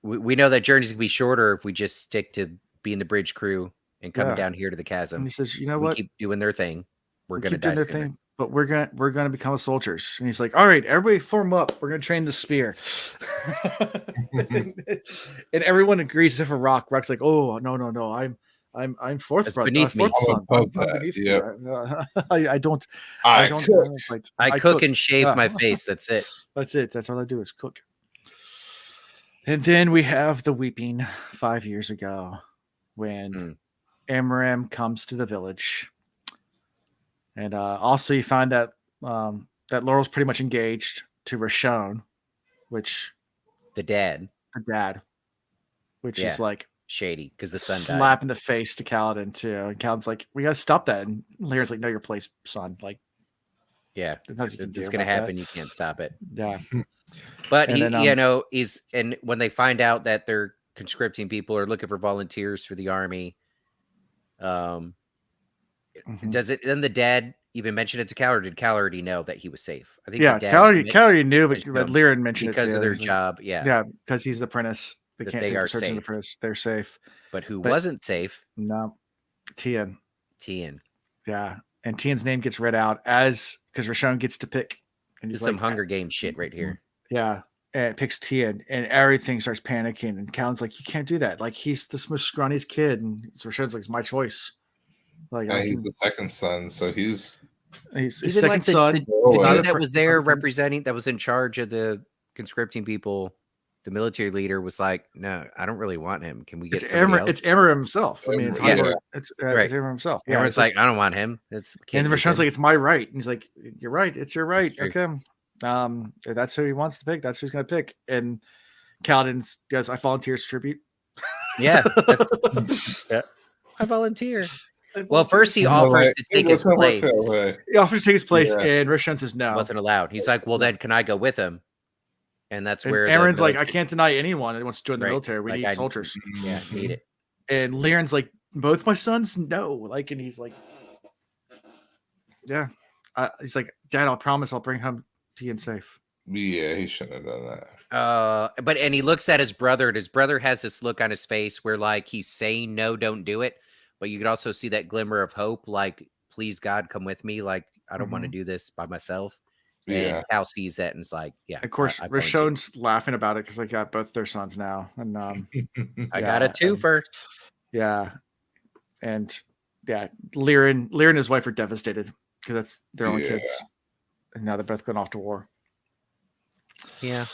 We know that journey's going to be shorter if we just stick to being the bridge crew and coming down here to the chasm. And he says, you know what? Keep doing their thing. We're going to die together. but we're gonna become soldiers. And he's like, all right, everybody form up. We're gonna train the spear. and everyone agrees except for Rock. Rock's like, oh no, I'm fourth That's brother, beneath me. fourth son. I'm beneath you. I don't I cook and shave my face. That's it. That's it. That's all I do is cook. And then we have the weeping 5 years ago when Amaram comes to the village. And also you find that that Laurel's pretty much engaged to Rashon, which the dad, which is like shady because the son slap in the face to Kaladin too. And Kaladin's like, we gotta stop that. And Lyran's like, no, your place, son. Like, yeah, it's gonna happen. You can't stop it. Yeah. But and when they find out that they're conscripting people or looking for volunteers for the army, does it then the dad even mention it to Cal, or did Cal already know that he was safe? I think Cal already knew, but Lyran mentioned it because of their job. Yeah, because he's the apprentice. They can't take the search in the apprentice. They're safe. But who wasn't safe? No, Tien. Yeah, and Tien's name gets read out because Rashon gets to pick. And there's some Hunger Games shit right here. Yeah, and it picks Tien, and everything starts panicking. And Cal's like, "You can't do that. Like, he's the most scrawniest kid." And Rashon's like, "It's my choice." Like, he's the second son, so he's second like son. The dude that was there representing, that was in charge of the conscripting people. The military leader was like, "No, I don't really want him. Can we get somebody else?" It's Amaram himself. I mean, it's Amaram himself. Yeah, it's like, I don't want him. And Rashon's like, it's my right. And he's like, you're right. It's your right. Okay. If that's who he wants to pick, that's who he's going to pick. And Kaladin goes, I volunteer as tribute. Yeah. I volunteer. Well, first he offers to take his place. He offers to take his place, and Rashon says no. Wasn't allowed. He's like, well, then can I go with him? And that's where Aaron's like, I can't deny anyone that wants to join the military. We need soldiers. Yeah, need it. And Lyran's like, both my sons? No. Like, and he's like, yeah. He's like, Dad, I'll promise I'll bring him to you safe. Yeah, he shouldn't have done that. But he looks at his brother, and his brother has this look on his face where like he's saying no, don't do it. But you could also see that glimmer of hope, like, please God, come with me. Like, I don't want to do this by myself. And Cal sees that and is like, yeah. Of course, Rashon's laughing about it because they got both their sons now. And I got a twofer. Yeah. And Lyran and his wife are devastated because that's their only kids. And now they're both going off to war. Yeah.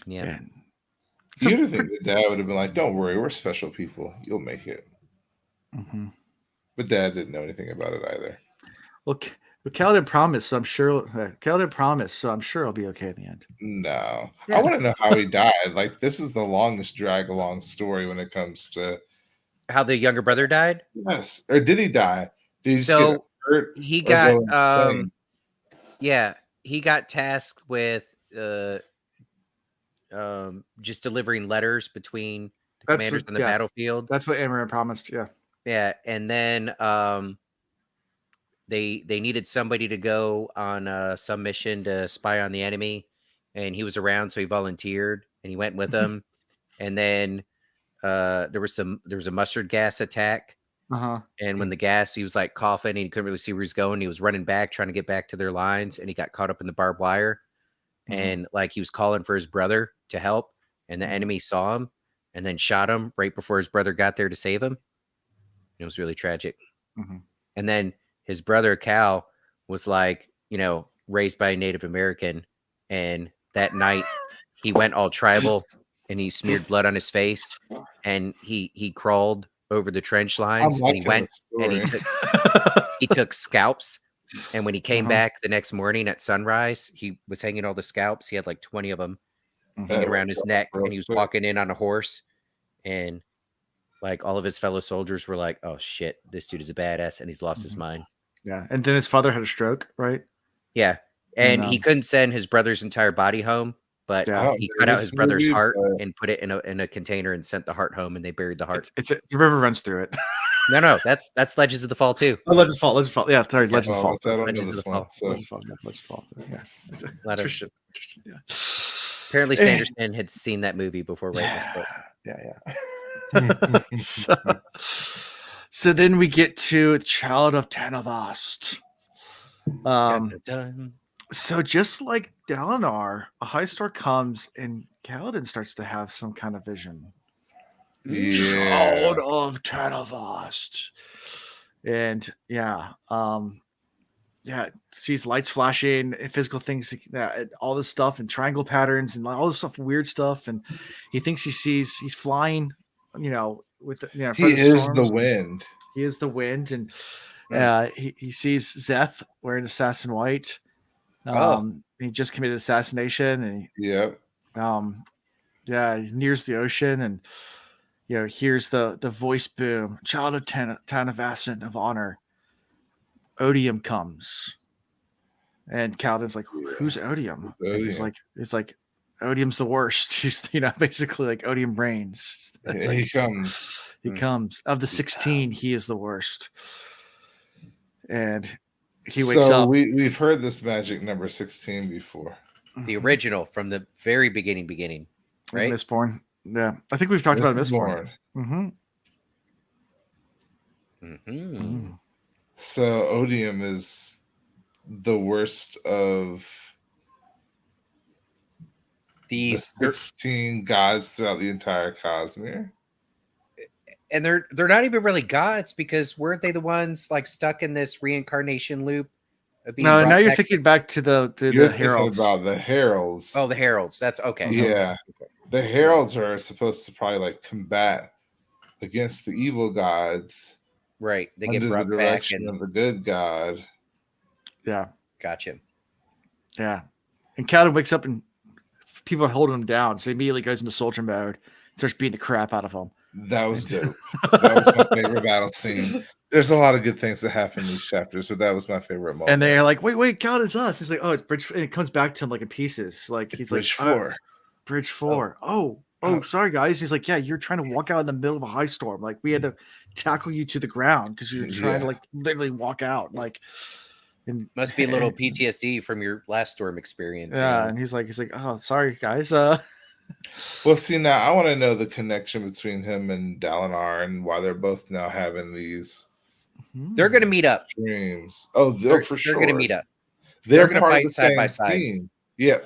Yeah. You'd have think the dad would have been like, don't worry, we're special people. You'll make it. Mm-hmm. But Dad didn't know anything about it either. Well, Kaladin promised, so I'm sure I'll be okay in the end. No. I want to know how he died. Like, this is the longest drag-along story when it comes to how the younger brother died? Yes. Or did he die? Did he get hurt? He got he got tasked with just delivering letters between the commanders on the battlefield. That's what Amaram promised. Yeah, and then they needed somebody to go on some mission to spy on the enemy, and he was around, so he volunteered and he went with them. And then there was a mustard gas attack, and when he was like coughing and he couldn't really see where he was going. He was running back, trying to get back to their lines, and he got caught up in the barbed wire. And like he was calling for his brother to help, and the enemy saw him and then shot him right before his brother got there to save him. It was really tragic. And then his brother Cal was like, raised by a Native American, and that night he went all tribal and he smeared blood on his face, and he crawled over the trench lines, and he went and he took scalps. And when he came back the next morning at sunrise, he was hanging all the scalps. He had like 20 of them hanging around his neck, and he was walking in on a horse, and like all of his fellow soldiers were like, oh shit, this dude is a badass, and he's lost his mind. Yeah. And then his father had a stroke, right? Yeah. And he couldn't send his brother's entire body home, but he cut out his brother's heart and put it in a container and sent the heart home, and they buried the heart. The river runs through it. No, that's Legends of the Fall too. Oh, Legends of Fall. Yeah, sorry, Legends of Fall. Legends of the Fall. Legends of Fall. Yeah. Interesting. Apparently Sanderson had seen that movie before writing this book. Yeah. So then we get to Child of Tanavast. Dun, dun, dun. So just like Dalinar, a high star comes and Kaladin starts to have some kind of vision. Child of Tanavast. And sees lights flashing, physical things, all this stuff, and triangle patterns, and all this stuff, weird stuff. And he thinks he's flying, with he is the wind. He is the wind, and he sees Zeth wearing assassin white. He just committed assassination, and he nears the ocean, and hears the voice boom, Child of Tanavasan of honor. Odium comes, and Kaladin's like, "Who's Odium?" And he's like, "Odium's the worst." He's basically like Odium reigns. He comes. He comes. Of the 16, he is the worst. And he wakes up. We've heard this magic number 16 before. The original from the very beginning, right? Mistborn. Yeah, I think we've talked about Mistborn. So Odium is the worst of the 16 gods throughout the entire Cosmere. And they're not even really gods, because weren't they the ones like stuck in this reincarnation loop? No, now you're thinking back to the heralds. About the heralds. Oh, the heralds. That's okay. Yeah, the heralds are supposed to probably like combat against the evil gods. Right, they get brought the back and of the good god. Yeah, gotcha. Yeah, and Kaladin wakes up and people are holding him down, so he immediately goes into soldier mode, starts beating the crap out of him. That was dope. That was my favorite battle scene. There's a lot of good things that happen in these chapters, but that was my favorite moment. And they're like, "Wait, Kaladin's us." He's like, "Oh, it's Bridge," and it comes back to him like in pieces. Like he's Bridge like, 4. Bridge 4. Oh, sorry guys. He's like, "Yeah, you're trying to walk out in the middle of a high storm. Like we had to tackle you to the ground because you're trying to like literally walk out." Like, and must be a little PTSD from your last storm experience. Yeah, and he's like, "Oh, sorry guys." Well, see, now I want to know the connection between him and Dalinar and why they're both now having these. They're going to meet up. Dreams. Oh, for sure. They're going to meet up. They're going to fight side by side. Team. Yep.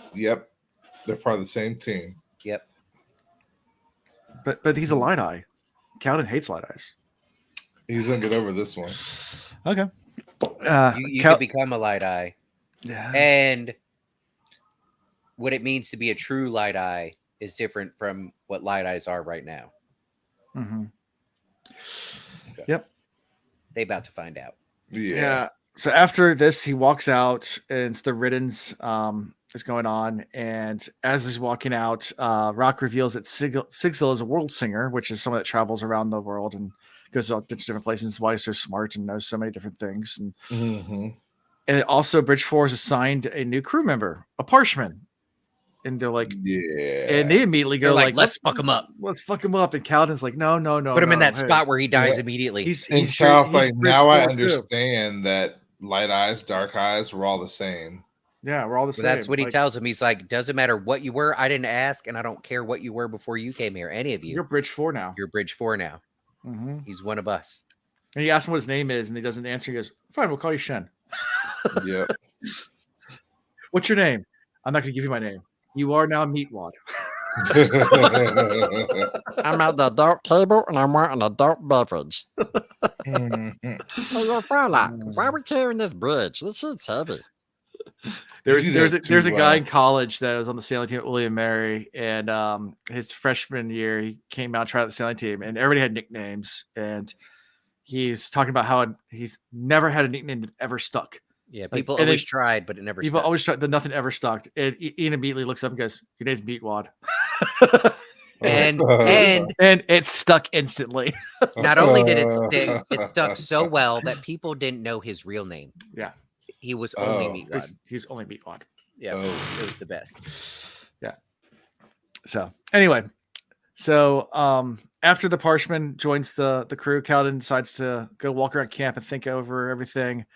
They're part of the same team. Yep. But he's a light eye. Kaladin hates light eyes. He's gonna get over this one. Okay. You can become a light eye. Yeah. And what it means to be a true light eye is different from what light eyes are right now. So, yep. They about to find out. Yeah. So after this, he walks out, and it's the riddance is going on. And as he's walking out, Rock reveals that Sigil is a world singer, which is someone that travels around the world and goes to different places. That's why he's so smart and knows so many different things. And also, Bridge 4 has assigned a new crew member, a Parshman. And they're like, and they immediately go like, let's fuck him up. Let's fuck him up. And Kaladin's like, no. Put him in that spot where he dies immediately. He's like, now I understand that light eyes, dark eyes, we're all the same. Yeah, we're all the same. That's what he tells him. He's like, doesn't matter what you were. I didn't ask, and I don't care what you were before you came here. Any of you. You're Bridge 4 now. You're Bridge 4 now. He's one of us. And he asks him what his name is, and he doesn't answer. He goes, fine, we'll call you Shen. Yeah. What's your name? I'm not going to give you my name. You are now Meatwad. I'm at the adult table and I'm wanting an adult beverage. Hey, yo, fella, why are we carrying this bridge? This shit's heavy. There's a guy in college that was on the sailing team at William Mary, and his freshman year he came out and tried out the sailing team, and everybody had nicknames, and he's talking about how he's never had a nickname that ever stuck. Yeah, people always tried, but it never. People stuck. Always tried, but nothing ever stuck. And Ian immediately looks up and goes, "Your name's Meatwad," and it stuck instantly. Not only did it stick, it stuck so well that people didn't know his real name. Yeah, he was only Meatwad. He's only Meatwad. Yeah, it was the best. Yeah. So anyway, after the Parshman joins the crew, Kaladin decides to go walk around camp and think over everything.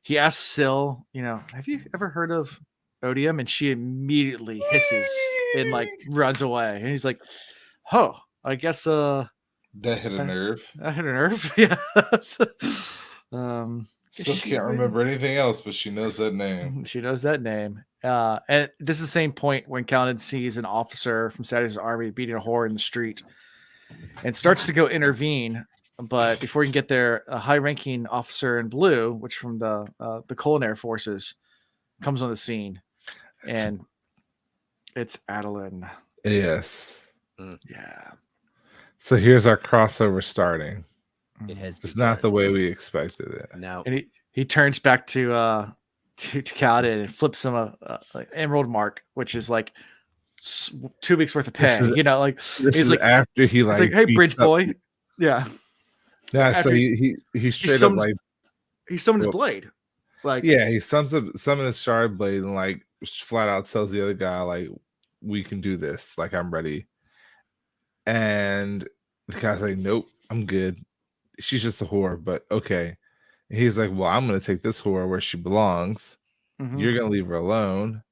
He asks Syl, have you ever heard of Odium? And she immediately hisses and like runs away. And he's like, "Oh, I guess That hit a nerve. That hit a nerve. Yeah. Still can't remember anything else, but she knows that name. She knows that name. And this is the same point when Kaladin sees an officer from Sadeas' army beating a whore in the street and starts to go intervene. But before you can get there, a high-ranking officer in blue, which from the Cosmere forces, comes on the scene, and it's Adolin. Yes. Yeah. So here's our crossover starting. It has. It's not the way we expected it. No. And he turns back to Kaladin and flips him a emerald mark, which is like 2 weeks worth of pay. This is like after he like, hey, bridge boy. Yeah. Yeah. So he straight up like he summons blade. Like, yeah, he summons his shard blade and like flat out tells the other guy like, we can do this. Like, I'm ready. And the guy's like, nope, I'm good. She's just a whore, but okay. And he's like, well, I'm gonna take this whore where she belongs. You're gonna leave her alone.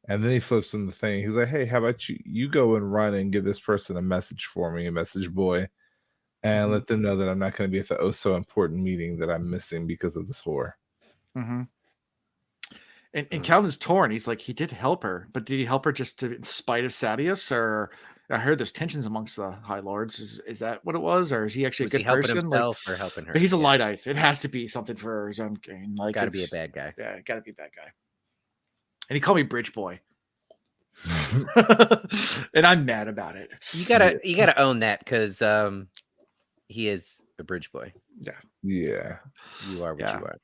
And then he flips him the thing. He's like, hey, how about you go and run and give this person a message for me, a message boy, and let them know that I'm not going to be at the so important meeting that I'm missing because of this whore. And Kaladin's torn. He's like, he did help her, but did he help her just in spite of Sadeas? Or I heard there's tensions amongst the High Lords. Is that what it was? Or is he actually a good person? Himself or helping her? But he's a light ice. It has to be something for his own gain. Like, gotta be a bad guy. Yeah, gotta be a bad guy. And he called me Bridge Boy. And I'm mad about it. You gotta own that because he is a bridge boy. Yeah. Yeah. You are what you are.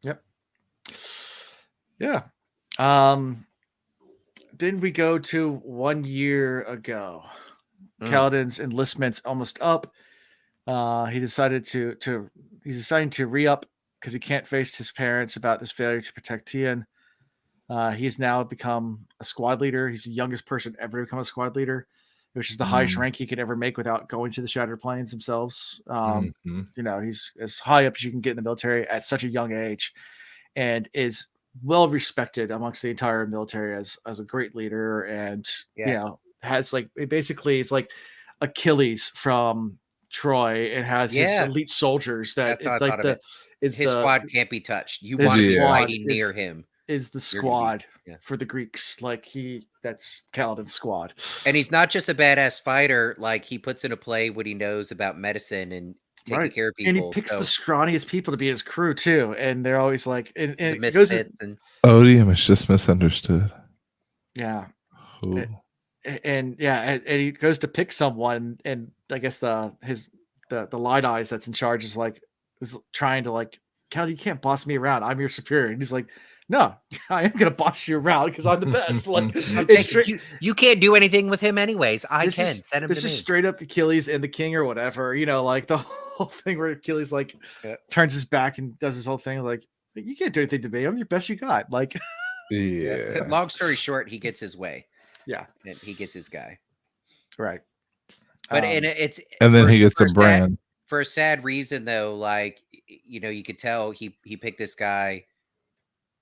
Yep. Yeah. Then we go to 1 year ago. Kaladin's enlistment's almost up. He's deciding to re-up because he can't face his parents about this failure to protect Tian. He's now become a squad leader. He's the youngest person ever to become a squad leader, which is the highest rank he could ever make without going to the Shattered Plains themselves. He's as high up as you can get in the military at such a young age, and is well respected amongst the entire military as a great leader. And has like it's like Achilles from Troy. It has his elite soldiers his squad can't be touched. You want to be fighting near him. Is the squad for the Greeks. Like that's Kaladin's squad. And he's not just a badass fighter. Like, he puts into play what he knows about medicine and taking care of people. And he picks the scrawniest people to be his crew too. And they're always like, and it goes Odium is just misunderstood. Yeah. And he goes to pick someone, and I guess the light eyes that's in charge is trying to like, Kaladin, you can't boss me around. I'm your superior. And he's like, no, I am gonna boss you around because I'm the best. Like, you can't do anything with him anyways. I can send him. This is straight up Achilles and the king or whatever. Like the whole thing where Achilles turns his back and does his whole thing. Like, you can't do anything to me. I'm your best you got. Like, Long story short, he gets his way. Yeah, and he gets his guy. Right. But and then he gets a brand for a sad reason though. Like, you could tell he picked this guy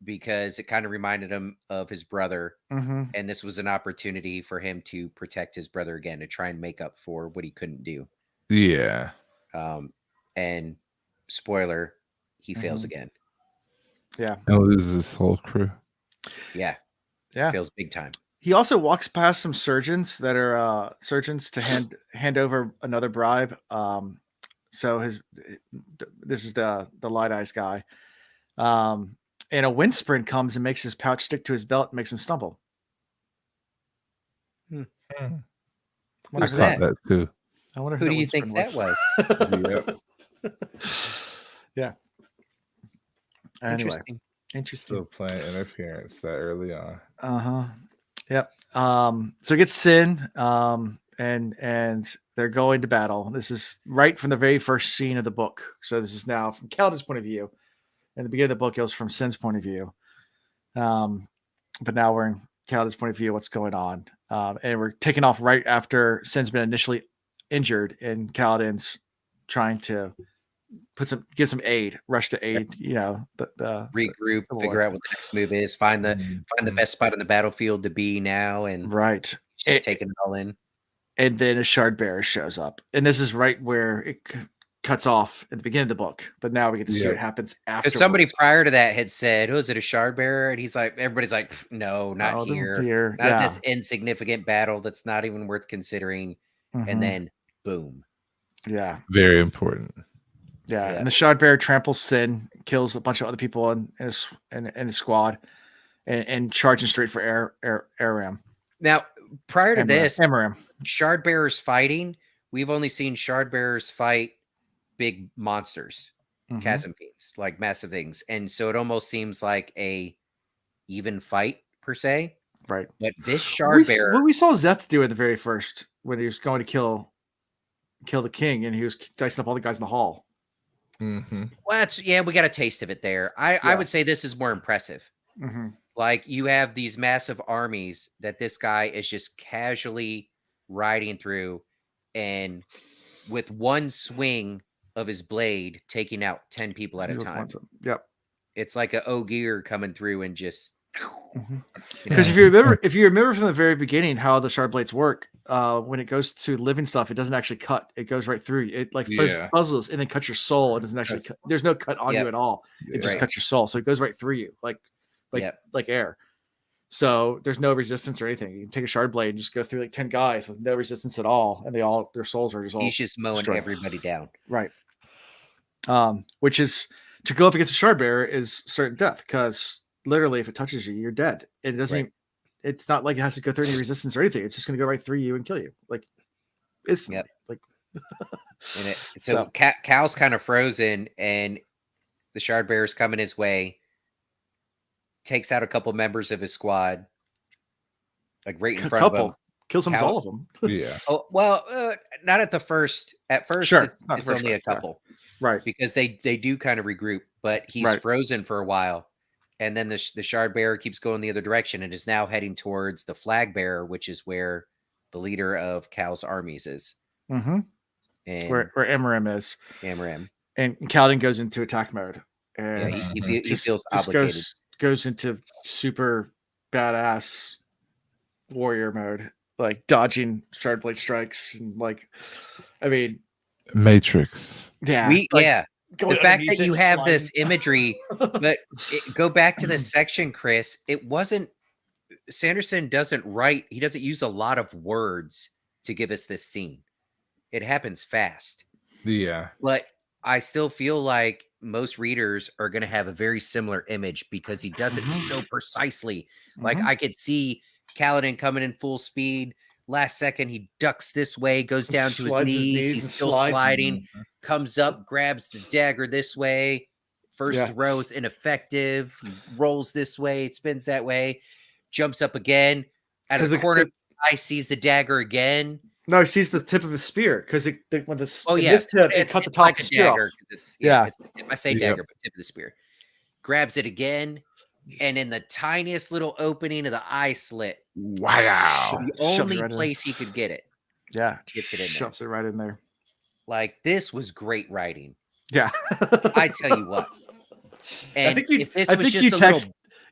because it kind of reminded him of his brother. And this was an opportunity for him to protect his brother again, to try and make up for what he couldn't do. Yeah. And spoiler, he fails again. Yeah. And loses his whole crew. Yeah. Yeah. Fails big time. He also walks past some surgeons that are surgeons to hand over another bribe. So this is the light eyes guy. And a wind sprint comes and makes his pouch stick to his belt and makes him stumble. I thought that too. I wonder who do you think that was? Yeah. Anyway, interesting. So playing interference that early on. Yep. So it gets Sin, and they're going to battle. This is right from the very first scene of the book. So this is now from Kaladin's point of view. In the beginning of the book, it was from Sin's point of view. But now we're in Kaladin's point of view, what's going on. And we're taking off right after Sin's been initially injured, and Kaladin's trying to give some aid, rush to aid, the regroup, figure out what the next move is, find the best spot on the battlefield to be now, and right. Just taking it all in. and then a shard bearer shows up, and this is right where it cuts off at the beginning of the book. But now we get to see what happens after. Because somebody prior to that had said, "Oh, is it a shard bearer?" And he's like, everybody's like, "No, not here. Not this insignificant battle that's not even worth considering." And then, boom. Yeah, very important. Yeah, and the shard bearer tramples Sin, kills a bunch of other people in his squad, and charging straight for Aram. Now, prior to this, shard bearers fighting, we've only seen shard bearers fight big monsters, chasm fiends, like massive things, and so it almost seems like a even fight per se. Right. But this shard bearer, what we saw Zeth do at the very first when he was going to kill the king, and he was dicing up all the guys in the hall. Well, we got a taste of it there. I would say this is more impressive. Like, you have these massive armies that this guy is just casually riding through, and with one swing of his blade, taking out 10 people at a time. Yep. It's like a Ogier coming through and just. Because if you remember from the very beginning how the shard blades work, when it goes through living stuff, it doesn't actually cut. It goes right through. It like puzzles and then cuts your soul. It doesn't actually. There's no cut on you at all. It just cuts your soul, so it goes right through you, like air. So there's no resistance or anything. You can take a shard blade and just go through like 10 guys with no resistance at all, and their souls are just all. He's just mowing everybody down. Right. Which is to go up against a shard bearer is certain death, because literally if it touches you, you're dead. It doesn't. It's not like it has to go through any resistance or anything. It's just going to go right through you and kill you. Like it's like. So Cal's kind of frozen, and the shard bearer's coming his way. Takes out a couple members of his squad, like right in front of him. Kills almost all of them. Yeah. Oh well, not at the first. At first, sure. it's only a couple, right? Because they do kind of regroup, but he's frozen for a while, and then the shard bearer keeps going the other direction and is now heading towards the flag bearer, which is where the leader of Cal's armies is. And where Amaram is. Amaram. And Kaladin goes into attack mode, and he feels obligated. Goes into super badass warrior mode, like dodging shard blade strikes, and Matrix. Yeah, The fact that you have this imagery, but go back to the section, Chris. It wasn't. Sanderson doesn't write. He doesn't use a lot of words to give us this scene. It happens fast. Yeah, but I still feel like most readers are going to have a very similar image because he does it so precisely. Like, I could see Kaladin coming in full speed. Last second, he ducks this way, goes down to his knees. He's still sliding, comes up, grabs the dagger this way. First throw is ineffective. He rolls this way, it spins that way, jumps up again. Out of the corner, I sees the dagger again. No, he sees the tip of his spear because when this tip, it cut the top of the spear off. It's I say dagger, but tip of the spear. Grabs it again, and in the tiniest little opening of the eye slit. Wow! The only place he could get it. Yeah, gets it in there. Shoves it right in there. Like, this was great writing. Yeah, I tell you what. And I think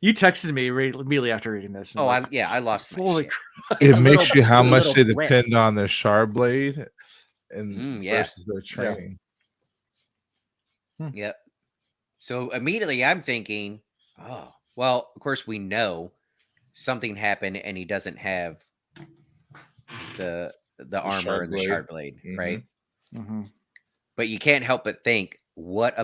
you texted me immediately after reading this. Oh, I lost my holy shit. crap. It makes you how much they depend on their shard blade and versus their training. Yep. So immediately I'm thinking, oh, well, of course we know something happened and he doesn't have the armor and the shard blade, right? But you can't help but think, what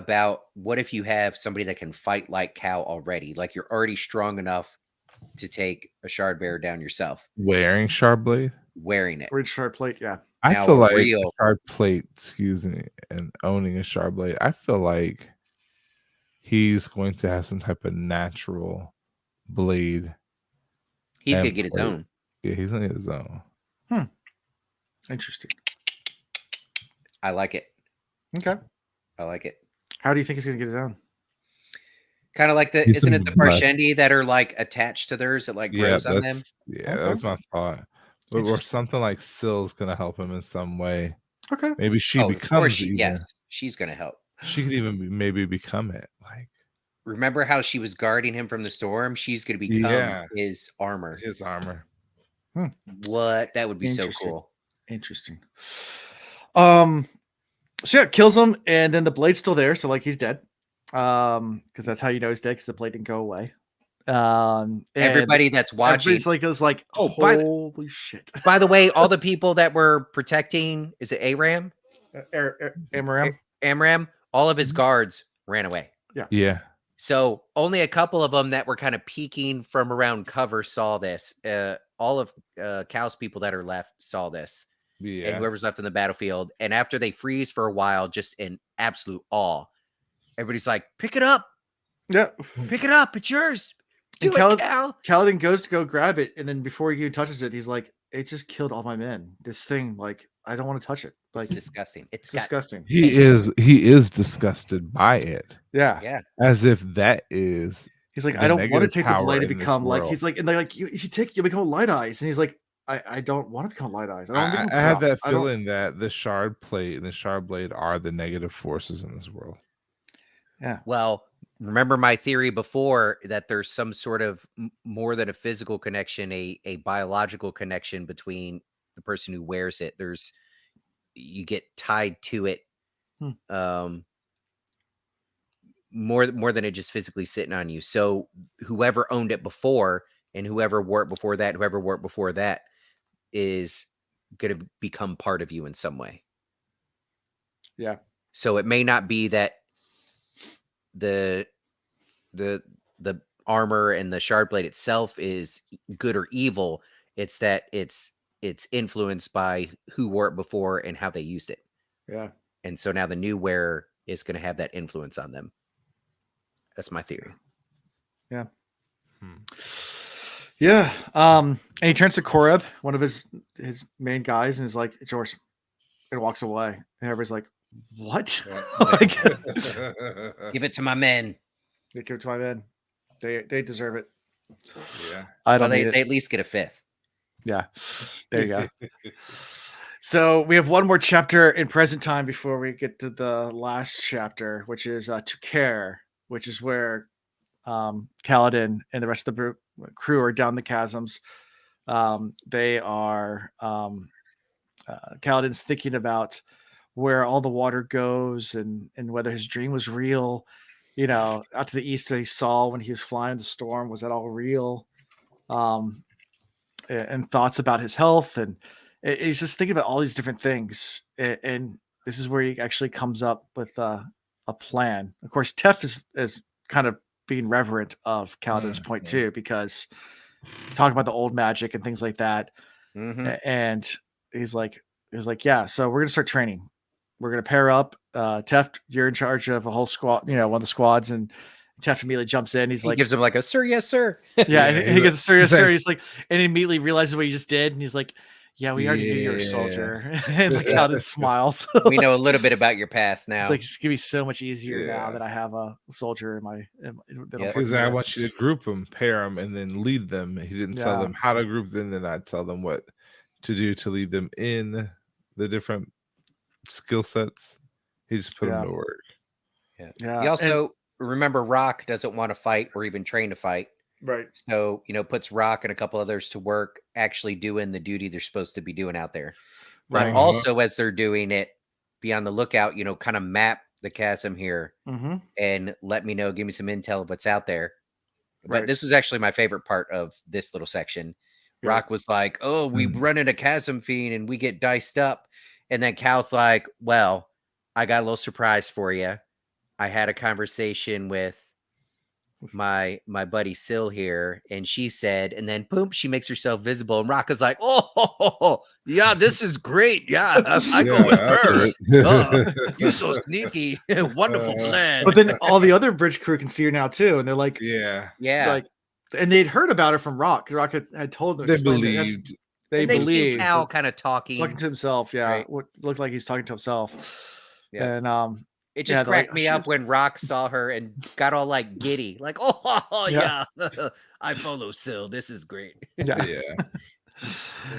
if you have somebody that can fight like Cal already? Like, you're already strong enough to take a shard bearer down yourself. Wearing shard blade? Wearing it. Wearing shard plate, yeah. I feel like shard plate, and owning a shard blade, I feel like he's going to have some type of natural blade. He's going to get his own. Yeah, he's going to get his own. Interesting. I like it. Okay. I like it. How do you think he's going to get his own? Kind of like isn't it the Parshendi that are like attached to theirs that like grows on them? Yeah, that was my thought. Or something like Syl's going to help him in some way. Okay. Maybe she becomes she's going to help. She could even maybe become it. Like, remember how she was guarding him from the storm? She's going to become his armor. His armor. What? That would be so cool. Interesting. So yeah, kills him, and then the blade's still there, so like he's dead. Because that's how you know he's dead, because the blade didn't go away. Everybody that's watching is like, oh, holy shit. By the way, all the people that were protecting, is it Aram? Amram, all of his guards ran away. Yeah. So only a couple of them that were kind of peeking from around cover saw this. All of Cal's people that are left saw this. Yeah. And whoever's left on the battlefield. And after they freeze for a while, just in absolute awe, everybody's like, pick it up. Yeah. Pick it up. It's yours. Do it, Cal. Kaladin goes to go grab it. And then before he even touches it, he's like, it just killed all my men. This thing, like, I don't want to touch it. Like, it's disgusting. It's disgusting. He is disgusted by it. Yeah. Yeah. As if that is. He's like, I don't want to take the blade to become like, he's like, and they're like, if you take, you'll become Light Eyes. And he's like, I don't want to become Light Eyes. I have that feeling that the shard plate and the shard blade are the negative forces in this world. Yeah. Well, remember my theory before that there's some sort of more than a physical connection, a biological connection between the person who wears it. You get tied to it more than it just physically sitting on you. So whoever owned it before and whoever wore it before that is going to become part of you in some way. Yeah. So it may not be that the armor and the shard blade itself is good or evil. It's that it's influenced by who wore it before and how they used it. Yeah. And so now the new wearer is going to have that influence on them. That's my theory. Yeah. Yeah. And he turns to Koreb, one of his main guys, and is like, it's yours. And walks away. And everybody's like, what? Like, give it to my men. Give it to my men. They deserve it. Yeah. I don't they at least get a fifth. Yeah. There you go. So we have one more chapter in present time before we get to the last chapter, which is To Care, which is where Kaladin and the rest of the crew are down the chasms. They are Kaladin's thinking about where all the water goes and whether his dream was real. You know, out to the east that he saw when he was flying the storm, was that all real? And thoughts about his health, and he's just thinking about all these different things. And this is where he actually comes up with a plan. Of course, Tef is kind of being reverent of Kaladin's point too, because talking about the old magic and things like that. Mm-hmm. And he's like, yeah, so we're gonna start training. We're gonna pair up. Teft, you're in charge of a whole squad, one of the squads, and Teft immediately jumps in. He gives him like a sir, yes, sir. Yeah, and he gets a sir, yes, sir. He's like, and he immediately realizes what he just did, and he's like, yeah, we already knew you were a soldier. And like Kaladin smiles. We know a little bit about your past now. It's like, it's gonna be so much easier now that I have a soldier in my. Because I want you to group them, pair them, and then lead them. He didn't tell them how to group them, then I tell them what to do to lead them in the different skill sets. He just put them to work. Yeah. He also remember Rock doesn't want to fight or even train to fight. Right. So, puts Rock and a couple others to work actually doing the duty they're supposed to be doing out there. Right. But also, as they're doing it, be on the lookout, kind of map the chasm here and let me know, give me some intel of what's out there. Right. But this was actually my favorite part of this little section. Yeah. Rock was like, oh, we run into Chasm Fiend and we get diced up. And then Cal's like, well, I got a little surprise for you. I had a conversation with my buddy Syl here, and she said, and then boom, she makes herself visible, and Rock is like, oh yeah, this is great. Yeah, I go with her. You're so sneaky. Wonderful plan. But then all the other bridge crew can see her now too, and they're like, yeah, like, and they'd heard about her from Rock. Rock had told them. They believed. They believed. Cal kind of talking to himself. Yeah, right. What looked like he's talking to himself. Yeah. And it just cracked me up when Rock saw her and got all like giddy, like, oh yeah, I follow Syl. This is great. Yeah.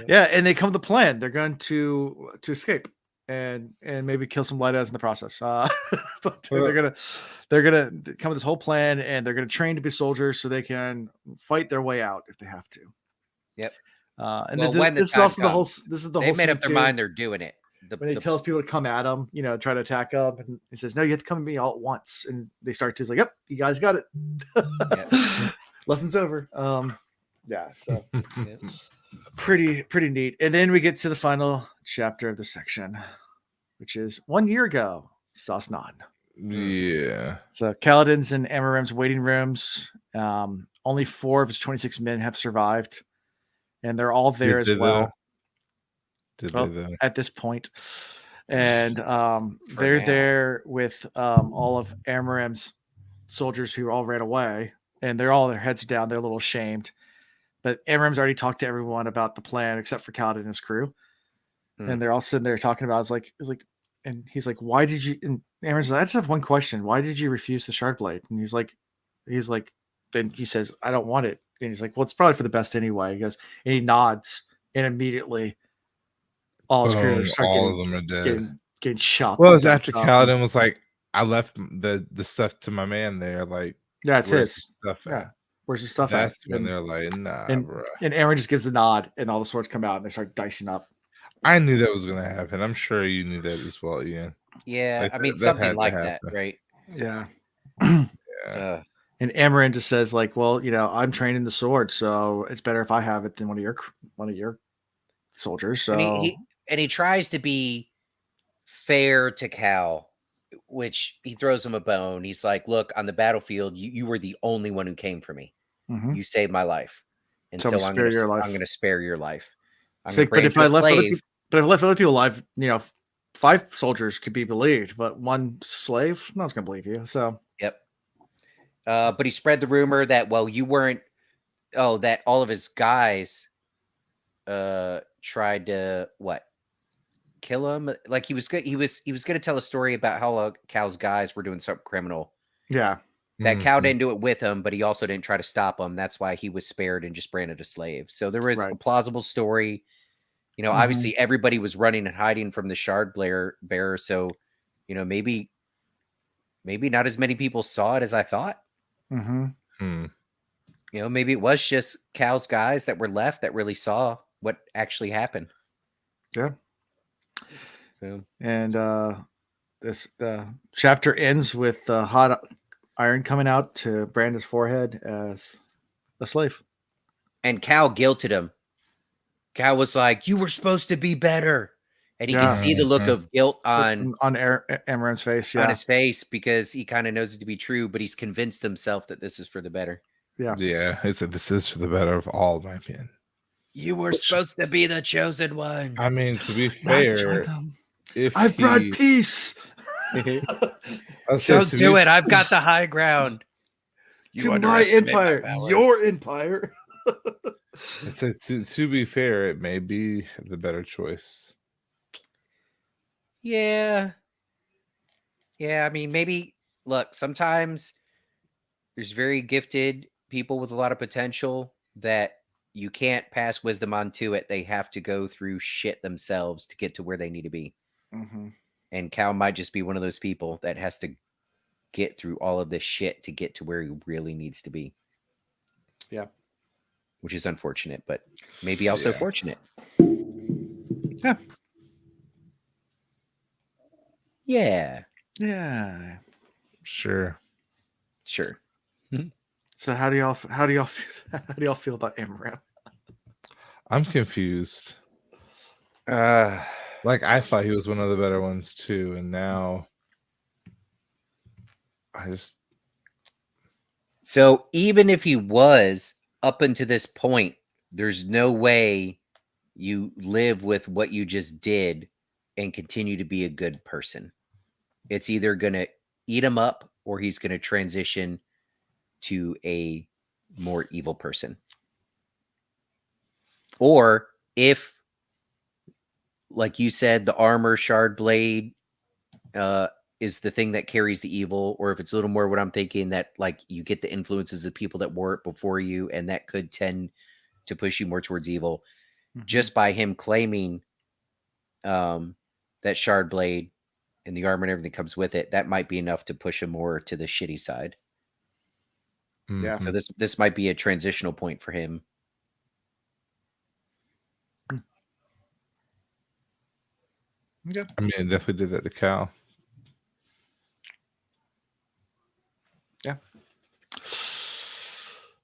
And they come to the plan. They're going to escape and maybe kill some Light Eyes in the process. But they're gonna come with this whole plan, and they're gonna train to be soldiers so they can fight their way out if they have to. Yep. And this is also comes, this is the they whole. They made up their mind; they're doing it. When he tells people to come at him, try to attack him, and he says, "No, you have to come at me all at once." And they start to like, "Yep, you guys got it." Lesson's over. Yeah, so pretty neat. And then we get to the final chapter of the section, which is 1 year ago, Sasnan. Yeah. So Kaladin's and Amorim's waiting rooms. Only 4 of his 26 men have survived, and they're all there as well. At this point. And they're there with all of Amorim's soldiers who all ran away, and they're all their heads down. They're a little ashamed. But Amorim's already talked to everyone about the plan except for Kaladin and his crew. And they're all sitting there talking about and he's like, why did you? And Amorim's like, I just have one question. Why did you refuse the shard blade? And he's like, then he says, I don't want it. And he's like, well, it's probably for the best anyway. He goes, and he nods, and immediately all his crew all of them are dead. Getting shot. Well, it was after Kaladin was like, I left the stuff to my man there. Like, yeah, it's his stuff. Yeah. Where's the stuff That's at? When they're like, nah, bro. And Aaron just gives the nod, and all the swords come out, and they start dicing up. I knew that was going to happen. I'm sure you knew that as well, Ian. Yeah, I mean, something like that, right? Yeah. Yeah. And Amarin just says, like, well, I'm training the sword, so it's better if I have it than one of your soldiers. So and he tries to be fair to Cal, which he throws him a bone. He's like, look, on the battlefield, you were the only one who came for me. Mm-hmm. You saved my life. And so I'm going to spare your life. But if I left other people alive, 5 soldiers could be believed, but 1 slave, no one's going to believe you. So, yep. But he spread the rumor that, you weren't, that all of his guys tried to kill him. Like he was going to tell a story about how Cal's guys were doing something criminal. Yeah. That Cal didn't do it with him, but he also didn't try to stop him. That's why he was spared and just branded a slave. So there was a plausible story. Obviously everybody was running and hiding from the shard bearer. So, maybe not as many people saw it as I thought. Mm-hmm. Maybe it was just Cal's guys that were left that really saw what actually happened. Yeah. So, and this chapter ends with hot iron coming out to brand his forehead as a slave. And Cal guilted him. Cal was like, you were supposed to be better. And you can see the look of guilt on Amaran's face. Yeah. On his face, because he kind of knows it to be true, but he's convinced himself that this is for the better. Yeah. Yeah. He said, this is for the better of all my men. You were supposed to be the chosen one. I mean, to be fair, I've brought peace. Don't do it. I've got the high ground. To my empire, your empire. I said, to be fair, it may be the better choice. Yeah. Yeah, I mean, maybe, look, sometimes there's very gifted people with a lot of potential that you can't pass wisdom on to it. They have to go through shit themselves to get to where they need to be. Mm-hmm. And Cal might just be one of those people that has to get through all of this shit to get to where he really needs to be. Yeah. Which is unfortunate, but maybe also fortunate. Yeah. Yeah. Yeah. Sure. Mm-hmm. So how do y'all feel about Amaram? I'm confused. Like, I thought he was one of the better ones too, and now So even if he was, up until this point, there's no way you live with what you just did and continue to be a good person. It's either going to eat him up or he's going to transition to a more evil person. Or if, like you said, the armor shard blade is the thing that carries the evil, or if it's a little more what I'm thinking, that like you get the influences of the people that wore it before you, and that could tend to push you more towards evil. Mm-hmm. Just by him claiming that shard blade and the armor and everything comes with it, that might be enough to push him more to the shitty side. Yeah. So this might be a transitional point for him. Yeah. I mean, it definitely did that to Cal. Yeah.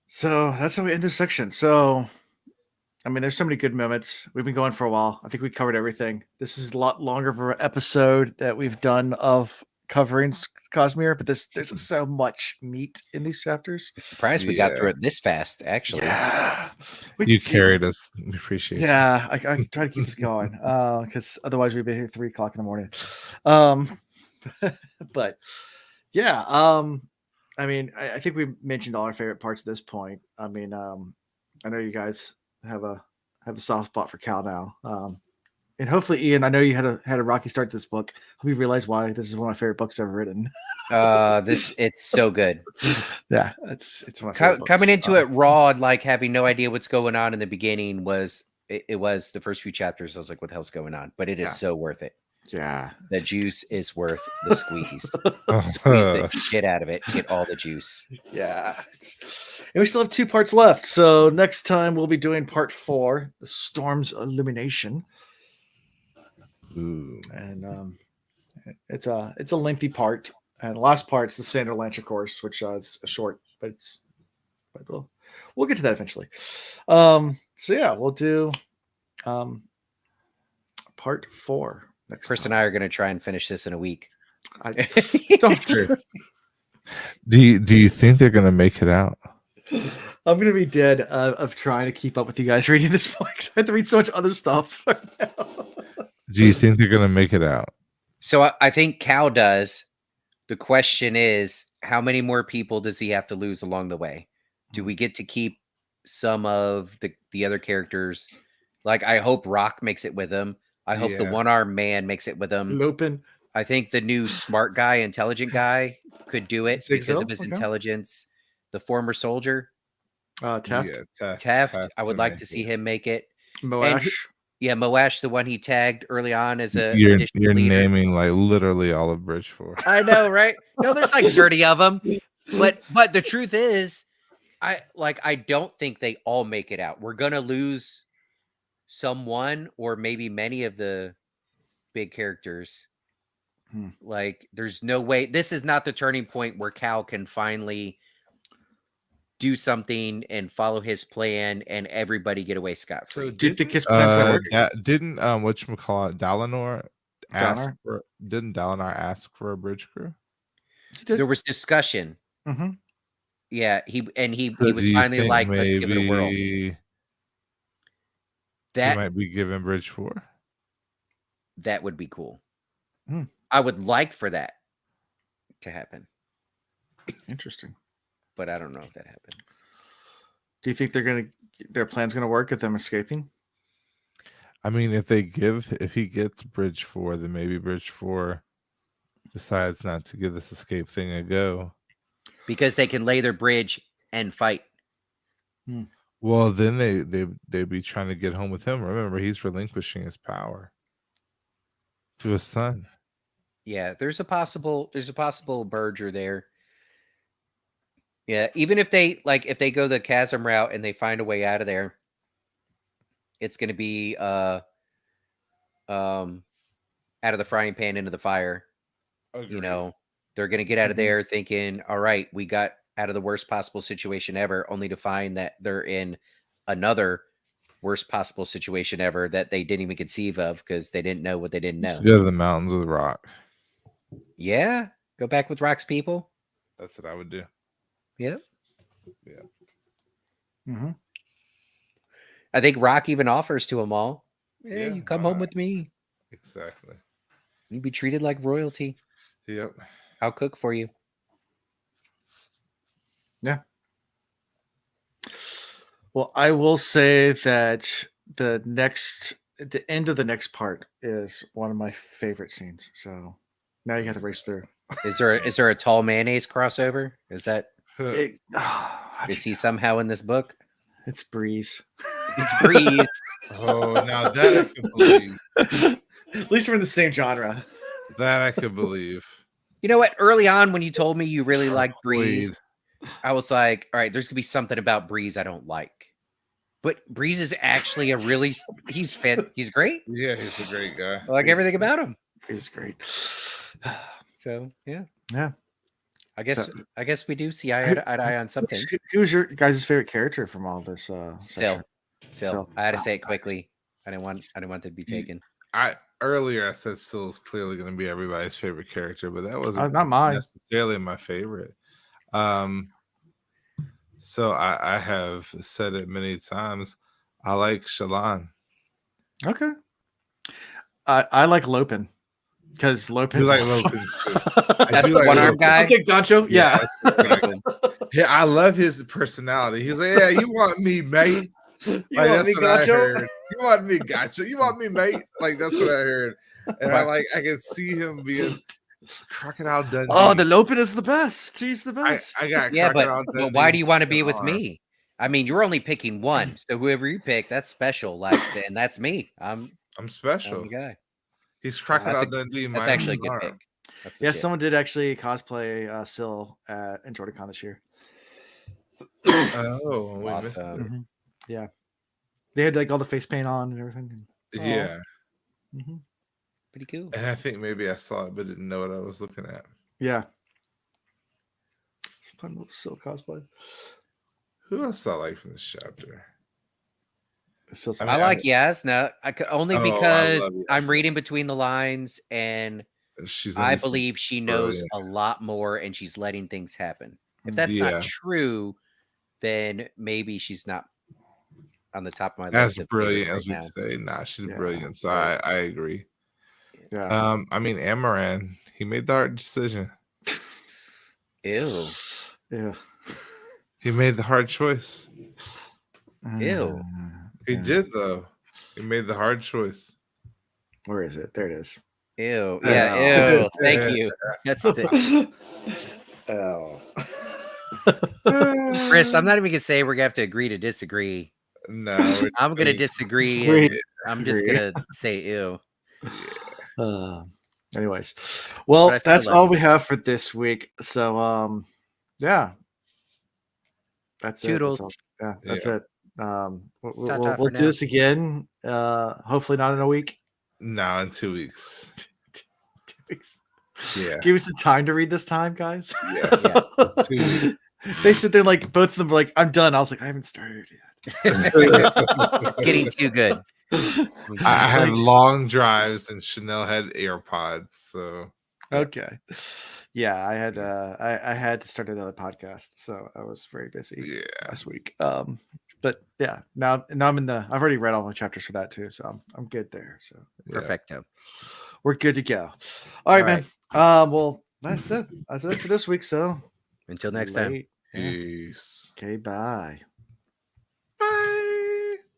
So that's how we end this section. So, I mean, there's so many good moments. We've been going for a while. I think we covered everything. This is a lot longer of an episode that we've done of covering Cosmere, but there's so much meat in these chapters. Surprised we got through it this fast, actually. Yeah. You carried us. We appreciate it. Yeah, I try to keep us going because otherwise we've been here 3 o'clock in the morning. But yeah, I mean, I think we've mentioned all our favorite parts at this point. I mean, I know you guys have a soft spot for Cal now. And hopefully, Ian, I know you had a rocky start to this book. Hope you realize why this is one of my favorite books ever written. It's so good. Yeah, it's one of my favorite coming books. into it raw and like having no idea what's going on in the beginning was the first few chapters. I was like, what the hell's going on? But it is so worth it. Yeah, the juice is worth the squeeze. Squeeze the shit out of it. Get all the juice. Yeah. And we still have 2 parts left. So next time we'll be doing part 4, the Storm's Illumination. Ooh. And it's a lengthy part. And the last part's the Sandor Lancer course, which is short, but we'll get to that eventually. So yeah, we'll do part 4 next Chris time. and I are going to try and finish this in a week. Don't do it. Do you think they're gonna make it out? I'm gonna be dead of trying to keep up with you guys reading this book. I have to read so much other stuff right now. Do you think they're gonna make it out? So I think Cal does. The question is, how many more people does he have to lose along the way? Do we get to keep some of the other characters? Like, I hope Rock makes it with him. I hope the one-armed man makes it with him. Lupin. I think the new smart guy, intelligent guy could do it because of his Okay. intelligence. The former soldier, Taft. Yeah, Taft. I would like to see him make it. Moash. Moash, the one he tagged early on as a You're leader. naming like literally all of Bridgeport. I know, right? No, there's like 30 of them. But the truth is, I don't think they all make it out. We're gonna lose someone or maybe many of the big characters. Like, there's no way. This is not the turning point where Cal can finally do something and follow his plan and everybody get away scot-free. So do you think his plan's gonna work? Didn't whatchamacallit, Dalinar ask for a bridge crew? There was discussion. Mm-hmm. Yeah, he was finally like, let's give it a whirl. That might be given Bridge 4. That would be cool. I would like for that to happen. Interesting. But I don't know if that happens. Do you think their plan's gonna work at them escaping? I mean, if he gets Bridge 4, then maybe Bridge 4 decides not to give this escape thing a go. Because they can lay their bridge and fight. Well, then they'd be trying to get home with him. Remember, he's relinquishing his power to his son. Yeah, there's a possible merger there. Yeah, even if they go the chasm route and they find a way out of there, it's going to be out of the frying pan into the fire. Agreed. You know, they're going to get out of there thinking, all right, we got out of the worst possible situation ever, only to find that they're in another worst possible situation ever that they didn't even conceive of because they didn't know what they didn't know. Just go to the mountains with Rock. Yeah, go back with Rock's people. That's what I would do. Yeah. Mm-hmm. I think Rock even offers to them all. Yeah, you come home with me. Exactly. You'd be treated like royalty. Yep. I'll cook for you. Yeah. Well, I will say that the end of the next part is one of my favorite scenes. So now you got to race through. Is there a tall mayonnaise crossover? Is that is he somehow in this book? It's Breeze. It's Breeze. Oh, now that I can believe. At least we're in the same genre. That I could believe. You know what? Early on, when you told me you really liked Breeze, I was like, all right, there's gonna be something about Breeze I don't like. But Breeze is actually a really he's great. Yeah, he's a great guy. I like everything about him. He's great. So yeah. I guess we do see eye to eye on some things. Who was your guys' favorite character from all this? Syl. I had to say it quickly. I didn't want it to be taken. Earlier I said Syl is clearly going to be everybody's favorite character, but that wasn't not mine necessarily my favorite. So I have said it many times. I like Shallan. Okay. I like Lopin. Because Lopin's like awesome. Lopin too. That's the one-armed guy? Okay, Gancho. Yeah. Yeah, I love his personality. He's like, yeah, you want me, mate? You want me, Gancho? You want me, Gancho? You want me, mate? Like, that's what I heard. And I can see him being Crocodile Dundee. Oh, the Lopin is the best. He's the best. I got but why do you want to be with me? I mean, you're only picking one. So whoever you pick, that's special. And that's me. I'm special. I'm the guy. He's Crocodile Dundee. That's actually a good pick. Someone did actually cosplay Syl in JordanCon this year. Oh, awesome. Mm-hmm. Yeah. They had like all the face paint on and everything. Yeah. Mm-hmm. Pretty cool. And I think maybe I saw it, but didn't know what I was looking at. Yeah. Fun little Syl cosplay. Who else I like from this chapter? I like Yasna. Only because I'm reading between the lines, and I believe she knows a lot more, and she's letting things happen. If that's not true, then maybe she's not on the top of my list. That's brilliant, as we say. Nah, she's brilliant. So I agree. Yeah. I mean, Amaran, he made the hard decision. Ew. Yeah. He made the hard choice. Ew. He did, though. He made the hard choice. Where is it? There it is. Ew. Yeah. Ew. Thank you. That's the. Oh. Chris, I'm not even gonna say we're gonna have to agree to disagree. No, I'm gonna disagree. I'm just gonna say ew. Anyways, well, that's all we have for this week. So, yeah, that's Toodles. it. That's it. We'll do this again. Hopefully not in a week. No, in 2 weeks. 2 weeks. Yeah. Give me some time to read this time, guys. Yeah. 2 weeks. They sit there like both of them were like, I'm done. I was like, I haven't started yet. Getting too good. I had long drives and Chanel had AirPods. So okay. Yeah, I had to start another podcast, so I was very busy last week. But yeah, now I'm I've already read all my chapters for that too, so I'm good there. So perfecto. We're good to go. All right, man. Well, that's it. That's it for this week. So until next time. Peace. Okay, bye.